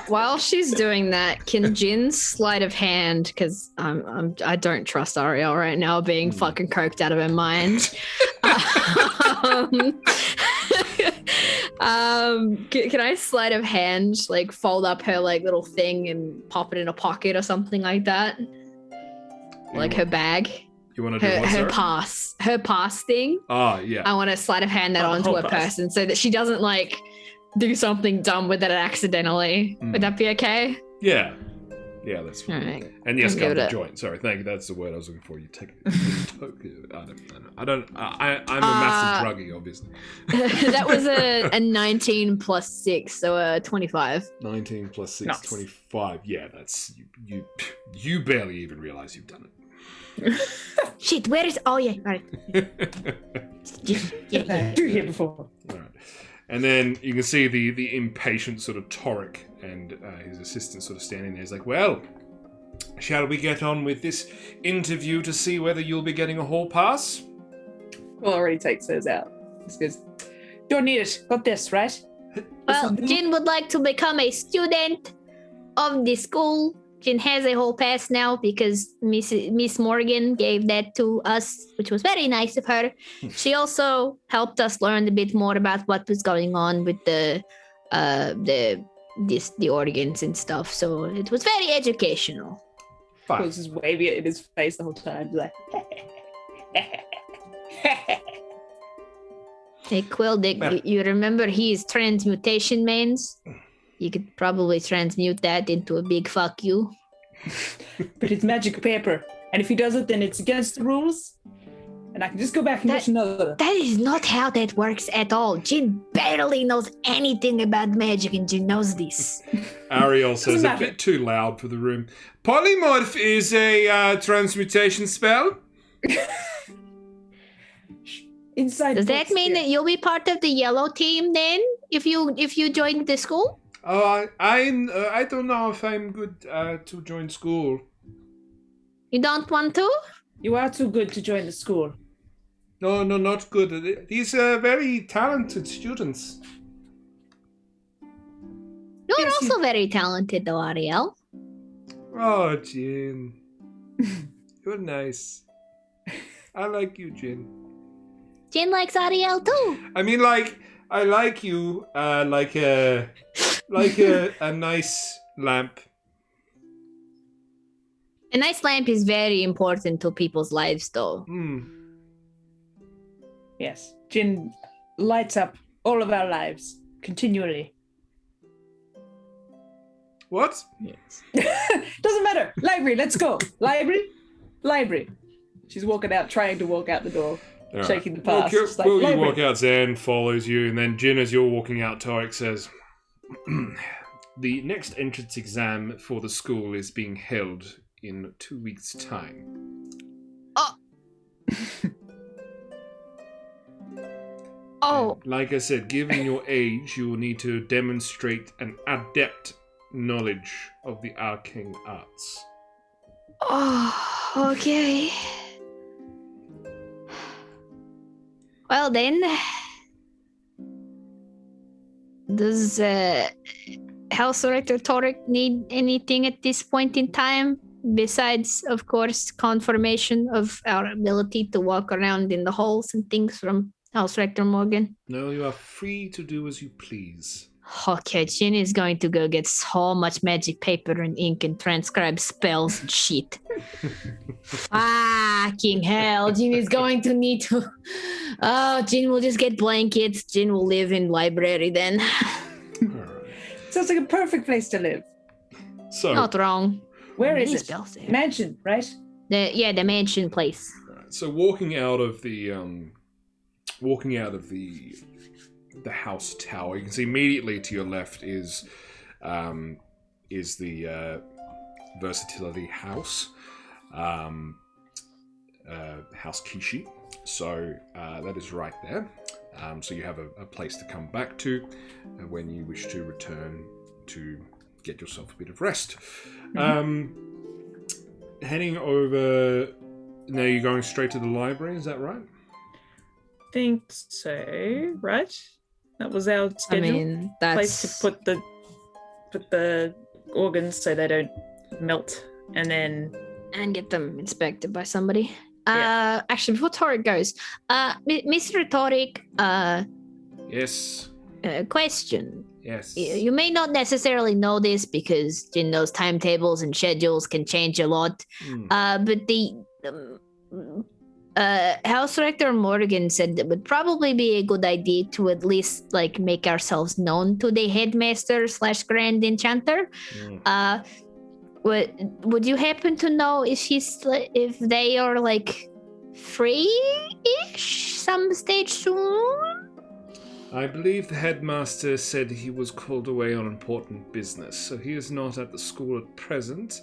While she's doing that, can Jin's sleight of hand, because I don't trust Ariel right now, being fucking coked out of her mind. Can I sleight of hand, like fold up her like little thing and pop it in a pocket or something like that, her bag? You want to do what, her pass thing? Oh yeah. I want to sleight of hand that onto a person so that she doesn't like do something dumb with it accidentally. Would that be okay? Yeah. Yeah, that's fine. All right. And yes, I'll got give the it joint. Sorry, thank you. That's the word I was looking for. You take it. I'm a massive druggie, obviously. That was a 19 plus 6, so a 25. 19 plus 6, Nice. 25. Yeah, that's you barely even realize you've done it. Shit, where is... Oh, yeah, right. You here before. All right. And then you can see the impatient sort of Torek and his assistant sort of standing there. He's like, well, shall we get on with this interview to see whether you'll be getting a hall pass? Well, already takes hers out. This goes, don't need it. Got this, right? Well, Jin would like to become a student of the school. Jin has a hall pass now because Miss Morgan gave that to us, which was very nice of her. She also helped us learn a bit more about what was going on with the organs and stuff. So it was very educational. Fine. Pulls his wavy in his face the whole time. Like, Hey, Quill, you remember his transmutation mains? You could probably transmute that into a big fuck you. but it's magic paper. And if he does it, then it's against the rules. And I can just go back and get another. That is not how that works at all. Jin barely knows anything about magic, and Jin knows this. Ariel says a bit too loud for the room. Polymorph is a transmutation spell. Inside. Does that mean that you'll be part of the yellow team then, if you join the school? Oh, I don't know if I'm good to join school. You don't want to? You are too good to join the school. No, not good. These are very talented students. You're also very talented, though, Ariel. Oh, Jin. You're nice. I like you, Jin. Jin likes Ariel, too. I mean, I like you, like a nice lamp. A nice lamp is very important to people's lives, though. Yes. Jin lights up all of our lives continually. What? Yes. Doesn't matter. Library, let's go. Library. She's trying to walk out the door, shaking the pass. You walk out, Zan follows you, and then Jin, as you're walking out, Torek says, the next entrance exam for the school is being held in 2 weeks' time. Oh. And like I said, given your age, you will need to demonstrate an adept knowledge of the arcane arts. Oh, okay. Well then, does House Director Torek need anything at this point in time? Besides, of course, confirmation of our ability to walk around in the halls and things from House Rector Morgan. No, you are free to do as you please. Okay, Jin is going to go get so much magic paper and ink and transcribe spells and shit. Fucking hell, Jin is going to need to... Oh, Jin will just get blankets. Jin will live in library then. All right. Sounds like a perfect place to live. So, Not wrong. Where Many is it? spells there. Mansion, right? The mansion place. so walking out of the house tower, you can see immediately to your left is the versatility house, House Kishi. So that is right there. So you have a place to come back to when you wish to return to get yourself a bit of rest. Heading over. Now you're going straight to the library. Is that right? Think so, right? That was our I schedule. mean, that's... Place to put the organs so they don't melt, and then And get them inspected by somebody. Yeah. Actually, before Torek goes, Mr. Torek, Yes. question. Yes. You may not necessarily know this because those timetables and schedules can change a lot. But the House Rector Morgan said it would probably be a good idea to at least like make ourselves known to the headmaster / grand enchanter. Would you happen to know if they are like free-ish some stage soon? I believe the headmaster said he was called away on important business, so he is not at the school at present,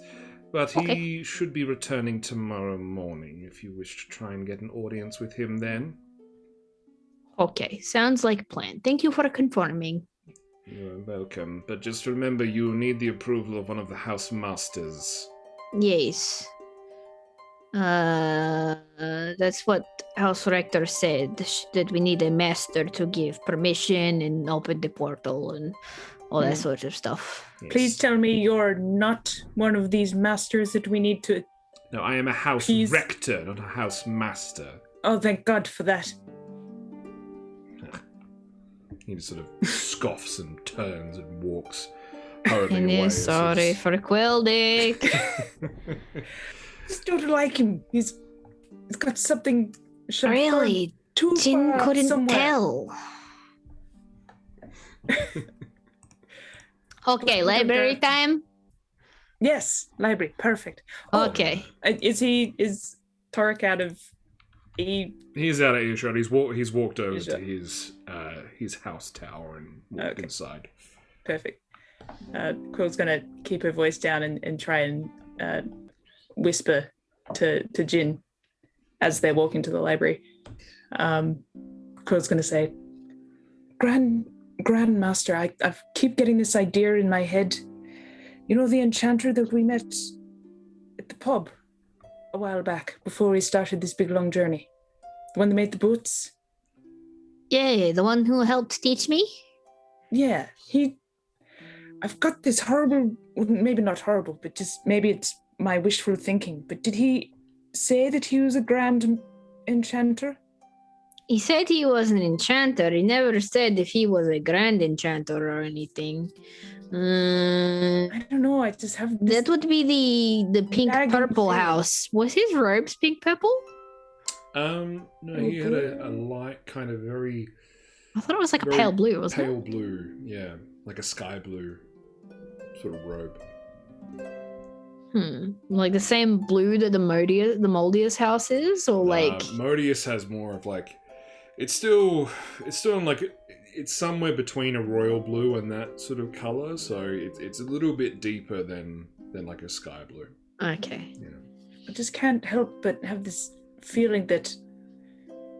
but he should be returning tomorrow morning if you wish to try and get an audience with him then. Okay, sounds like a plan. Thank you for confirming. You're welcome, but just remember you will need the approval of one of the house masters. Yes. That's what House Rector said, that we need a master to give permission and open the portal and all that sort of stuff. Yes. please tell me you're not one of these masters that we need to. No, I am a house rector, not a house master. Oh, thank God for that. He just sort of scoffs and turns and walks hurriedly And away. is sorry for Queldic. Just don't like him. He's got something. Really? Too Jin far couldn't somewhere. tell. Okay, library time? Yes, library. Perfect. Okay. Is Tarek out of He's out of earshot. He's walked over Earshot. to his house tower and walked inside. Perfect. Quill's gonna keep her voice down and try and whisper to Jin as they're walking to the library. Quill's gonna say, Grandmaster, I keep getting this idea in my head. You know the enchanter that we met at the pub a while back before we started this big long journey? The one that made the boots? Yeah, the one who helped teach me? Yeah, I've got this horrible, maybe not horrible, but just maybe it's my wishful thinking, but did he say that he was a grand enchanter? He said he was an enchanter. He never said if he was a grand enchanter or anything. I don't know, I just have this... That would be the pink purple feeling. house. Was his robes pink purple? No, he had a light kind of very... I thought it was like a very pale blue, wasn't pale it? blue, yeah. Like a sky blue sort of robe. Like the same blue that the Moldius house is? Or like... Modius has more of like... It's still in like... It's somewhere between a royal blue and that sort of colour, so it's a little bit deeper than like a sky blue. Okay. Yeah. I just can't help but have this feeling that,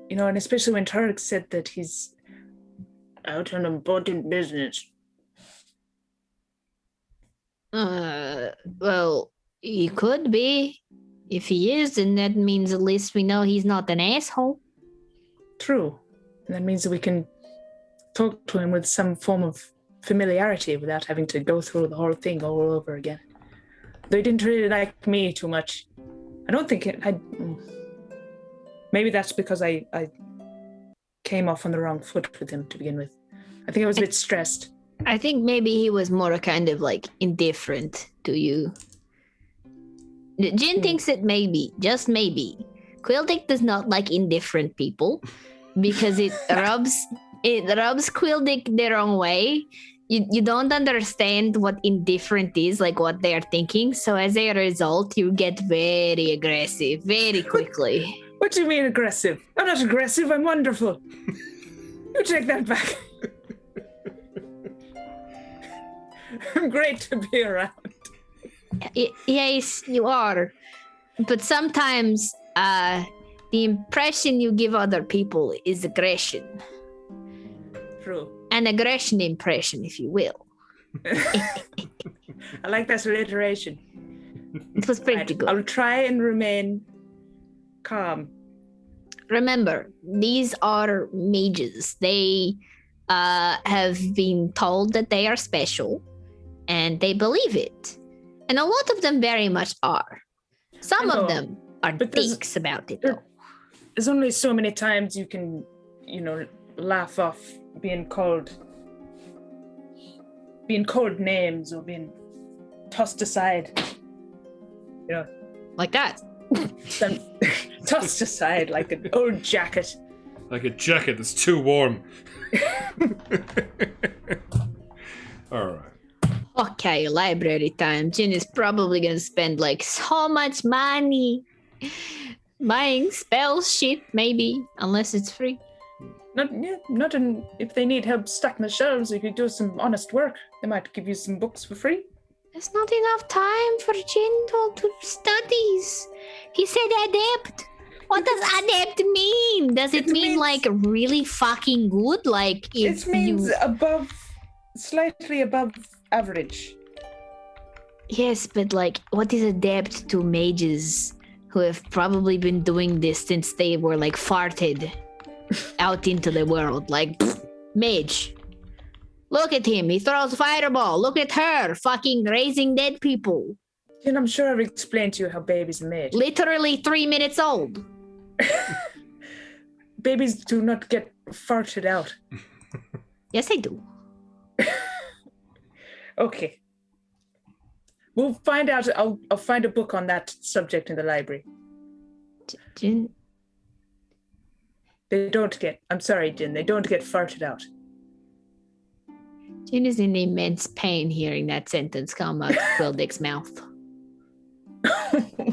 you know, and especially when Tarek said that he's out on important business. Well, he could be. If he is, then that means at least we know he's not an asshole. True. And that means that we can talk to him with some form of familiarity without having to go through the whole thing all over again. They didn't really like me too much. I don't think maybe that's because I came off on the wrong foot with him to begin with. I think I was a bit stressed. I think maybe he was more kind of like indifferent to you. Jin thinks that maybe, just maybe, Quildick does not like indifferent people because it rubs Quildick the wrong way. You don't understand what indifferent is, like what they are thinking. So as a result, you get very aggressive very quickly. What do you mean aggressive? I'm not aggressive. I'm wonderful. You take that back. I'm great to be around. Yes, you are. But sometimes the impression you give other people is aggression. True. An aggression impression, if you will. I like that alliteration. It was pretty good. I'll try and remain calm. Remember, these are mages. They have been told that they are special, and they believe it. And a lot of them very much are. Some of them are dicks about it, though. There's only so many times you can, laugh off being called names or being tossed aside. Like that. Tossed aside like an old jacket. Like a jacket that's too warm. All right. Okay, library time. Jin is probably gonna spend like so much money buying spell shit, maybe, unless it's free. If they need help stacking the shelves, if you do some honest work, they might give you some books for free. There's not enough time for Jin to studies. He said adept. What does adept mean? Does it mean like really fucking good? Like if it means slightly above average. Yes, but like, what is adept to mages who have probably been doing this since they were like farted out into the world? Like, mage. Look at him. He throws fireball. Look at her fucking raising dead people. And I'm sure I've explained to you how babies are made. Literally 3 minutes old. Babies do not get farted out. Yes, they do. Okay. We'll find out. I'll find a book on that subject in the library. Jin? I'm sorry, Jin, they don't get farted out. Jin is in immense pain hearing that sentence come out of Quildick's mouth.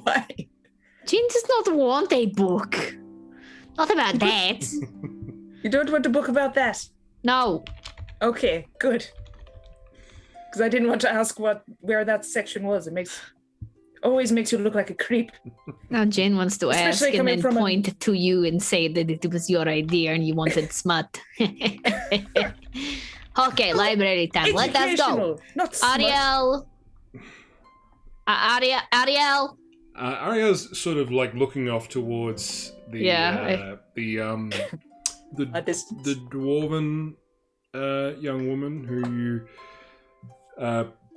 Why? Jin does not want a book. Not about that. You don't want a book about that? No. Okay, good. Because I didn't want to ask where that section was. It always makes you look like a creep. Now Jin wants to ask and then point to you and say that it was your idea and you wanted smut. Okay, library time. Let us go. Not smut. Ariel. Ariel's sort of like looking off towards the dwarven young woman who you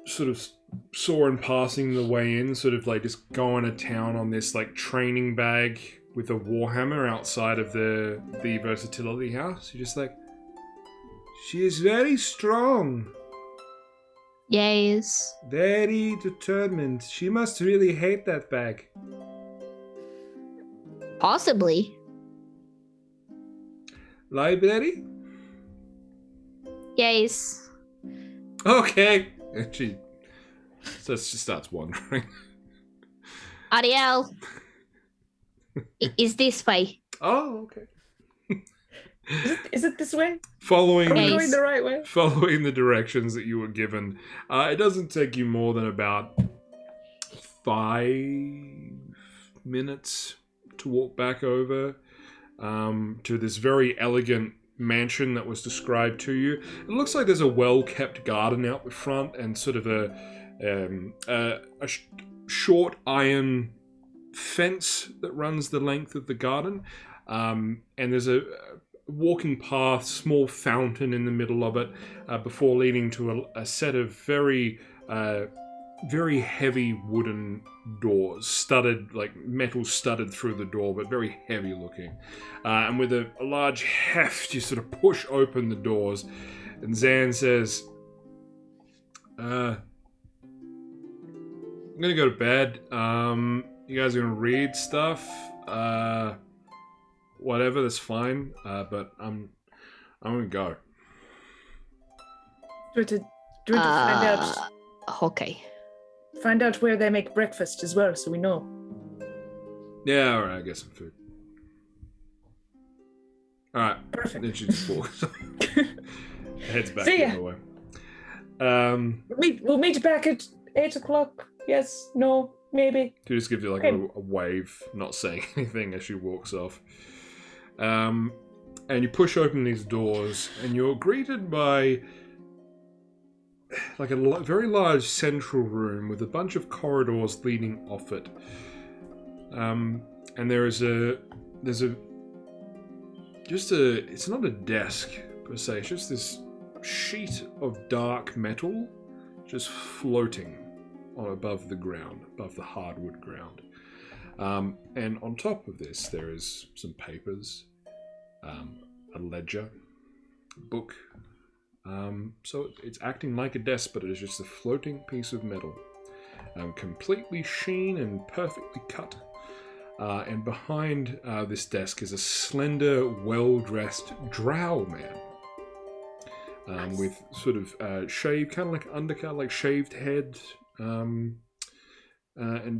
sort of saw in passing the way in, sort of like just going to town on this like training bag with a warhammer outside of the versatility house. You're just like, she is very strong. Yes. Very determined. She must really hate that bag. Possibly. Library? Yes. Okay. And she starts wandering. Ariel. Is this way? Oh, okay. Is it this way? Following Are we going the right way? Following the directions that you were given. It doesn't take you more than about 5 minutes to walk back over to this very elegant mansion that was described to you. It looks like there's a well-kept garden out the front and sort of a short iron fence that runs the length of the garden. And there's a walking path, small fountain in the middle of it, before leading to a set of very heavy wooden doors, studded, like metal studded through the door, but very heavy looking. And with a large heft, you sort of push open the doors, and Zan says, I'm gonna go to bed. You guys are gonna read stuff. Whatever, that's fine. But I'm gonna go. Do you want to find out? Okay. Find out where they make breakfast as well, so we know. Yeah, alright, I get some food. Alright. Perfect. Then she just walks. Heads back See ya. the other way. We'll meet back at 8 o'clock. Yes, no, maybe. She just gives you like a wave, not saying anything as she walks off. And you push open these doors, and you're greeted by like a very large central room with a bunch of corridors leading off it. And it's not a desk per se, it's just this sheet of dark metal just floating above the ground, above the hardwood ground. And on top of this, there is some papers, a ledger, a book. So it's acting like a desk, but it is just a floating piece of metal, completely sheen and perfectly cut. And behind this desk is a slender, well-dressed drow man. Nice. With sort of shaved, kind of like undercut, like shaved head, and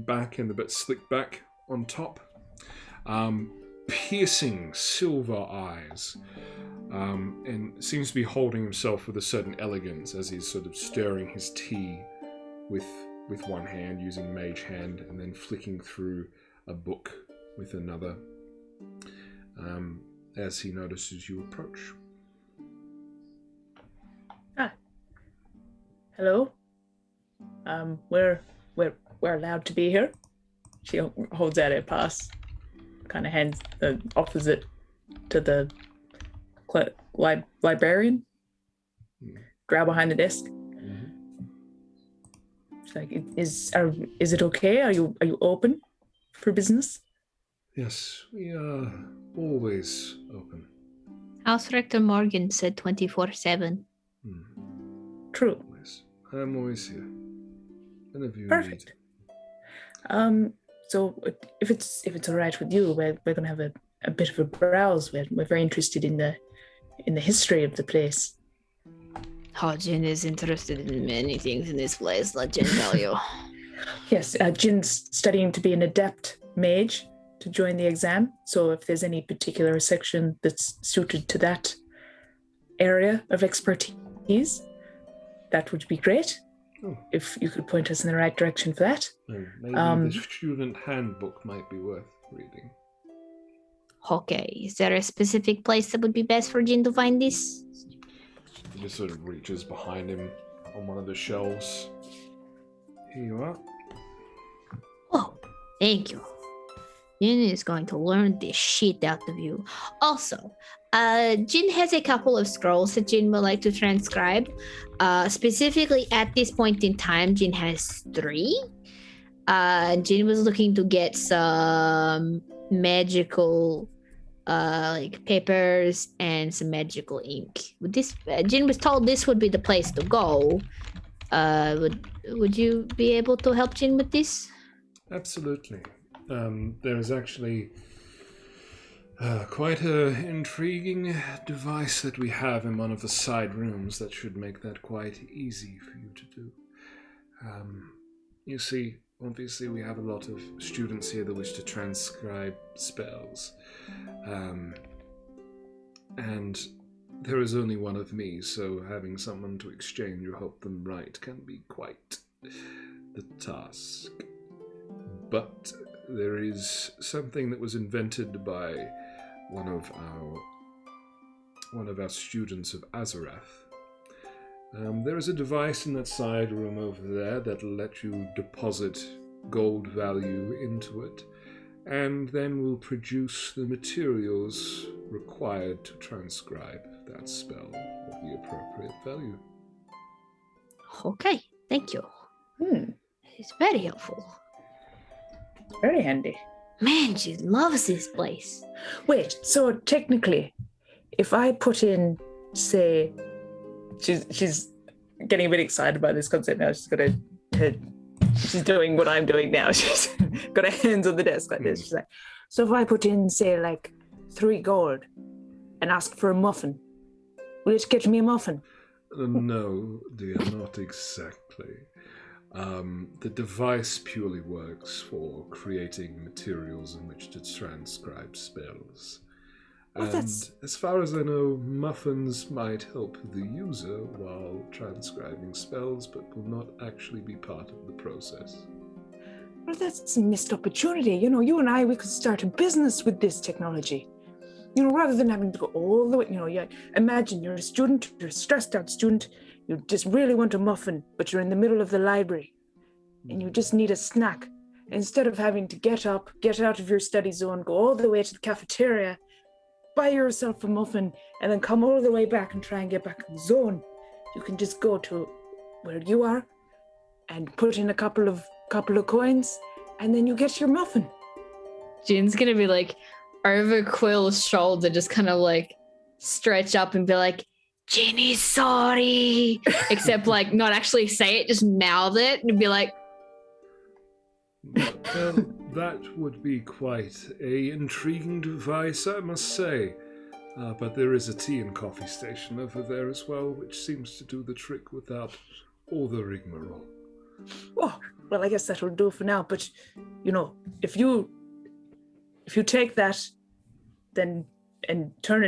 back and a bit slicked back on top. Piercing silver eyes, and seems to be holding himself with a certain elegance as he's sort of stirring his tea with one hand, using mage hand, and then flicking through a book with another, as he notices you approach. Hello. We're allowed to be here. She holds out a pass, kind of hands the opposite to the librarian. Grab behind the desk. She's like, "Is it okay? Are you open for business?" Yes, we are always open. House Rector Morgan said 24/7. True. Always. I'm always here. Whenever you Perfect. So if it's all right with you, we're gonna have a bit of a browse. We're very interested in the history of the place. Oh, Jin is interested in many things in this place, let Jin tell you. Yes, Jin's studying to be an adept mage to join the exam. So if there's any particular section that's suited to that area of expertise, that would be great. Oh. If you could point us in the right direction for that. Maybe the student handbook might be worth reading. Okay, is there a specific place that would be best for Jin to find this? He just sort of reaches behind him on one of the shelves. Here you are. Oh, thank you. Jin is going to learn this shit out of you. Also, Jin has a couple of scrolls that Jin would like to transcribe. Specifically, at this point in time, Jin has 3. Jin was looking to get some magical like papers and some magical ink. Would this Jin was told this would be the place to go. Would you be able to help Jin with this? Absolutely. There is actually quite an intriguing device that we have in one of the side rooms that should make that quite easy for you to do. You see, obviously we have a lot of students here that wish to transcribe spells. And there is only one of me, so having someone to exchange or help them write can be quite the task. But there is something that was invented by one of our students of Azarath. There is a device in that side room over there that'll let you deposit gold value into it, and then will produce the materials required to transcribe that spell of the appropriate value. Okay, thank you. It's very helpful. Very handy. Man, she loves this place. Wait, so technically, if I put in, say, she's getting a bit excited by this concept now. She's doing what I'm doing now. She's got her hands on the desk like this. She's like, so if I put in, say, like 3 gold and ask for a muffin, will it get me a muffin? No, dear, not exactly. The device purely works for creating materials in which to transcribe spells. And as far as I know, muffins might help the user while transcribing spells, but will not actually be part of the process. Well, that's a missed opportunity. You know, you and I, we could start a business with this technology. You know, rather than having to go all the way, you know, imagine you're a student, you're a stressed out student, you just really want a muffin, but you're in the middle of the library and you just need a snack. Instead of having to get up, get out of your study zone, go all the way to the cafeteria, buy yourself a muffin, and then come all the way back and try and get back in the zone, you can just go to where you are and put in a couple of coins, and then you get your muffin. Jin's gonna be like over Quill's shoulder, just kind of like stretch up and be like, Ginny's sorry. Except like not actually say it, just mouth it and be like, well, that would be quite a intriguing device, I must say. But there is a tea and coffee station over there as well, which seems to do the trick without all the rigmarole. Oh, well, I guess that'll do for now. But, you know, if you take that, then and turn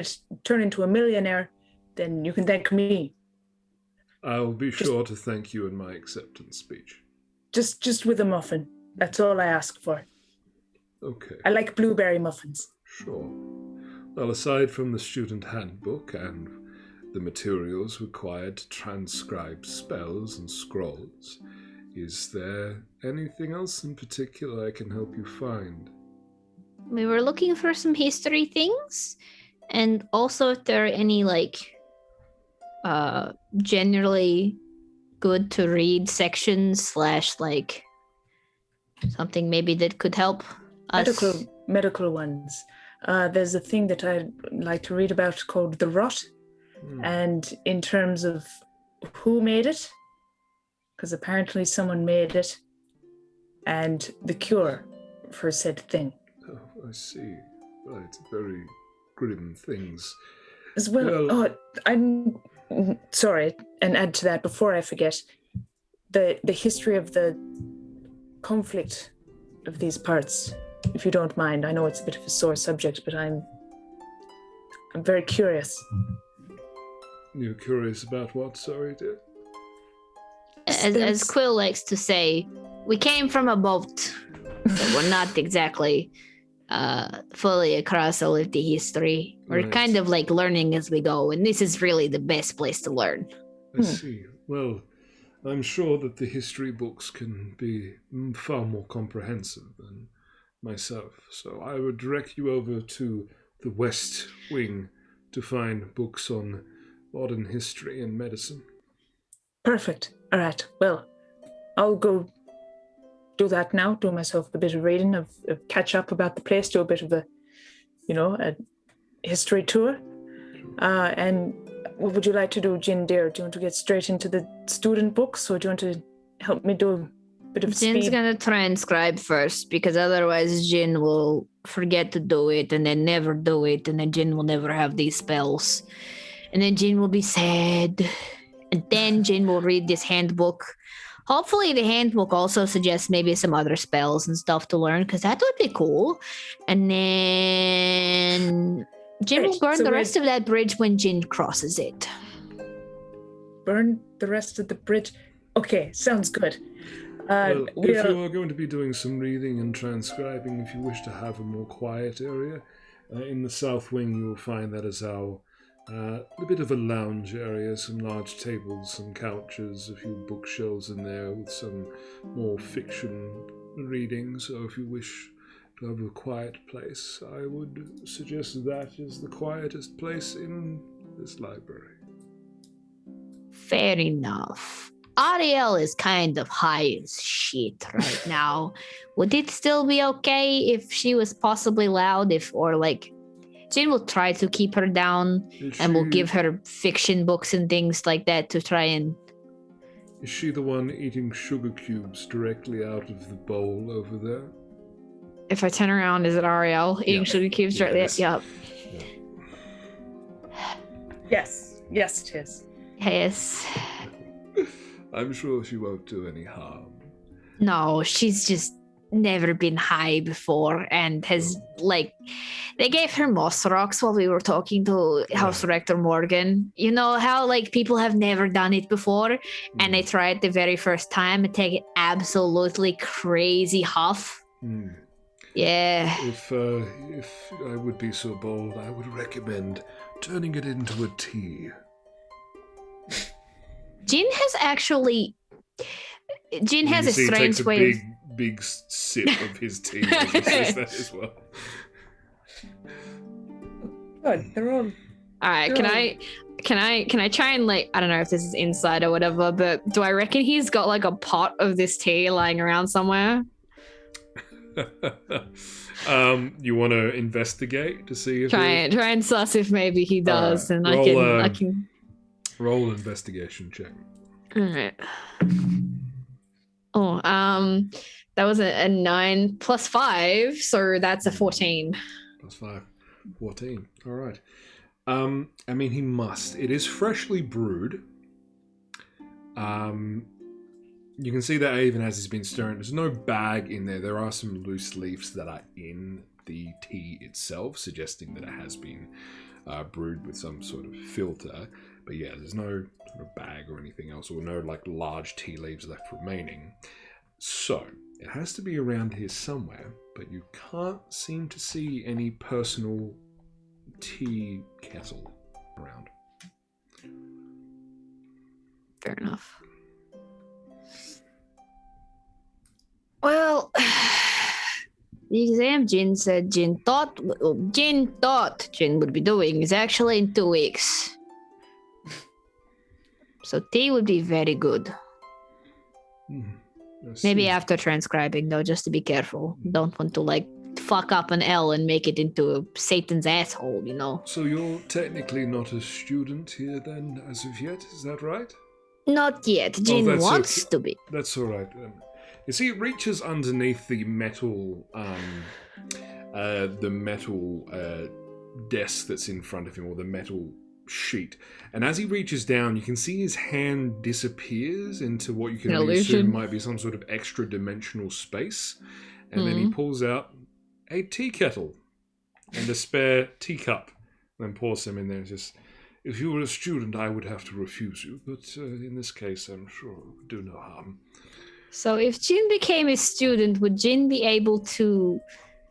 into a millionaire, then you can thank me. I'll be sure to thank you in my acceptance speech. Just with a muffin. That's all I ask for. Okay. I like blueberry muffins. Sure. Well, aside from the student handbook and the materials required to transcribe spells and scrolls, is there anything else in particular I can help you find? we were looking for some history things, and also if there are any like generally good to read sections / like something maybe that could help us. Medical ones. There's a thing that I'd like to read about called the rot, and in terms of who made it, because apparently someone made it, and the cure for said thing. Oh, I see. Right, very grim things. As well, I'm sorry, and add to that before I forget, the history of the conflict of these parts, if you don't mind. I know it's a bit of a sore subject, but I'm very curious. You're curious about what? Sorry, dear. As Quill likes to say, we came from a boat, so we're not exactly fully across all of the history. We're kind of like learning as we go, and this is really the best place to learn. I see. Well, I'm sure that the history books can be far more comprehensive than myself, so I would direct you over to the West Wing to find books on modern history and medicine. Perfect. All right. Well, I'll go do that now. Do myself a bit of reading, of catch up about the place. Do a bit of a history tour. And what would you like to do, Jin dear? Do you want to get straight into the student books, or do you want to help me do a bit of speed? Jin's gonna transcribe first, because otherwise Jin will forget to do it and then never do it, and then Jin will never have these spells. And then Jin will be sad. And then Jin will read this handbook. Hopefully the handbook also suggests maybe some other spells and stuff to learn, because that would be cool. And then Jin will burn the rest of that bridge when Jin crosses it. Burn the rest of the bridge? Okay, sounds good. Well, if you are going to be doing some reading and transcribing, if you wish to have a more quiet area, in the South Wing you will find that is our a bit of a lounge area, some large tables, some couches, a few bookshelves in there with some more fiction reading. So if you wish to have a quiet place, I would suggest that is the quietest place in this library. Fair enough. Ariel is kind of high as shit right now. Would it still be okay if she was possibly loud, Jin will try to keep her down and will give her fiction books and things like that to try and Is she the one eating sugar cubes directly out of the bowl over there? If I turn around, is it Ariel eating sugar cubes directly? Yes. Yep. Yes. Yes, it is. Yes. I'm sure she won't do any harm. No, she's just never been high before and has, they gave her moss rocks while we were talking to House Director Morgan. You know how, people have never done it before and they try it the very first time and take it absolutely crazy huff? Yeah. If I would be so bold, I would recommend turning it into a tea. Jin has a strange way of... Big sip of his tea as he says that as well. Good. They're all... Alright, can I try and I don't know if this is inside or whatever, but do I reckon he's got a pot of this tea lying around somewhere? You want to investigate to see if try and suss if maybe he does, and I can roll an investigation check. All right. Oh, that was a 9 plus 5, so that's a 14. Plus 5, 14. All right. I mean, he must. It is freshly brewed. You can see that even as he's been stirring, there's no bag in there. There are some loose leaves that are in the tea itself, suggesting that it has been brewed with some sort of filter. But yeah, there's no sort of bag or anything else, or no large tea leaves left remaining. So it has to be around here somewhere, but you can't seem to see any personal tea kettle around. Fair enough. Well, the exam Jin said Jin thought Jin would be doing is actually in 2 weeks. So tea would be very good. Maybe after transcribing, though, just to be careful. Don't want to fuck up an L and make it into Satan's asshole, you know. So you're technically not a student here then, as of yet, is that right? Not yet. Jin wants to be. That's all right then. You see, it reaches underneath the metal, desk that's in front of him, or the metal sheet. And as he reaches down, you can see his hand disappears into what you can only assume might be some sort of extra-dimensional space. And then he pulls out a tea kettle and a spare teacup, and then pours them in there. Just, if you were a student, I would have to refuse you, but in this case, I'm sure it would do no harm. So if Jin became a student, would Jin be able to,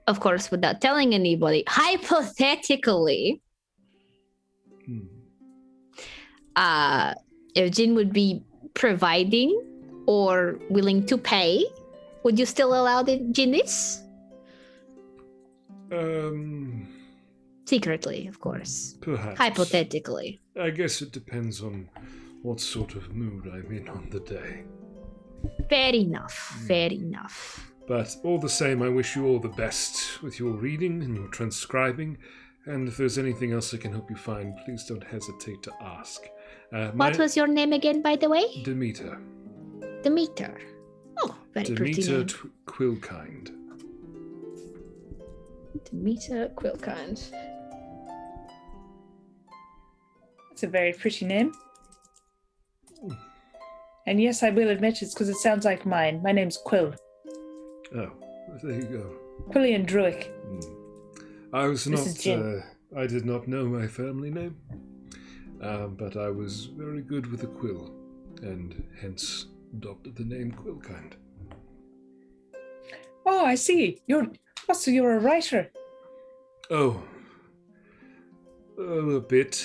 of course, without telling anybody, hypothetically, if Jin would be providing or willing to pay, would you still allow Jin this? Secretly, of course. Perhaps. Hypothetically. I guess it depends on what sort of mood I'm in on the day. Fair enough. Fair enough. But all the same, I wish you all the best with your reading and your transcribing. And if there's anything else I can help you find, please don't hesitate to ask. What was your name again, by the way? Demeter. Demeter. Oh, very pretty name. Demeter Quillkind. Demeter Quillkind. That's a very pretty name. And yes, I will admit it's because it sounds like mine. My name's Quill. Oh, there you go. Quillian Druick. I was not. This is Jin. I did not know my family name, but I was very good with a quill, and hence adopted the name Quillkind. Oh, I see. So you're a writer. Oh, a bit.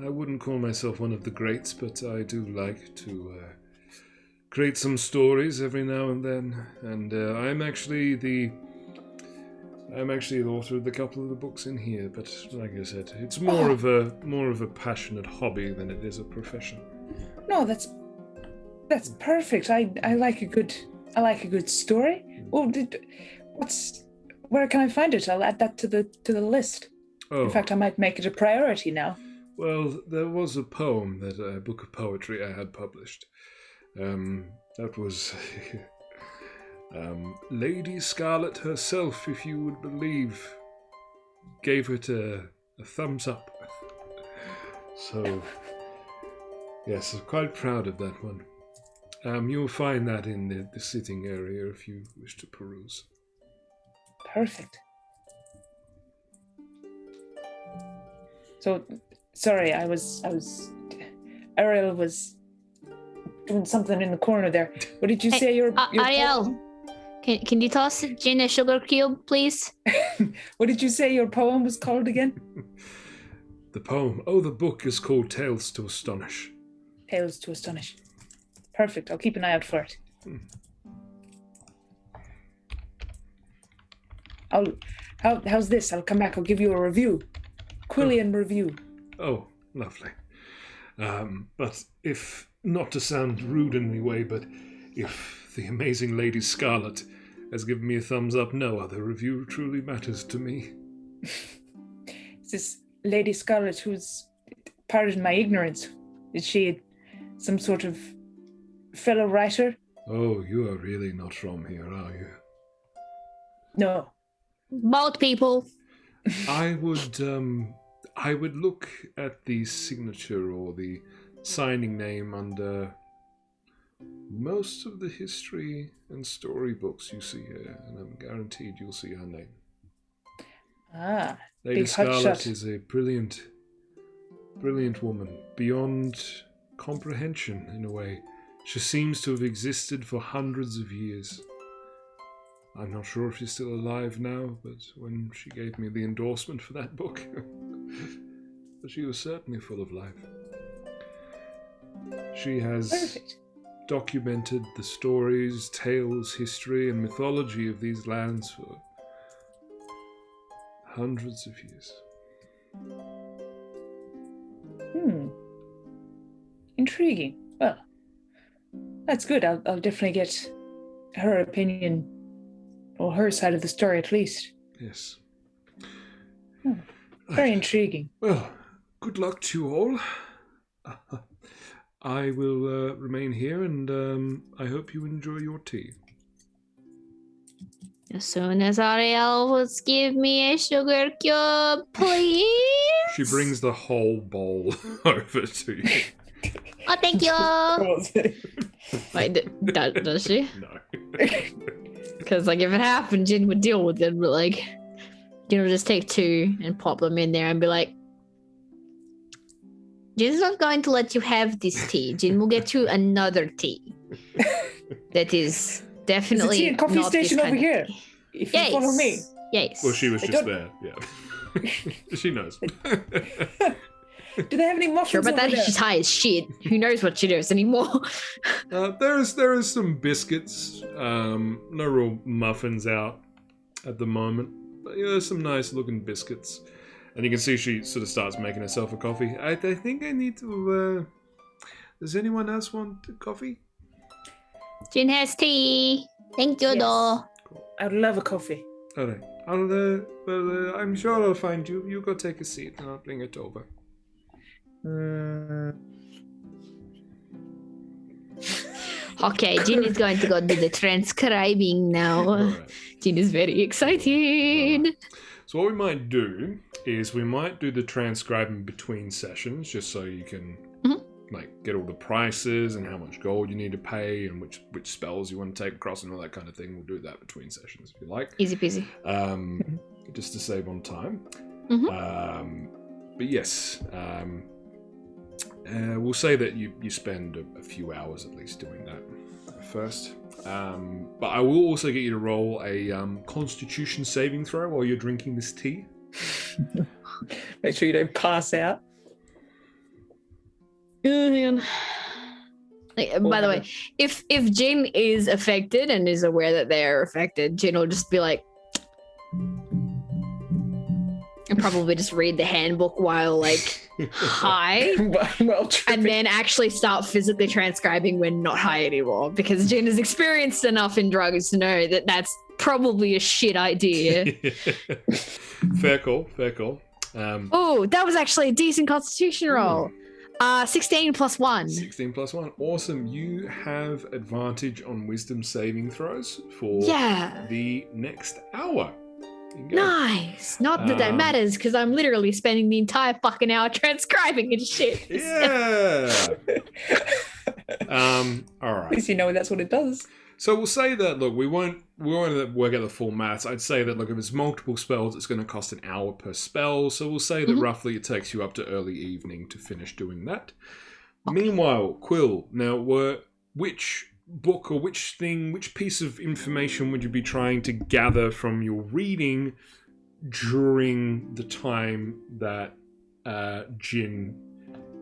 I wouldn't call myself one of the greats, but I do like to create some stories every now and then. And I'm actually the author of a couple of the books in here. But like I said, it's more of a passionate hobby than it is a profession. No, that's perfect. I like a good story. Well, where can I find it? I'll add that to the list. Oh. In fact, I might make it a priority now. Well, there was a book of poetry I had published. That was Lady Scarlet herself, if you would believe, gave it a thumbs up. So, yes, I'm quite proud of that one. You'll find that in the sitting area if you wish to peruse. Perfect. So, sorry, Ariel was doing something in the corner there. What did you say? Your Ariel, can you toss Jin a sugar cube, please? What did you say your poem was called again? The poem. Oh, the book is called Tales to Astonish. Tales to Astonish. Perfect. I'll keep an eye out for it. How's this? I'll come back. I'll give you a review. Quillian review. Oh, lovely. But if, not to sound rude in any way, but if the amazing Lady Scarlet has given me a thumbs up, no other review truly matters to me. Is this Lady Scarlet who's, pardon my ignorance, is she some sort of fellow writer? Oh, you are really not from here, are you? No. Both people. I would look at the signature or the signing name under most of the history and storybooks you see here, and I'm guaranteed you'll see her name. Ah, Lady big Scarlet hotshot. is a brilliant woman, beyond comprehension in a way. She seems to have existed for hundreds of years. I'm not sure if she's still alive now, but when she gave me the endorsement for that book, but she was certainly full of life. She has Perfect. documented the stories, tales, history, and mythology of these lands for hundreds of years. Intriguing. Well, that's good. I'll definitely get her opinion, or her side of the story at least. Yes. Very intriguing. Well, good luck to you all. I will remain here, and I hope you enjoy your tea. As soon as Ariel would give me a sugar cube, please. She brings the whole bowl over to you. Oh, thank you. Wait, does she? No. Because, like, if it happened, Jin would deal with it, but, like, Jin would just take two and pop them in there and be like, Jin's not going to let you have this tea. Jin will get you another tea. That is definitely There's a tea and coffee not station this over kind of here. tea. If you follow me. Yes. Well, she was I just don't- there, yeah. She knows. Do they have any muffins Sure, but over that there? she's high as shit. Who knows what she knows anymore? There is some biscuits. No real muffins out at the moment. But yeah, there's some nice looking biscuits. And you can see she sort of starts making herself a coffee. I think I need to... Does anyone else want coffee? Jin has tea. Thank you, Yes. though. I'd love a coffee. Alright. I'm sure I'll find you. You go take a seat and I'll bring it over. Okay, Jin is going to go do the transcribing now. Alright. Jin is very excited. So what we might do is we might do the transcribing between sessions, just so you can like get all the prices and how much gold you need to pay and which spells you want to take across and all that kind of thing. We'll do that between sessions if you like. Easy peasy. Just to save on time. Mhm. But yes, we'll say that you spend a few hours at least doing that first. But I will also get you to roll a Constitution saving throw while you're drinking this tea. Make sure you don't pass out. Hang on. Like, by the way, if Jin is affected and is aware that they're affected, Jin will just be like, and probably just read the handbook while like high, Well, and then actually start physically transcribing when not high anymore, because Jin is experienced enough in drugs to know that that's probably a shit idea. Fair call. Oh, that was actually a decent Constitution roll. 16 plus 1. 16 plus 1. Awesome. You have advantage on wisdom saving throws for Yeah. the next hour. You can go. Nice. Not that that matters, because I'm literally spending the entire fucking hour transcribing and shit. Yeah. All At right. least you know that's what it does. So we'll say that, look, we won't work out the full maths. I'd say that, look, if it's multiple spells, it's going to cost an hour per spell. So we'll say that roughly it takes you up to early evening to finish doing that. Okay. Meanwhile, Quill, now, which book or which piece of information would you be trying to gather from your reading during the time that Jin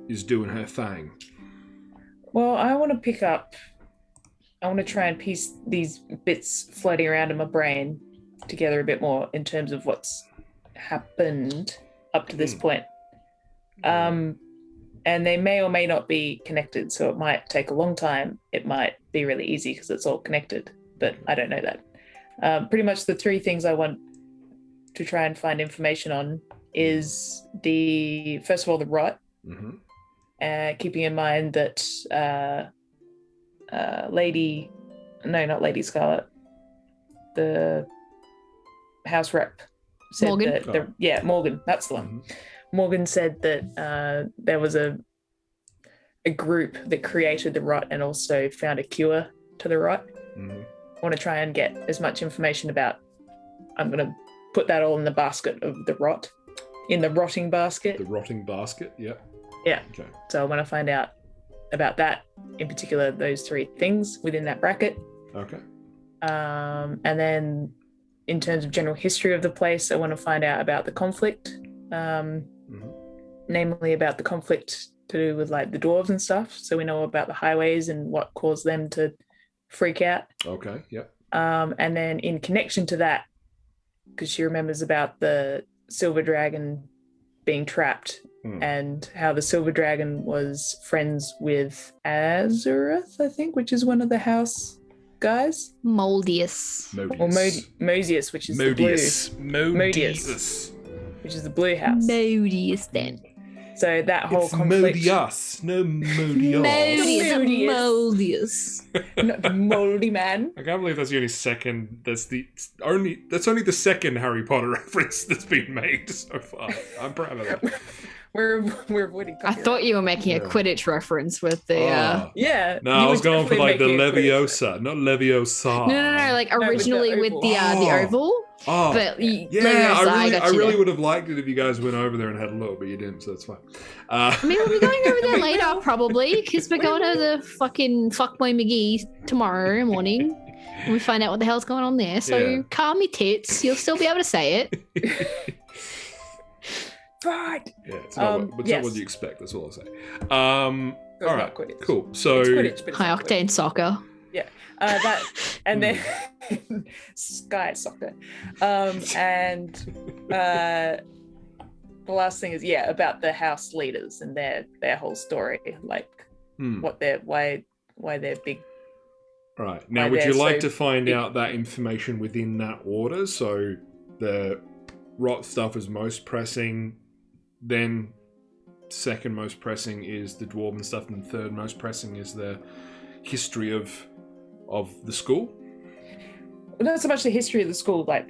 is doing her thing? Well, I want to try and piece these bits floating around in my brain together a bit more in terms of what's happened up to this point. And they may or may not be connected, so it might take a long time. It might be really easy because it's all connected, but I don't know that. Pretty much the three things I want to try and find information on is first of all, the rot, keeping in mind that not Lady Scarlet, the house rep said Morgan? that Morgan, that's the one. Morgan said that there was a group that created the rot and also found a cure to the rot. I want to try and get as much information about. I'm going to put that all in the basket of the rot, in the rotting basket. The rotting basket, yeah. Yeah. Okay. So I want to find out about that, in particular, those three things within that bracket. Okay. And then in terms of general history of the place, I want to find out about the conflict, namely about the conflict to do with like the dwarves and stuff. So we know about the highways and what caused them to freak out. Okay, yeah. And then in connection to that, because she remembers about the silver dragon being trapped and how the silver dragon was friends with Azureth, I think, which is one of the house guys. Moldius. Or Mosius, which is the blue. Modius. Which is the blue house. Modius, then. So that whole it's conflict. Modius, no Modios. Modius. Not the moldy man. I can't believe that's the only second. That's only the second Harry Potter reference that's been made so far. I'm proud of that. We're avoiding I thought you were making a Quidditch reference with the. Yeah. No, I was going for like the Leviosa, not Leviosa. No. Like originally with the oval. Oh, but yeah, I really would have liked it if you guys went over there and had a look, but you didn't, so that's fine. I mean, we'll be going over there later, probably, because we're going to the fucking Fuckboy McGee tomorrow morning, and we find out what the hell's going on there. So calm your tits, you'll still be able to say it. Right. Yeah, it's not what you expect. That's all I'll say. All right, Quidditch. Cool. So it's Quidditch, but it's high octane soccer. Yeah, that and then Sky Soccer, and the last thing is about the house leaders and their whole story, like why they're big. Right now, would you like to find out that information within that order? So the rot stuff is most pressing, then second most pressing is the dwarven stuff, and third most pressing is the history of the school. Not so much the history of the school, like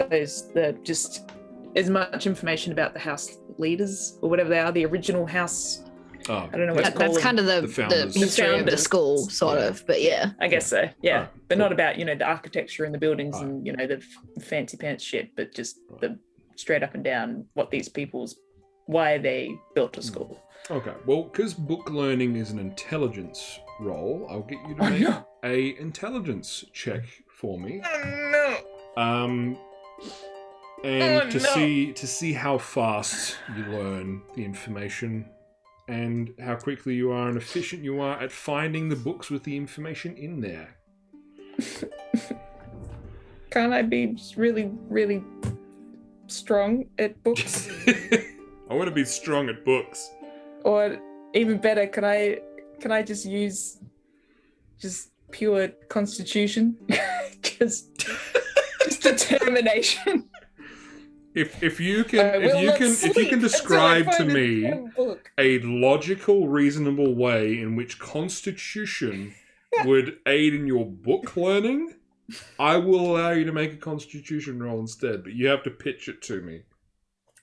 just as much information about the house leaders or whatever they are, the original house. I don't know what to call that's them. kind of the history of the school, sort of, but yeah. I guess so, yeah. Right, but not about, the architecture and the buildings and, the fancy pants shit, but just the straight up and down why they built a school. Okay, well, because book learning is an intelligence roll, I'll get you to make a intelligence check for me. And to see how fast you learn the information and how quickly you are and efficient you are at finding the books with the information in there. Can't I be just really, really strong at books? I want to be strong at books. Or even better, can I just use pure constitution? just determination. If you can describe to me a logical, reasonable way in which Constitution would aid in your book learning, I will allow you to make a Constitution roll instead. But you have to pitch it to me.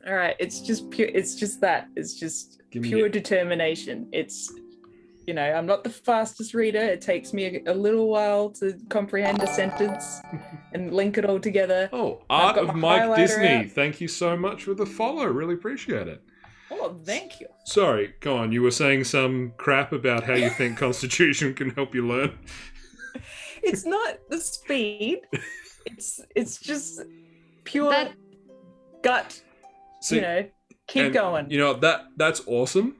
All right, it's just pure. It's just that. It's just pure determination. It's, I'm not the fastest reader. It takes me a little while to comprehend a sentence and link it all together. Oh, Art of Mike Disney. Thank you so much for the follow. Really appreciate it. Oh, thank you. Sorry, go on. You were saying some crap about how you think Constitution can help you learn. It's not the speed. It's just pure gut. See, keep going. That's awesome,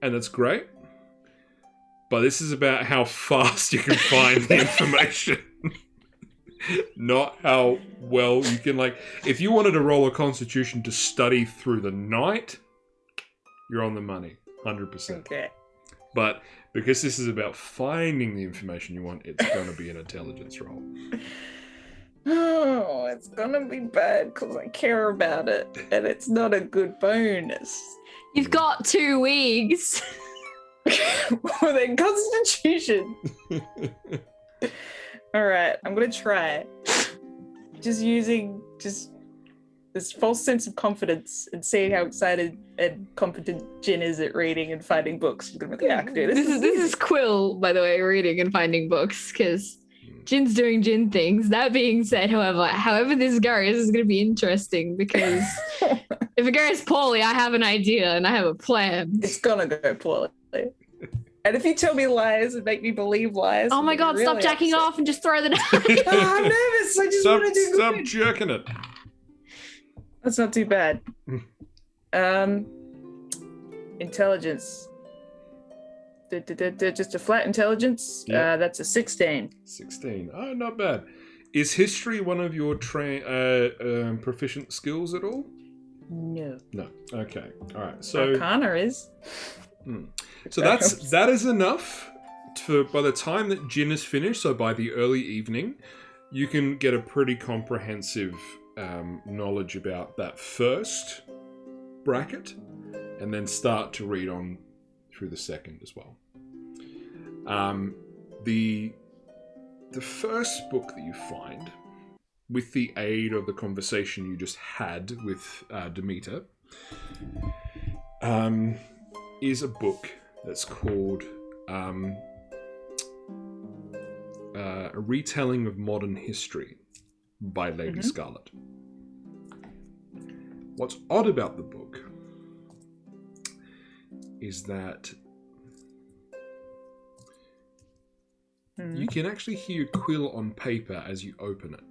and that's great. But this is about how fast you can find the information, not how well you can. If you wanted to roll a Constitution to study through the night, you're on the money, 100%. Okay. But because this is about finding the information you want, it's going to be an intelligence roll. Oh, it's gonna be bad because I care about it, and it's not a good bonus. You've got 2 weeks. Well, then Constitution. All right, I'm gonna try. Just using this false sense of confidence and seeing how excited and competent Jin is at reading and finding books. I'm gonna be like, I can do this. This is Quill, by the way, reading and finding books, because Jin's doing Jin things. That being said, however this goes is going to be interesting, because if it goes poorly, I have an idea and I have a plan. It's gonna go poorly. And if you tell me lies and make me believe lies, oh my god, really stop jacking off and just throw the knife. Oh, I'm nervous. I just want to do good. Stop jerking it. That's not too bad. Intelligence. Just a flat intelligence. Yeah. That's a 16. 16. Oh, not bad. Is history one of your proficient skills at all? No. No. Okay. All right. So Arcana is. So that is enough for by the time that Jin is finished. So by the early evening, you can get a pretty comprehensive knowledge about that first bracket, and then start to read on through the second as well. The first book that you find, with the aid of the conversation you just had with Demeter, is a book that's called A Retelling of Modern History by Lady Scarlet. What's odd about the book is that you can actually hear Quill on paper as you open it.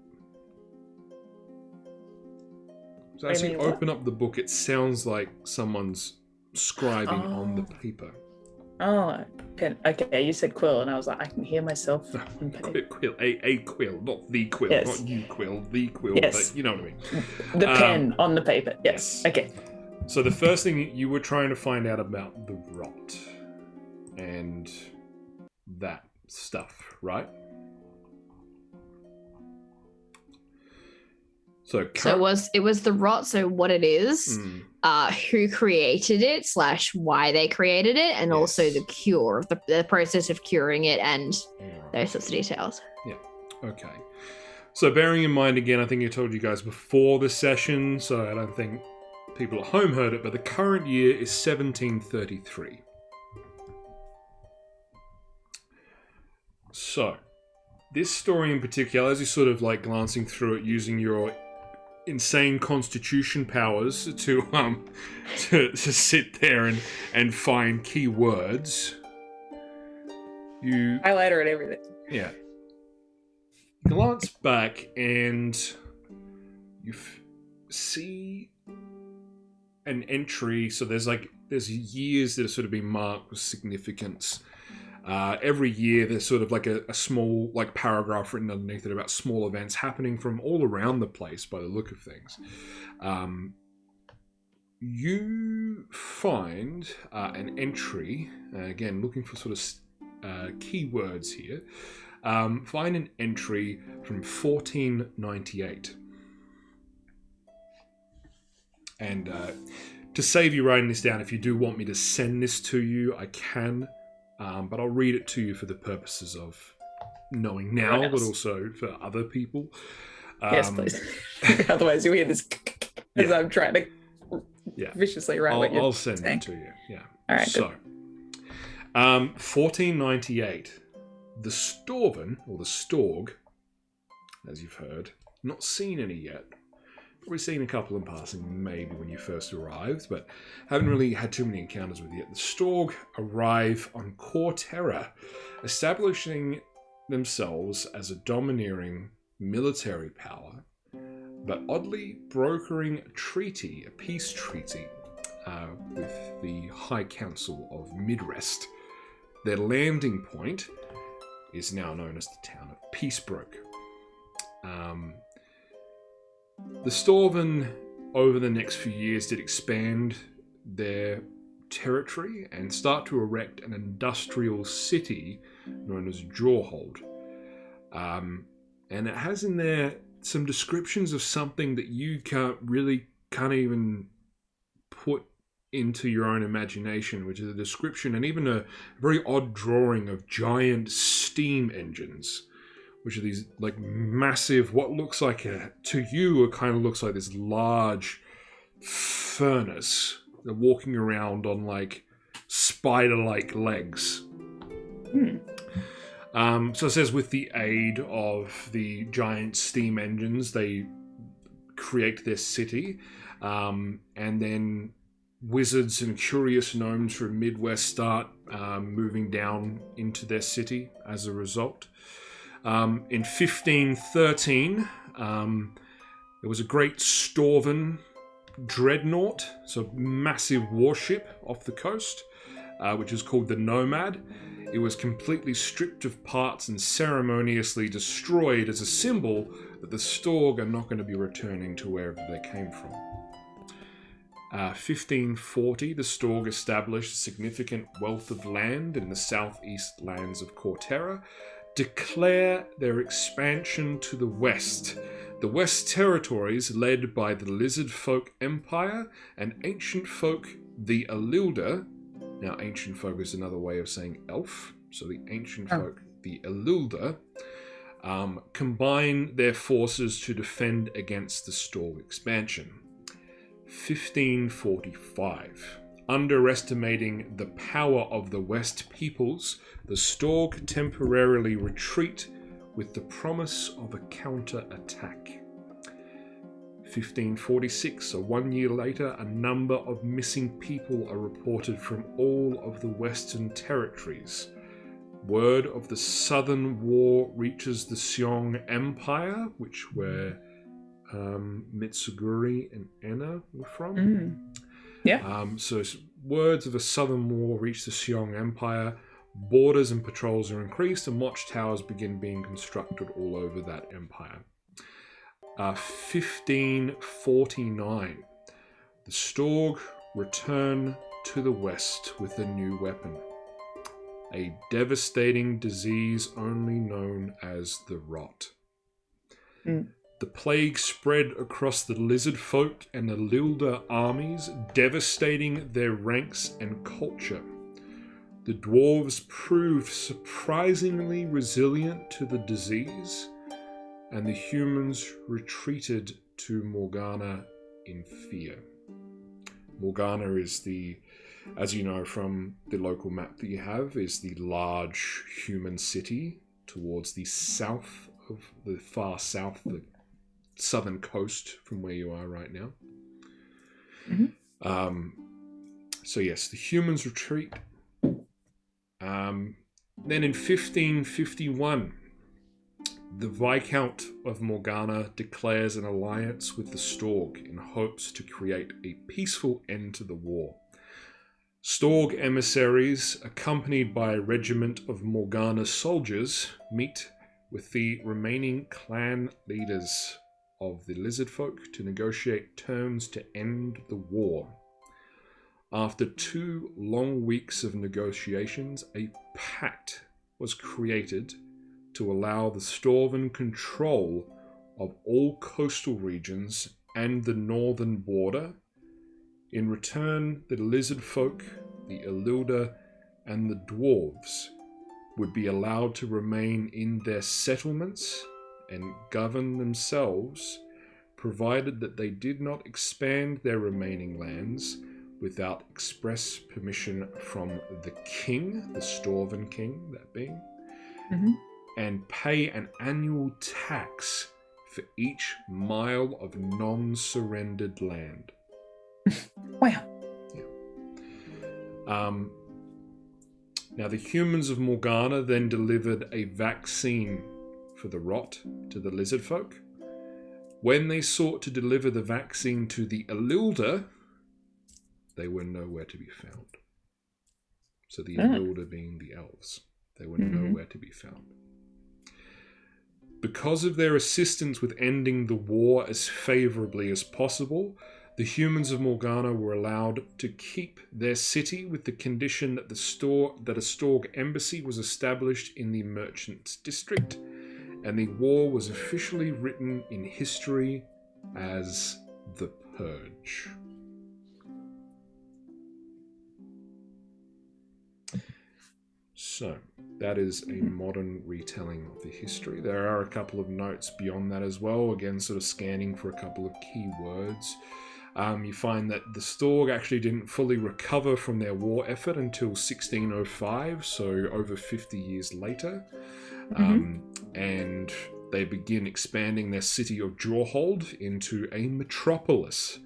So as you open up the book, it sounds like someone's scribing on the paper. Oh, okay. You said Quill, and I was like, I can hear myself. Quill, a Quill, not the Quill, yes. not you Quill, the Quill. Yes. But you know what I mean. The pen on the paper. Yes. Okay. So the first thing you were trying to find out about the rot and that stuff, right? So it was the rot. So what it is, who created it / why they created it, and also the cure of the process of curing it, and those sorts of details. Yeah. Okay. So bearing in mind, again, I think I told you guys before the session, so I don't think people at home heard it, but the current year is 1733. So this story in particular, as you're sort of like glancing through it using your insane constitution powers to sit there and find key words, you highlighter and everything. Yeah. Glance back and you see an entry. So there's years that have sort of been marked with significance. Every year there's sort of like a small paragraph written underneath it about small events happening from all around the place by the look of things. You find an entry, again looking for sort of keywords here, find an entry from 1498. And to save you writing this down, if you do want me to send this to you, I can. But I'll read it to you for the purposes of knowing now, but also for other people. Yes, please. Otherwise, you hear this as I'm trying to viciously write what you're I'll send saying. it to you. Yeah. All right. So, 1498, the Storven, or the Storg, as you've heard, not seen any yet. Probably seen a couple in passing, maybe when you first arrived, but haven't really had too many encounters with yet. The Storg arrive on Corterra, establishing themselves as a domineering military power, but oddly brokering a peace treaty, with the High Council of Midrest. Their landing point is now known as the town of Peacebroke. The Storven, over the next few years, did expand their territory and start to erect an industrial city known as Jawhold. And it has in there some descriptions of something that you can't even put into your own imagination, which is a description and even a very odd drawing of giant steam engines, which are these like massive, what looks like to you, it kind of looks like this large furnace. They're walking around on like spider-like legs. So it says with the aid of the giant steam engines, they create their city, and then wizards and curious gnomes from Midwest start moving down into their city as a result. In 1513, there was a great Storven dreadnought, so a massive warship off the coast, which is called the Nomad. It was completely stripped of parts and ceremoniously destroyed as a symbol that the Storg are not going to be returning to wherever they came from. 1540, the Storg established a significant wealth of land in the southeast lands of Corterra, declare their expansion to the west. The West Territories, led by the Lizard Folk Empire and Ancient Folk, the Alilda. Now, Ancient Folk is another way of saying elf. So the Ancient Folk, the Alilda, combine their forces to defend against the Storg expansion. 1545. Underestimating the power of the West peoples, the Storg temporarily retreat with the promise of a counter-attack. 1546, so 1 year later, a number of missing people are reported from all of the Western territories. Word of the Southern War reaches the Seong Empire, which were Mitsuguri and Enna were from. So words of a southern war reach the Seong Empire. Borders and patrols are increased, and watchtowers begin being constructed all over that empire. 1549. The Storg return to the west with a new weapon. A devastating disease only known as the rot. The plague spread across the Lizard Folk and the Lilda armies, devastating their ranks and culture. The dwarves proved surprisingly resilient to the disease, and the humans retreated to Morgana in fear. Morgana is as you know from the local map that you have, is the large human city towards the south of the far south, the southern coast from where you are right now. So yes, the humans retreat. Then in 1551, the Viscount of Morgana declares an alliance with the Storg in hopes to create a peaceful end to the war. Storg emissaries, accompanied by a regiment of Morgana soldiers, meet with the remaining clan leaders of the Lizard Folk to negotiate terms to end the war. After 2 long weeks of negotiations, a pact was created to allow the Storven control of all coastal regions and the northern border, In return, the lizard folk, the Ililda, and the dwarves would be allowed to remain in their settlements and govern themselves, provided that they did not expand their remaining lands without express permission from the king, the Storven king, that being, and pay an annual tax for each mile of non-surrendered land. Wow. Yeah. Now, the humans of Morgana then delivered a vaccine for the rot to the lizard folk. When they sought to deliver the vaccine to the Ililda, they were nowhere to be found. So the Ililda being the elves, they were nowhere to be found. Because of their assistance with ending the war as favourably as possible, the humans of Morgana were allowed to keep their city with the condition that a Storg embassy was established in the Merchants District, and the war was officially written in history as the Purge. So, that is a modern retelling of the history. There are a couple of notes beyond that as well, again sort of scanning for a couple of key words. You find that the Storg actually didn't fully recover from their war effort until 1605, so over 50 years later. And they begin expanding their city of Jawhold into a metropolis.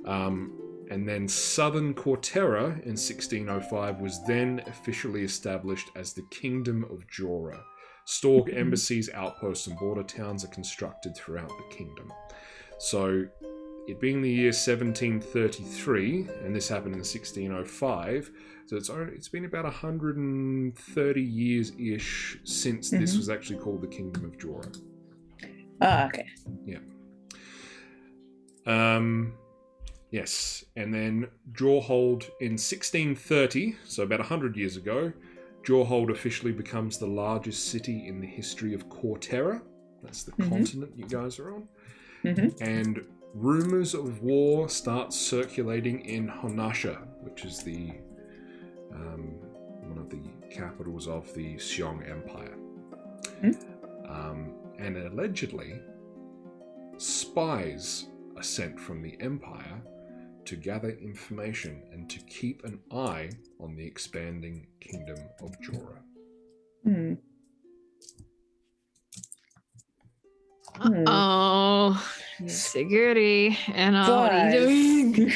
And then southern Corterra in 1605 was then officially established as the Kingdom of Jorah. Storg embassies, outposts, and border towns are constructed throughout the kingdom. So, it being the year 1733, and this happened in 1605, so it's been about 130 years-ish since this was actually called the Kingdom of Jorah. Ah, okay. Yeah. Yes, and then Jawhold in 1630, so about 100 years ago, Jawhold officially becomes the largest city in the history of Corterra. That's the continent you guys are on. And rumors of war start circulating in Honasha, which is the one of the capitals of the Xiong Empire. And allegedly, spies are sent from the Empire to gather information and to keep an eye on the expanding kingdom of Jorah. Oh, security. And what are you doing?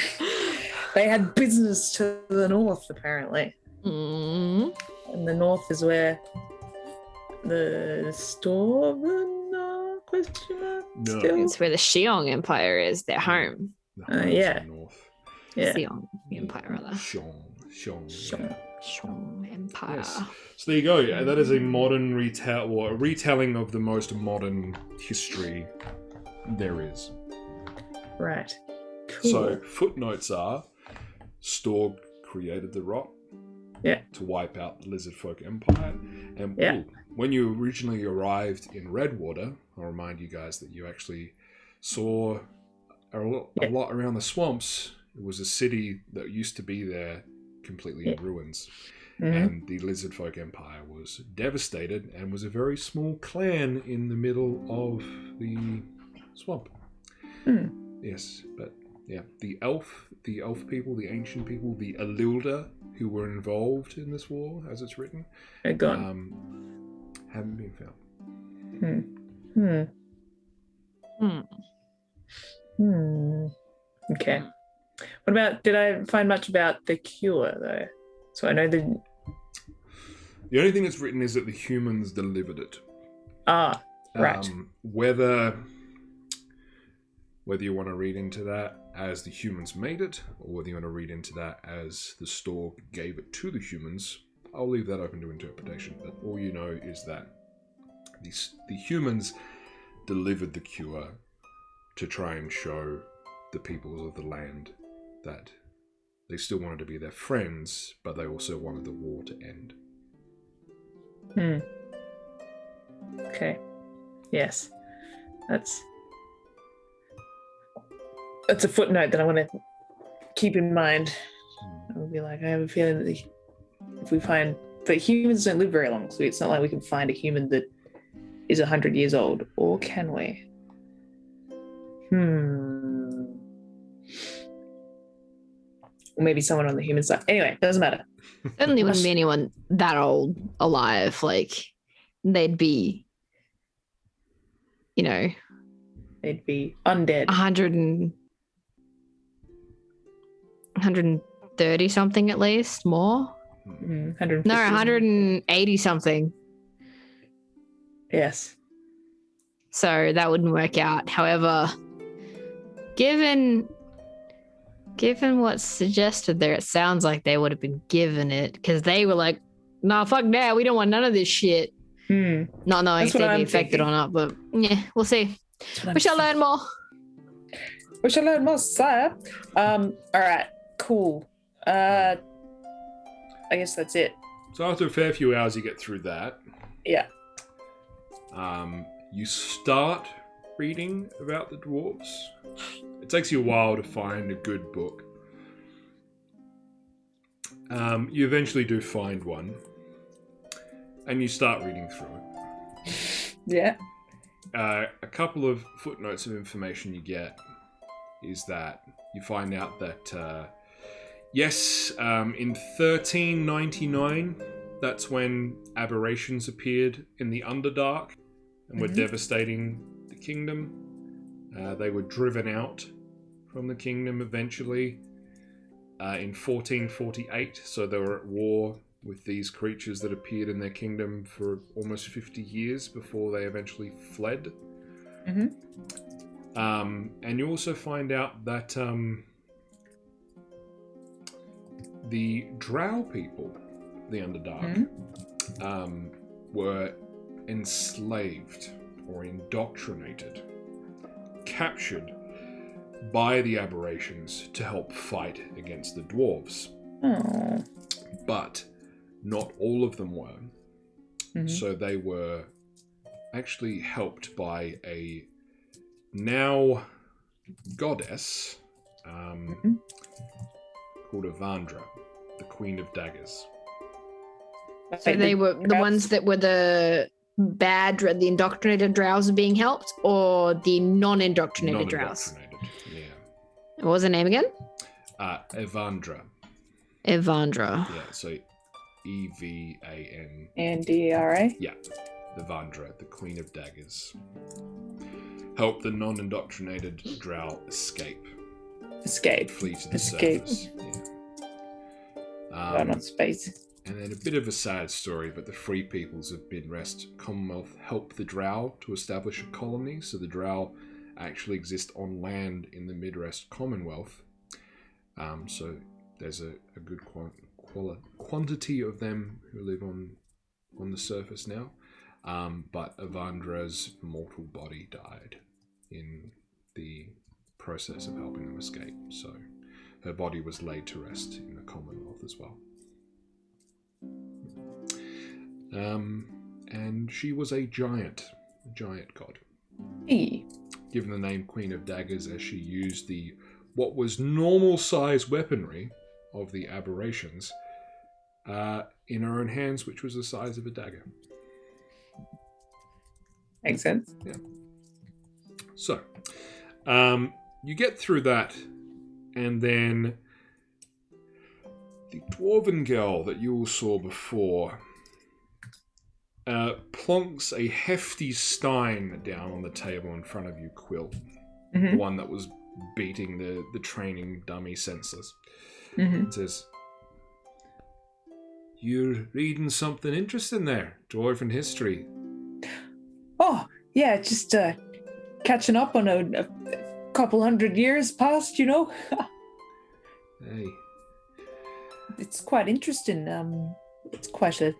They had business to the north, apparently. And the north is where the Storven are, question mark? No. Still? It's where the Xiong Empire is, their home. Yeah. North. Yeah. Xiong Empire, rather. Xiong. Yeah. Xiong Empire. Yes. So there you go. Yeah, that is a modern retelling of the most modern history there is. Right. Cool. So footnotes are: Storg created the rot to wipe out the Lizard Folk Empire, and when you originally arrived in Redwater, I'll remind you guys that you actually saw a lot around the swamps. It was a city that used to be there, completely in ruins. And the Lizard Folk Empire was devastated and was a very small clan in the middle of the swamp. Yes, but yeah, the elf people, the ancient people, the Ililda, who were involved in this war, as it's written, they're gone. Haven't been found. Okay. What about, did I find much about the cure, though? So I know the only thing that's written is that the humans delivered it. Ah, right. Whether you want to read into that as the humans made it, or whether you want to read into that as the Storg gave it to the humans, I'll leave that open to interpretation. But all you know is that the humans delivered the cure to try and show the people of the land that they still wanted to be their friends, but they also wanted the war to end. Okay. Yes. That's a footnote that I want to keep in mind. I would be like, I have a feeling that if we find, but humans don't live very long, so it's not like we can find a human that is 100 years old, or can we? Or maybe someone on the human side. Anyway, doesn't matter. Certainly wouldn't be anyone that old alive. Like, they'd be, They'd be undead. 130 something at least, more. 150. No, 180 something. Yes. So that wouldn't work out. However, given what's suggested there, it sounds like they would have been given it because they were like, "Nah, fuck that. We don't want none of this shit." Not knowing if they'd be affected or not, but yeah, we'll see. We shall learn more. We shall learn more, sire. All right, cool. I guess that's it. So after a fair few hours, you get through that. Yeah. You start reading about the dwarves. It takes you a while to find a good book. You eventually do find one, and you start reading through it. Yeah. A couple of footnotes of information you get is that you find out that, yes, in 1399, that's when aberrations appeared in the Underdark and were devastating the kingdom. They were driven out from the kingdom eventually in 1448, so they were at war with these creatures that appeared in their kingdom for almost 50 years before they eventually fled. And you also find out that the Drow people, the Underdark, were enslaved or indoctrinated, captured by the aberrations to help fight against the dwarves. Oh. But not all of them were. So they were actually helped by a now goddess called Evandra, the Queen of Daggers. So they were the ones that were the the indoctrinated drows being helped, or the non-indoctrinated drows? Yeah. What was her name again? Evandra. Evandra. Yeah, so EVAN. And DRA? Yeah, Evandra, the Queen of Daggers. Help the non-indoctrinated drow escape. Flee to the surface. Yeah. Not space. And then a bit of a sad story, but the Free Peoples of Midrest Commonwealth help the drow to establish a colony, so the drow actually exist on land in the Midrest Commonwealth. So there's a good quantity of them who live on the surface now. But Evandra's mortal body died in the process of helping them escape. So her body was laid to rest in the Commonwealth as well. And she was a giant god. Hey. Given the name Queen of Daggers as she used what was normal size weaponry of the aberrations in her own hands, which was the size of a dagger. Makes sense. Yeah. So, you get through that, and then the dwarven girl that you all saw before plonks a hefty stein down on the table in front of you, Quill. The one that was beating the training dummy senseless. It says, "You're reading something interesting there, dwarven history." Oh, yeah, just catching up on a couple 100 years past, Hey. It's quite interesting. It's quite a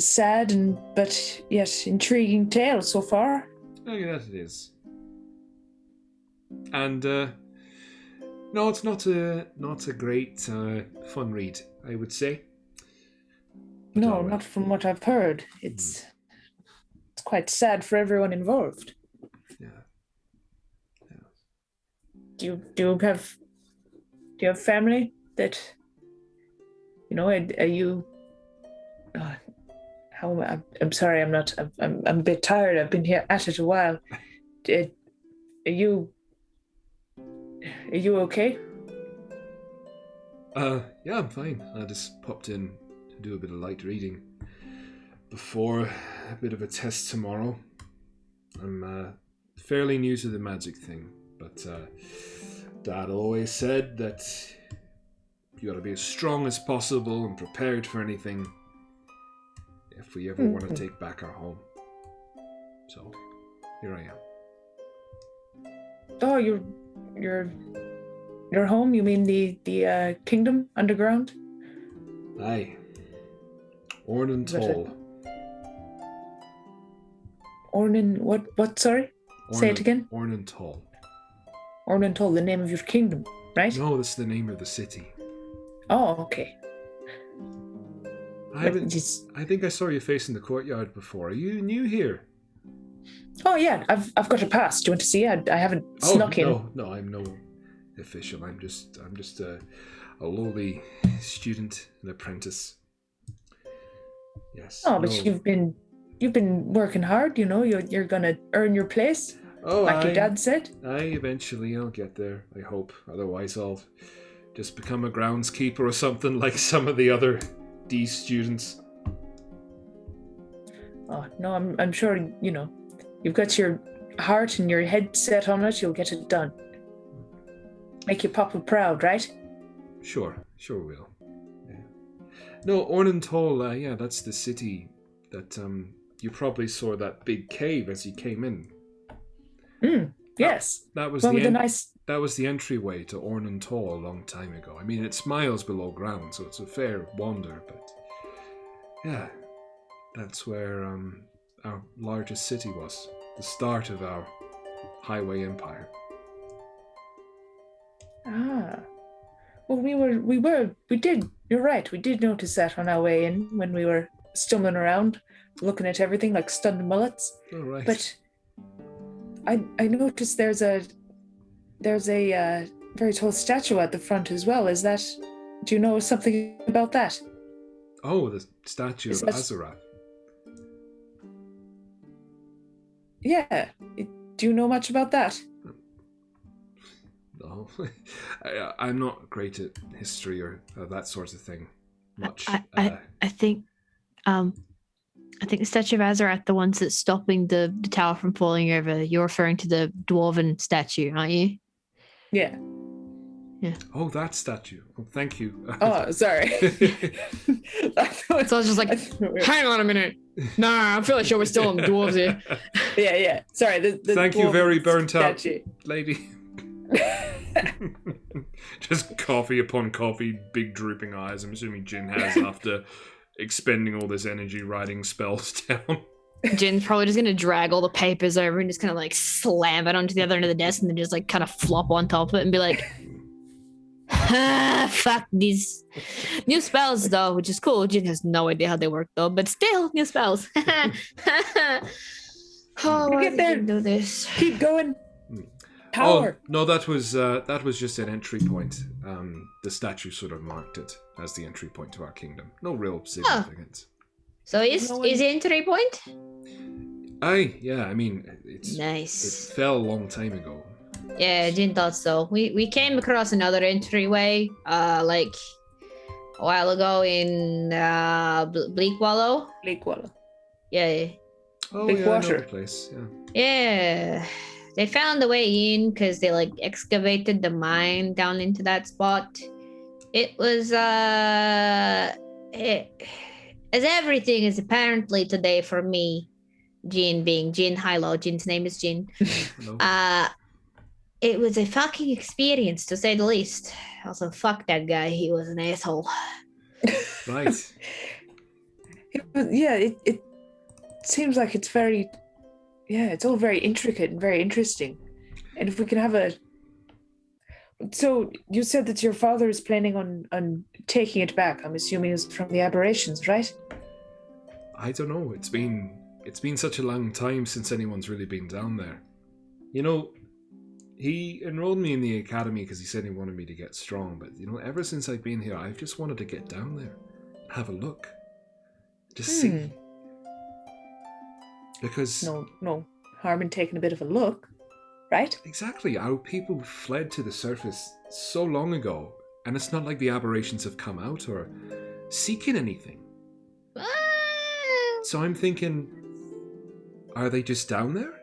sad but yet intriguing tale so far. Oh, yes, it is. And no, it's not a great fun read, I would say. No, not from what I've heard. It's quite sad for everyone involved. Yeah. Do you have you have family that, are you? How am I? I'm sorry, I'm not. I'm a bit tired. I've been here at it a while. Are you? Are you okay? Yeah, I'm fine. I just popped in to do a bit of light reading before a bit of a test tomorrow. I'm fairly new to the magic thing, but Dad always said that you gotta be as strong as possible and prepared for anything if we ever want to take back our home. So, here I am. Oh, your home? You mean the kingdom underground? Aye. Ornan Toll. Ornan, what, sorry? Say it again. Ornan Toll. Ornan Toll, the name of your kingdom, right? No, that's the name of the city. Oh, okay. I think I saw your face in the courtyard before. Are you new here? Oh yeah, I've got a pass. Do you want to see? I haven't snuck in. No, I'm no official. I'm just a lowly student, an apprentice. Yes. Oh, but you've been working hard. You're gonna earn your place. Oh, like your dad said. Eventually I'll get there. I hope. Otherwise, I'll just become a groundskeeper or something like some of the other D students. Oh no, I'm sure you've got your heart and your head set on it. You'll get it done. Make your papa proud, right? Sure will. Yeah. No, Ornan Toll, yeah, that's the city that you probably saw that big cave as you came in. Yes. That was that was the entryway to Ornan Toll a long time ago. I mean, it's miles below ground, so it's a fair wander, but yeah, that's where our largest city was. The start of our highway empire. Ah. Well, we did, you're right, we did notice that on our way in when we were stumbling around, looking at everything like stunned mullets. Oh, right. But I noticed there's a very tall statue at the front as well. Do you know something about that? Oh, the statue of Azarath. Yeah. Do you know much about that? No. I'm not great at history or that sort of thing. Much. I think the statue of Azarath, the ones that's stopping the tower from falling over. You're referring to the dwarven statue, aren't you? Yeah. Yeah. Oh, that statue. Oh, thank you. Oh, sorry. So I was just like, hang on a minute. Nah, I'm fairly sure we're still on the dwarves here. Yeah. Sorry. The thank you, very burnt out statue. lady. Just coffee upon coffee, big drooping eyes. I'm assuming Jin has after expending all this energy writing spells down. Jin's probably just gonna drag all the papers over and just kind of like slam it onto the other end of the desk and then just like kind of flop on top of it and be like, fuck these new spells though, which is cool. Jin has no idea how they work though, but still new spells. Oh, get there. Do this. Keep going. Power. Oh, no, that was just an entry point. The statue sort of marked it as the entry point to our kingdom. No real significance. So is entry point? Aye, yeah. I mean, it's nice. It fell a long time ago. Yeah, Jin thought so. We came across another entryway, like a while ago in Bleakwallow. Bleakwallow. Yeah. Oh, Big yeah, water. another place. Yeah. Yeah. They found the way in because they like excavated the mine down into that spot. It was as everything is apparently today for me, Jin being Jin. Hello, Jin's name is Jin. It was a fucking experience to say the least. Also, fuck that guy. He was an asshole. Right. It seems like it's very. Yeah, it's all very intricate and very interesting. And if we can have a... So, you said that your father is planning on taking it back. I'm assuming it's from the aberrations, right? I don't know. It's been such a long time since anyone's really been down there. You know, He enrolled me in the academy because he said he wanted me to get strong. But, ever since I've been here, I've just wanted to get down there, have a look, just see. Because... No harm in taking a bit of a look, right? Exactly. Our people fled to the surface so long ago, and it's not like the aberrations have come out or seeking anything. So I'm thinking, are they just down there?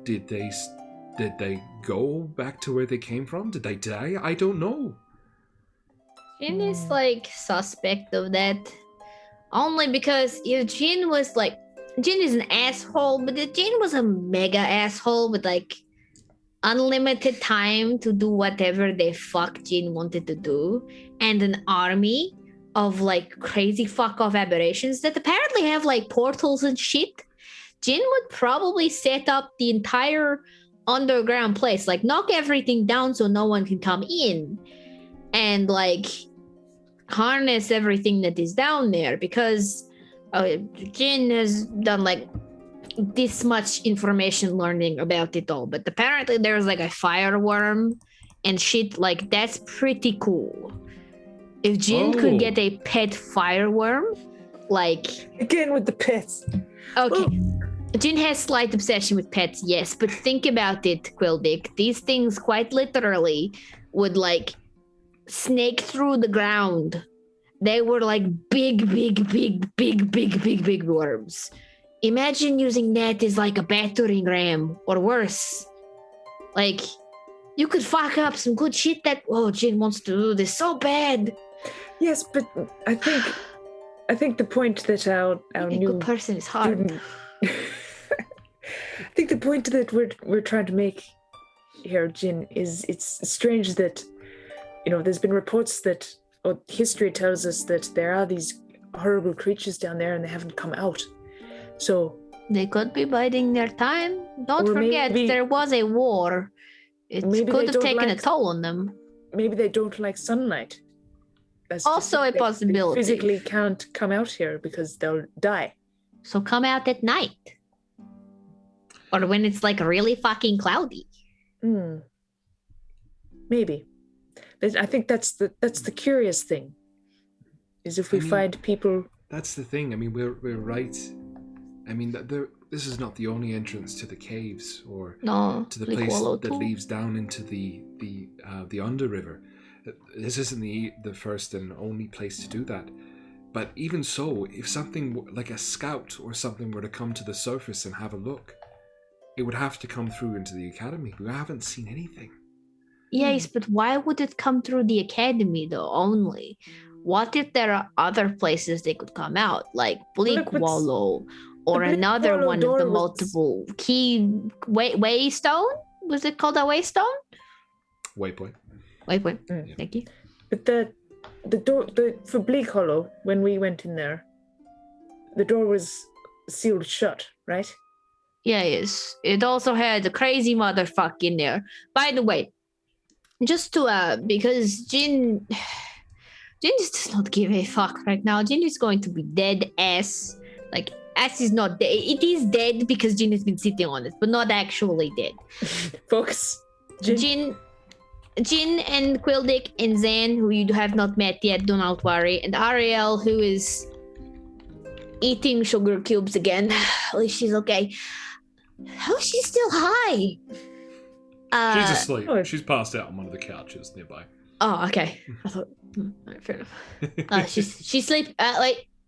Did they go back to where they came from? Did they die? I don't know. Jin is suspect of that. Only because if Jin was Jin is an asshole, but if Jin was a mega asshole with unlimited time to do whatever the fuck Jin wanted to do, and an army of crazy fuck off aberrations that apparently have portals and shit, Jin would probably set up the entire underground place, knock everything down so no one can come in, and harness everything that is down there, because Jin has done this much information learning about it all, but apparently there's a fireworm and shit that's pretty cool. If Jin could get a pet fireworm, again with the pets. Okay. Jin has slight obsession with pets, yes, but think about it, Quildick. These things quite literally would snake through the ground. They were big worms. Imagine using that as a battering ram, or worse. You could fuck up some good shit that Jin wants to do this so bad. Yes, but I think the point that our Being new a good person is hard. I think the point that we're trying to make here, Jin, is it's strange that there's been reports that history tells us that there are these horrible creatures down there and they haven't come out. So they could be biding their time. Don't forget, there was a war. It could have taken a toll on them. Maybe they don't like sunlight. That's also a possibility. They physically can't come out here because they'll die. So come out at night. Or when it's really fucking cloudy. Maybe. I think that's the curious thing. Is if we find people. That's the thing. I mean, we're right. I mean, this is not the only entrance to the caves or to the place that leads down into the Underriver. This isn't the first and only place to do that. But even so, if something like a scout or something were to come to the surface and have a look, it would have to come through into the academy. We haven't seen anything. Yes, but why would it come through the academy though only? What if there are other places they could come out, like Bleak Wallow or another one of the multiple key waystone? Was it called a waystone? Waypoint. Yeah. Thank you. But the door for Bleak Hollow, when we went in there, the door was sealed shut, right? Yeah, yes. It also had a crazy motherfucker in there. By the way, just to because Jin just does not give a fuck right now. Jin is going to be dead ass. Ass is not dead. It is dead because Jin has been sitting on it, but not actually dead. Folks, Jin and Quildick and Zan, who you have not met yet, do not worry, and Ariel, who is eating sugar cubes again. At least she's okay. How is she still high? She's asleep. She's passed out on one of the couches nearby. Oh, okay. I thought, right, fair enough. She sleep.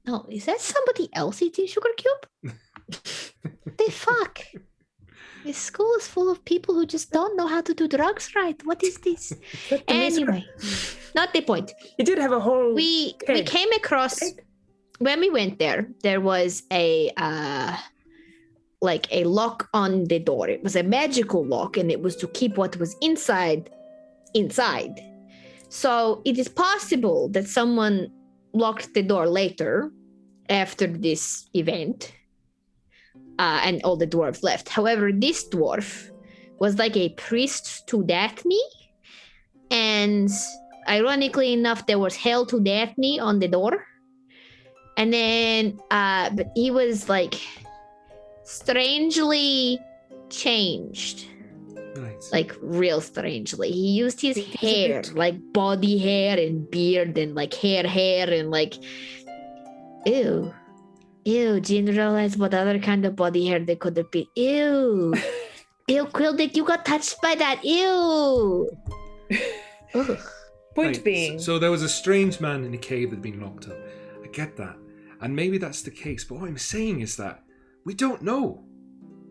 No, is that somebody else eating sugar cube? The fuck? This school is full of people who just don't know how to do drugs right. What is this? Anyway, not the point. You did have a whole. We came across when we went there. There was a lock on the door. It was a magical lock, and it was to keep what was inside. So it is possible that someone locked the door later after this event, and all the dwarves left. However, this dwarf was a priest to Daphne, and ironically enough, there was Hail to Daphne on the door. And then, but he was strangely changed Right. Like real strangely. He used his hair, like body hair and beard and like hair and like ew. Ew, didn't realize what other kind of body hair they could have been. Ew. Ew, Quildick, you got touched by that. Ew. Ugh. Point being. So there was a strange man in a cave that had been locked up. I get that. And maybe that's the case. But what I'm saying is that we don't know.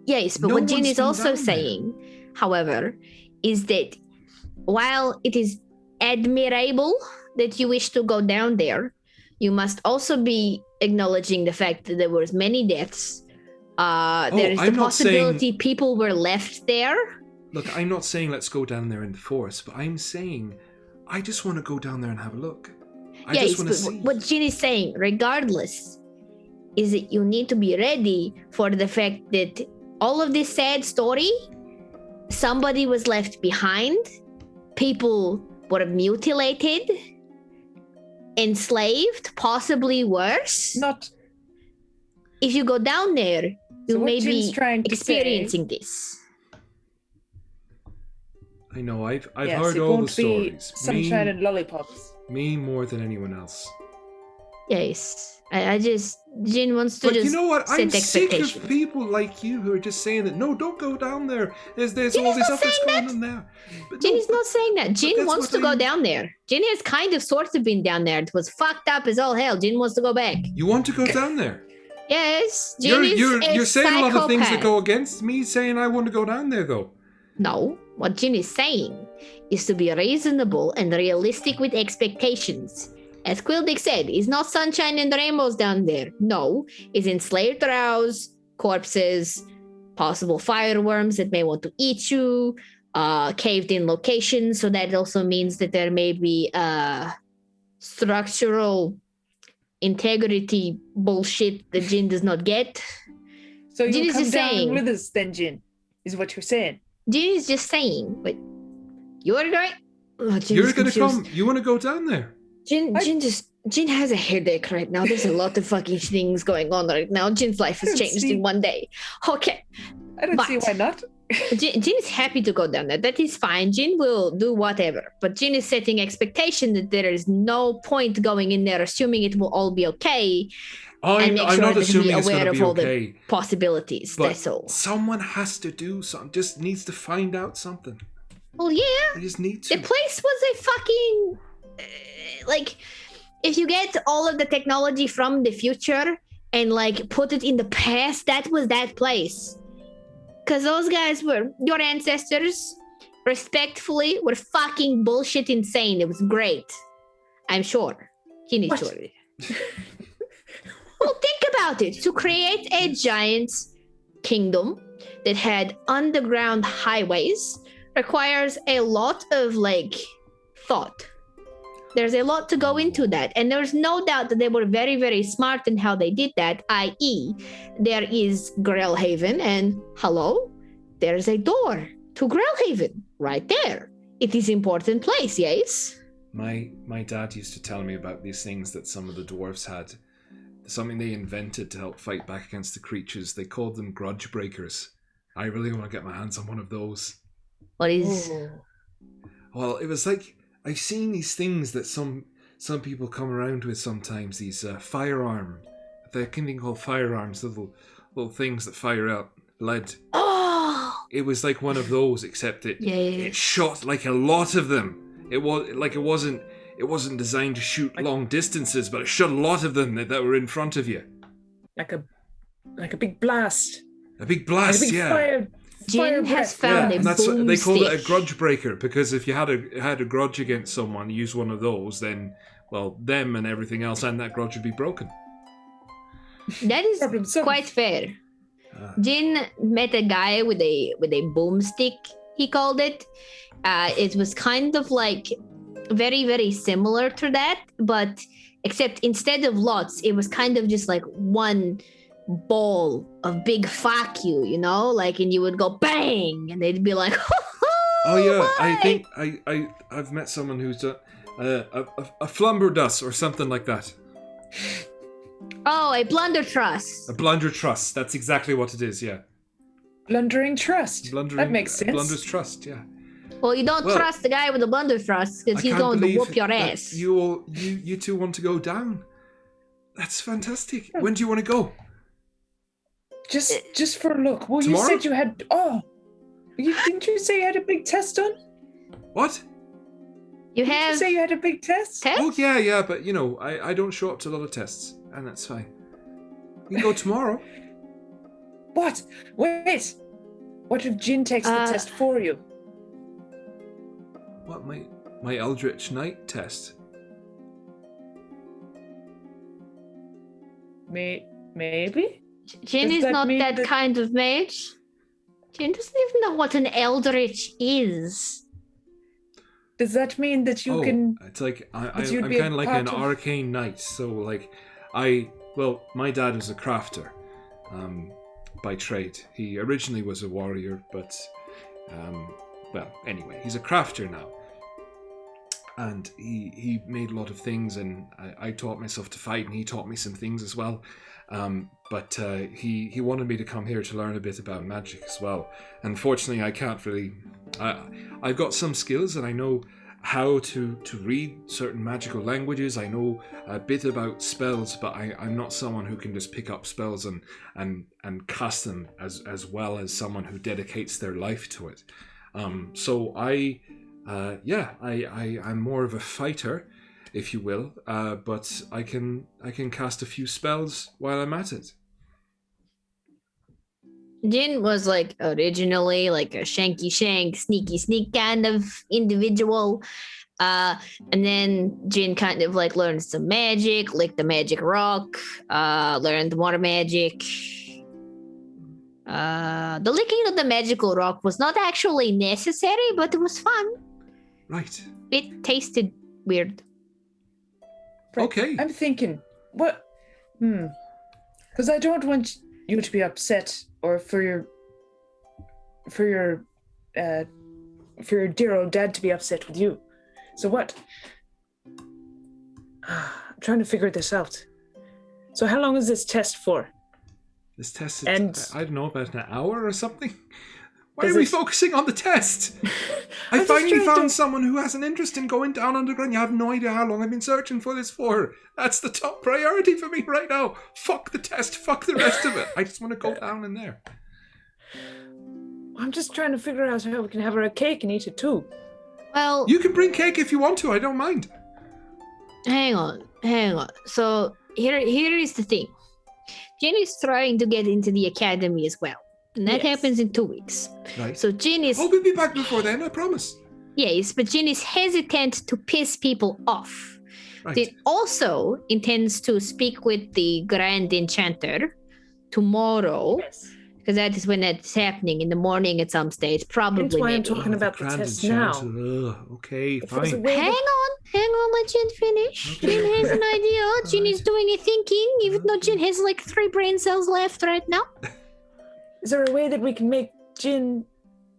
Yes, but No what Jin one's is been also down there. saying, however, is that while it is admirable that you wish to go down there, you must also be acknowledging the fact that there was many deaths. There is the I'm not possibility people were left there. Look, I'm not saying let's go down there in the forest, but I'm saying I just want to go down there and have a look. I Yes, just want but to see. what Jin is saying, regardless, is that you need to be ready for the fact that all of this sad story, somebody was left behind, people were mutilated, enslaved, possibly worse. Not. If you go down there, you So what may Jin's be trying to say- experiencing this. I know, I've Yes, heard it all won't the be stories. sunshine and lollipops. Me more than anyone else. Yes. I just, Jin wants to But just you know what? set I'm sick expectations. of people like you who are just saying that, no, don't go down there. There's Jin all is this not stuff that's saying going that. on there. But Jin no, is not saying that. Jin that's wants what to go I'm- down there. Jin has kind of sort of been down there. It was fucked up as all hell. Jin wants to go back. You want to go down there? Yes, Jin You're is saying a lot of things that psychopath. go against me saying I want to go down there, though. No, what Jin is saying is to be reasonable and realistic with expectations. As Quildick said, it's not sunshine and rainbows down there. No, it's enslaved drows, corpses, possible fireworms that may want to eat you, caved in locations. So that also means that there may be structural integrity bullshit that Jin does not get. So Jin you is come just down saying- with us then, Jin, is what you're saying. Jin is just saying, but you're going. Oh, Jin You're is going to confused. come. You want to go down there? Jin has a headache right now. There's a lot of fucking things going on right now. Jin's life has I don't changed see- in one day. Okay, I don't see But- why not. Jin is happy to go down there. That is fine. Jin will do whatever. But Jin is setting expectation that there is no point going in there, assuming it will all be okay. I'm make not sure that we assuming it's aware going to of be all the okay. Possibilities. But That's all. someone has to do something. Just needs to find out something. Well, yeah. I just need The to. place was a fucking like if you get all of the technology from the future and like put it in the past, that was that place. Because those guys were your ancestors, respectfully, were fucking bullshit insane. It was great. I'm sure. He needs What? to. Well, think about it. To create a giant kingdom that had underground highways requires a lot of like thought. There's a lot to go into that, and there's no doubt that they were very, very smart in how they did that. I.e., there is Grellhaven, and hello, there's a door to Grellhaven right there. It is important place, yes. My dad used to tell me about these things that some of the dwarves had. Something they invented to help fight back against the creatures. They called them grudge breakers. I really want to get my hands on one of those. What is? Oh. Well, it was like I've seen these things that some people come around with sometimes. These firearm, they're kind of called firearms, little things that fire out lead. Oh, It was like one of those, except it yes. shot like a lot of them. It wasn't designed to shoot long distances, but it shot a lot of them that were in front of you. Like a big blast. A big Like blast, a big yeah. fire Jin has breath. found Yeah, a and that's boom they called it a stick. grudge breaker, because if you had a grudge against someone, you use one of those, then well, them and everything else and that grudge would be broken. That is Problem solved. quite fair. Ah. Jin met a guy with a boomstick, he called it. It was kind of like very, very similar to that, but except instead of lots, it was kind of just like one ball of big fuck you, you know? Like, and you would go bang, and they'd be like, Oh yeah, I why?" think I've met someone who's a flumberduss or something like that. Oh, a blundertrust. A blunder truss. That's exactly what it is. Yeah. Blundering trust. That makes sense. Blunder's trust, yeah. Well, you don't trust the guy with the blunder thrust because he's going to whoop your ass. You two want to go down. That's fantastic. When do you want to go? Just for a look. Well, tomorrow? You said you had. Didn't you say you had a big test done? What? Did you say you had a big test? Oh yeah, but I don't show up to a lot of tests, and that's fine. We can go tomorrow. What? Wait. What if Jin takes the test for you? What, my Eldritch Knight test? Maybe? Jin is not that kind of mage. Jin doesn't even know what an Eldritch is. Does that mean that you can... It's like, I'm kind of like an arcane knight, so like, my dad was a crafter, by trade. He originally was a warrior, but, anyway, he's a crafter now. And he made a lot of things, and I taught myself to fight, and he taught me some things as well. But he wanted me to come here to learn a bit about magic as well. Unfortunately, I can't really... I've got some skills, and I know how to read certain magical languages. I know a bit about spells, but I'm not someone who can just pick up spells and cast them as well as someone who dedicates their life to it. So I'm more of a fighter, if you will, but I can cast a few spells while I'm at it. Jin was like originally like a shanky shank, sneaky sneak kind of individual. And then Jin kind of like learned some magic, like the magic rock, learned water magic. The licking of the magical rock was not actually necessary, but it was fun. Right. It tasted weird. Right. Okay. I'm thinking, what? Because I don't want you to be upset, or for your dear old dad to be upset with you. So what? I'm trying to figure this out. So how long is this test for? This test is, I don't know, about an hour or something? Why are we focusing on the test? I finally found someone who has an interest in going down underground. You have no idea how long I've been searching for this for. That's the top priority for me right now. Fuck the test. Fuck the rest of it. I just want to go down in there. I'm just trying to figure out how we can have our cake and eat it too. Well... You can bring cake if you want to. I don't mind. Hang on. So here is the thing. Jin is trying to get into the academy as well. And that happens in 2 weeks. Right. So Jin is... we'll be back before then, I promise. Yes, but Jin is hesitant to piss people off. Right. Jin also intends to speak with the Grand Enchanter tomorrow. Yes. Because that is when that's happening, in the morning at some stage. Probably. That's why I'm talking about the test now. Okay, fine. Hang on, let Jin finish. Okay. Jin has an idea. Jin is doing a thinking, even though Jin has like 3 brain cells left right now. Is there a way that we can make Jin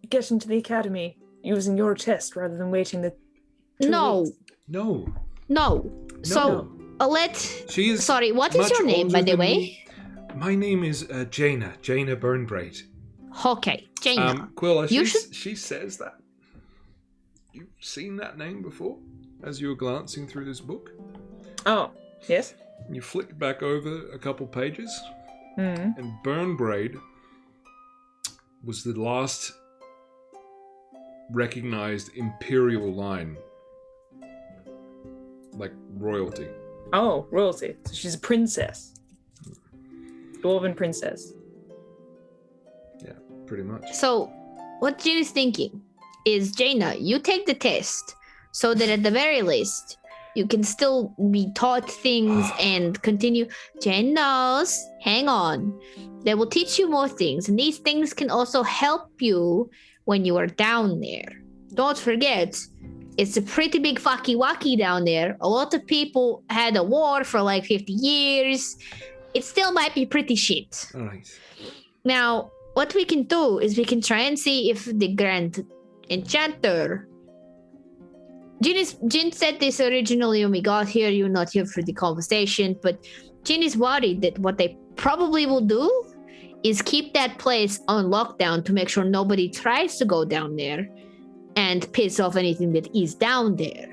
get into the academy using your test rather than waiting the 2 No. weeks? No. So, Alette... She is sorry, what is your name, by the way? Me. My name is Jaina Burnbraid. Okay, Jaina. Quilla, she says that. You've seen that name before as you were glancing through this book? Oh, yes. You flick back over a couple pages, Mm. and Burnbraid was the last recognized imperial line. Like royalty. Oh, royalty. So she's a princess. Dwarven princess. Yeah, pretty much. So, what Jin is thinking is, Jaina, you take the test so that at the very least, you can still be taught things and continue. Jen knows, hang on. They will teach you more things, and these things can also help you when you are down there. Don't forget, it's a pretty big fucky wacky down there. A lot of people had a war for like 50 years. It still might be pretty shit. All right. Now, what we can do is we can try and see if the Grand Enchanter... Jin said this originally when we got here. You're not here for the conversation, but Jin is worried that what they probably will do is keep that place on lockdown to make sure nobody tries to go down there and piss off anything that is down there.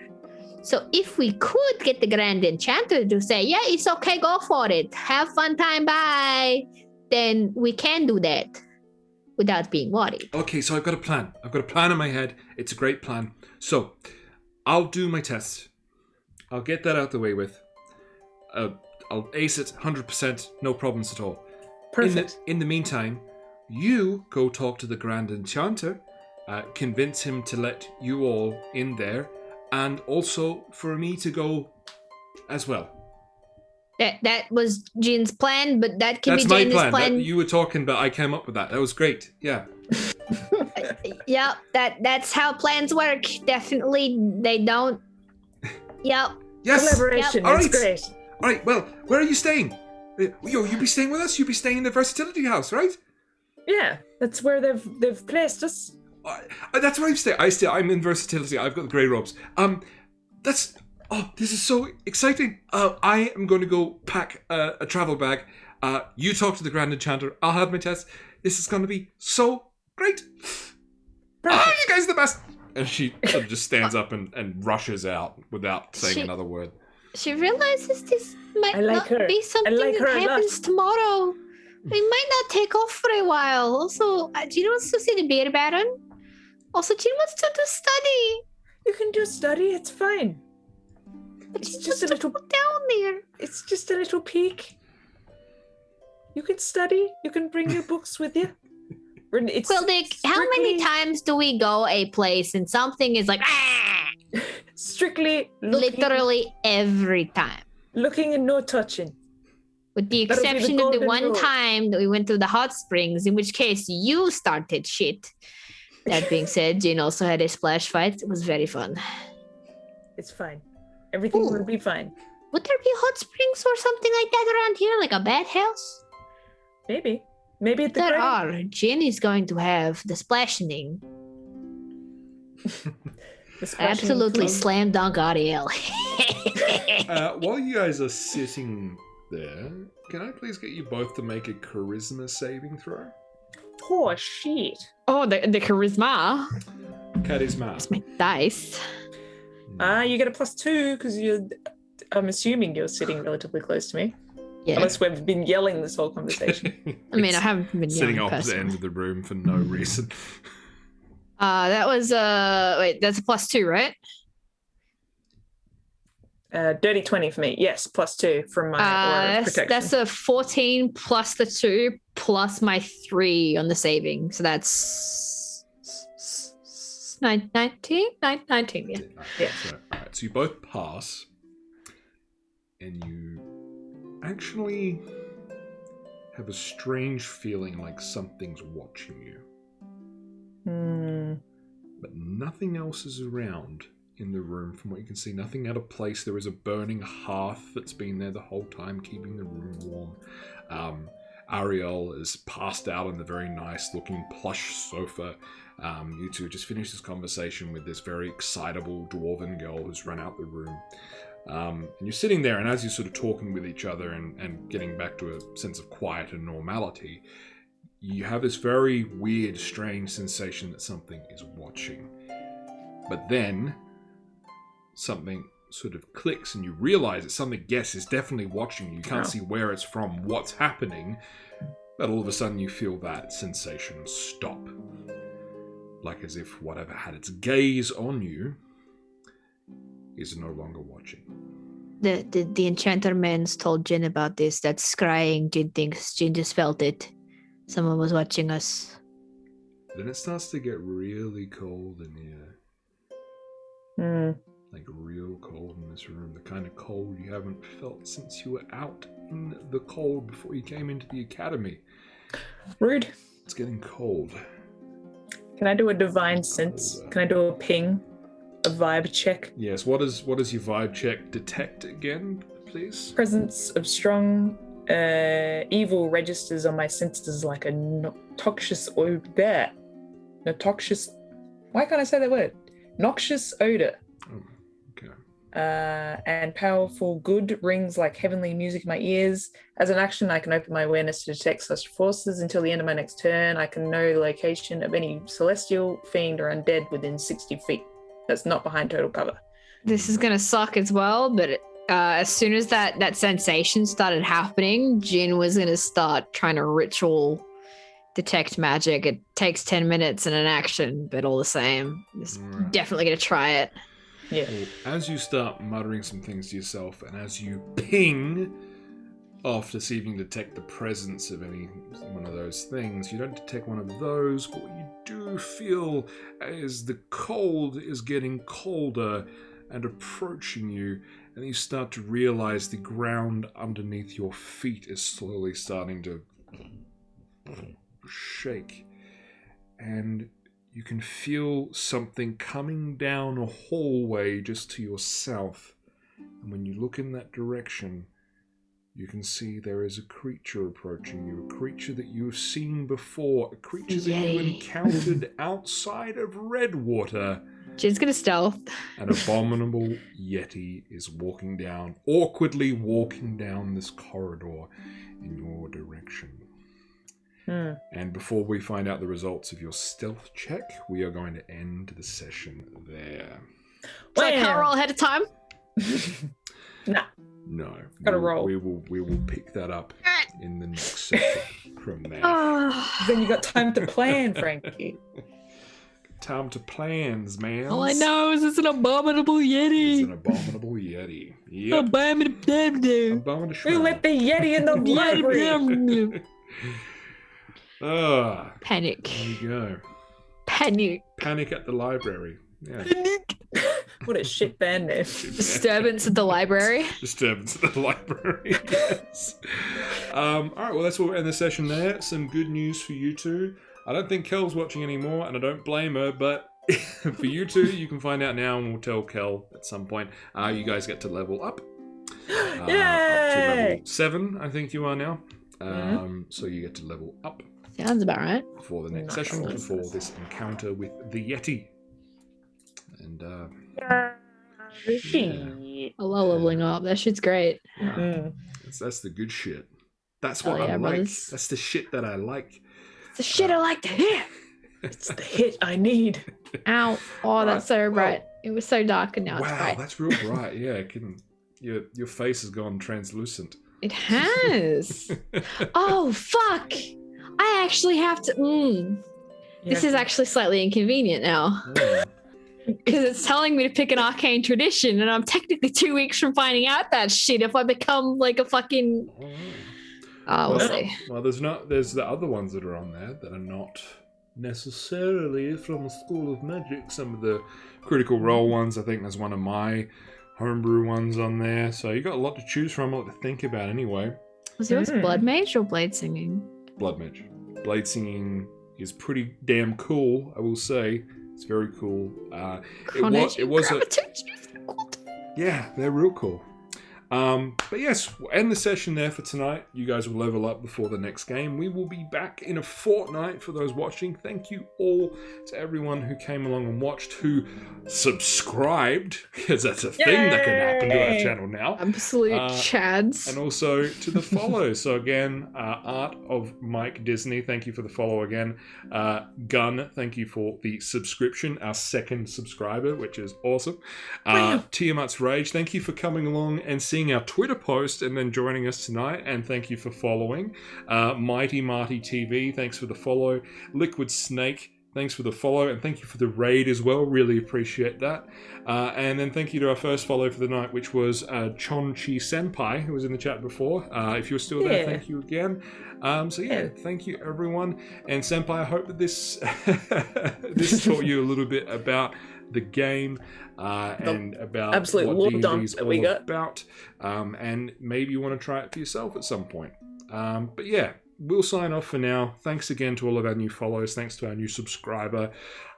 So if we could get the Grand Enchanter to say, yeah, it's okay, go for it. Have fun time, bye. Then we can do that without being worried. Okay, so I've got a plan. I've got a plan in my head. It's a great plan. So, I'll do my test. I'll get that out the way with. I'll ace it 100%, no problems at all. Perfect. In the meantime, you go talk to the Grand Enchanter, convince him to let you all in there, and also for me to go as well. That was Jin's plan, but that can That's be my Jana's plan. plan. You were talking, but I came up with that. That was great. Yeah. Yep, that's how plans work. Definitely, they don't. Yep. Yes. Collaboration, All it's right. great. All right. Well, where are you staying? You'll be staying with us. You'll be staying in the versatility house, right? Yeah, that's where they've placed us. That's where I'm in versatility. I've got the grey robes. This is so exciting. I am going to go pack a travel bag. You talk to the Grand Enchanter. I'll have my test. This is going to be so great. Perfect. You guys are the best. And she sort of just stands up and rushes out without saying another word. She realizes this might I like not her. be something I like her that a lot. happens tomorrow. We might not take off for a while. Also, Jin wants to see the beer baron. Also, Jin wants to do study. You can do study, it's fine. But It's Jin just wants a to little- go down there. It's just a little peek. You can study, you can bring your books with you. It's Well, Nick, how many times do we go a place and something is like, Strictly looking, literally every time? looking and no touching. With the That'll be the exception of the golden one rule. time that we went to the hot springs, in which case you started shit. That being said, Jin also had a splash fight. It was very fun. It's fine. Everything Ooh. will be fine. Would there be hot springs or something like that around here, like a bathhouse? Maybe. Maybe at the There Grand- are. Jin is going to have the splashing. the splashing Absolutely club. slam dunk Ariel. While you guys are sitting there, can I please get you both to make a charisma saving throw? Oh, shit. Oh, the charisma. Charisma. That's my dice. You get a +2 because I'm assuming you're sitting relatively close to me. Yeah. Unless we've been yelling this whole conversation. I mean, I haven't been sitting yelling opposite personally. ends of the room for no reason. That was wait, that's a +2, right? Dirty 20 for me. Yes, +2 from my aura of protection. That's a 14 plus the 2 plus my 3 on the saving. So that's 19, yeah. Yeah. Alright, so you both pass, and you actually have a strange feeling like something's watching you. But nothing else is around in the room from what you can see. Nothing out of place. There is a burning hearth that's been there the whole time, keeping the room warm. Ariel is passed out on the very nice looking plush sofa. You two just finished this conversation with this very excitable dwarven girl who's run out the room. And you're sitting there, and as you're sort of talking with each other and getting back to a sense of quiet and normality, you have this very weird, strange sensation that something is watching. But then something sort of clicks and you realize that something, yes, is definitely watching you. You can't see where it's from, what's happening, but all of a sudden you feel that sensation stop. Like as if whatever had its gaze on you is no longer watching. The enchanter man's told Jin about this. That scrying, Jin thinks Jin just felt it. Someone was watching us. Then it starts to get really cold in here. Like real cold in this room. The kind of cold you haven't felt since you were out in the cold before you came into the academy. Rude. It's getting cold. Can I do a divine sense? Can I do a ping? A vibe check? Yes, what does your vibe check detect again, please? Presence of strong evil registers on my senses like a noxious odor. Noxious. Why can't I say that word? Noxious odor. Oh, okay. and powerful good rings like heavenly music in my ears. As an action, I can open my awareness to detect such forces. Until the end of my next turn, I can know the location of any celestial, fiend, or undead within 60 feet. That's not behind total cover. This is gonna suck as well, but as soon as that sensation started happening, Jin was gonna start trying to ritual detect magic. It takes 10 minutes and an action, but all the same, it's definitely gonna try it. Yeah. Well, as you start muttering some things to yourself, and as you ping after seeing detect the presence of any one of those things, you don't detect one of those, but what you do feel is the cold is getting colder and approaching you, and you start to realize the ground underneath your feet is slowly starting to shake, and you can feel something coming down a hallway just to your south. And when you look in that direction, you can see there is a creature approaching you. A creature that you have seen before. A creature that you encountered outside of Redwater. Jin's gonna stealth. An abominable yeti is awkwardly walking down this corridor in your direction. And before we find out the results of your stealth check, we are going to end the session there. So I can't roll ahead of time? Nah. No. Gotta roll. We will pick that up in the next session from there. Then you got time to plan, Frankie. Time to plans, man. All I know is it's an abominable yeti. It's an abominable yeti. Yep. Abominable. We let the yeti in the library. Panic. There you go. Panic at the library. Yeah. What a shit band name. Disturbance at the library. Disturbance at the library. Yes. All right. Well, that's where we'll end the session there. Some good news for you two. I don't think Kel's watching anymore, and I don't blame her. But for you two, you can find out now, and we'll tell Kel at some point. You guys get to level up. Yay! Up to level 7, I think you are now. So you get to level up. Sounds about right. For the next session, for this encounter with the Yeti. And I love leveling up. That shit's great. That's the good shit. That's what I like. Brothers. That's the shit that I like. It's the shit I like to hear. It's the hit I need. Ow. Oh, that's so bright. It was so dark and now it's wow, bright. that's real bright. Yeah, your face has gone translucent. It has. Oh, fuck. I actually have to... This is actually slightly inconvenient now. Because it's telling me to pick an arcane tradition, and I'm technically 2 weeks from finding out that shit if I become like a fucking... we'll see. Well, there's the other ones that are on there that are not necessarily from the School of Magic. Some of the Critical Role ones, I think there's one of my homebrew ones on there. So you got a lot to choose from, a lot to think about anyway. Was yours Blood Mage or Blade Singing? Blood Mage. Blade Singing is pretty damn cool, I will say. It's very cool. It was a... Yeah, they're real cool. But yes, we'll end the session there for tonight. You guys will level up before the next game. We will be back in a fortnight for those watching. Thank you all to everyone who came along and watched, who subscribed, because that's a thing that can happen to our channel now. Absolute chads. And also to the follow. So again, Art of Mike Disney, thank you for the follow again. Gun, thank you for the subscription, our second subscriber, which is awesome. Tiamat's Rage, thank you for coming along and seeing our Twitter post and then joining us tonight, and thank you for following. Mighty Marty TV, thanks for the follow. Liquid Snake, thanks for the follow, and thank you for the raid as well, really appreciate that. And then thank you to our first follow for the night, which was Chonchi Senpai, who was in the chat before. If you're still there, thank you again. Thank you everyone. And Senpai, I hope that this this taught you a little bit about the game and about absolute what lore dump that we got about, and maybe you want to try it for yourself at some point. But yeah, we'll sign off for now. Thanks again to all of our new followers. Thanks to our new subscriber,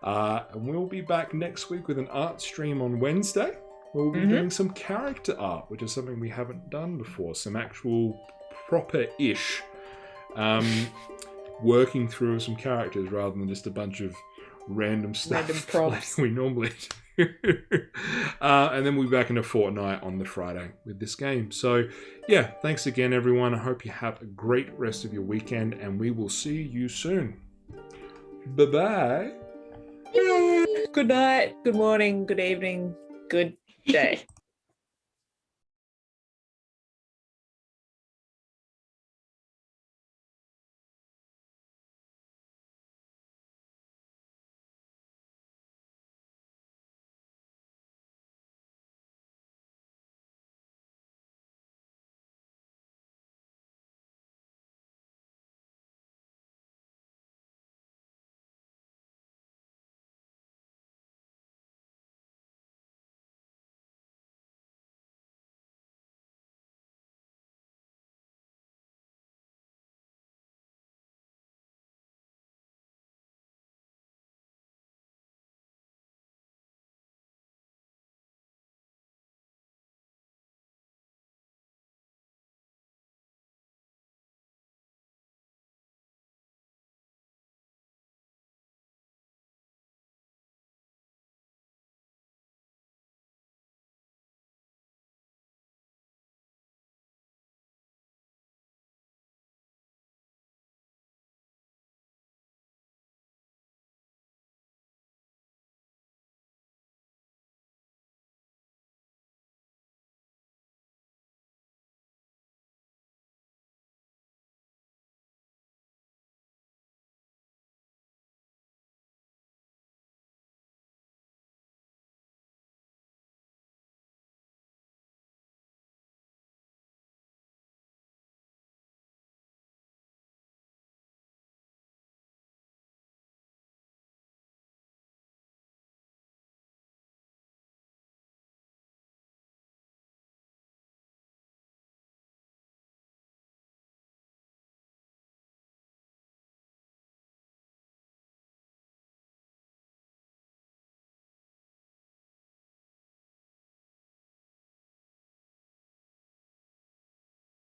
and we'll be back next week with an art stream on Wednesday. We'll be doing some character art, which is something we haven't done before. Some actual proper-ish working through some characters rather than just a bunch of random stuff props like we normally And then we'll be back in a fortnight on the Friday with this game. So, yeah, thanks again, everyone. I hope you have a great rest of your weekend, and we will see you soon. Bye-bye. Good night, good morning, good evening, good day.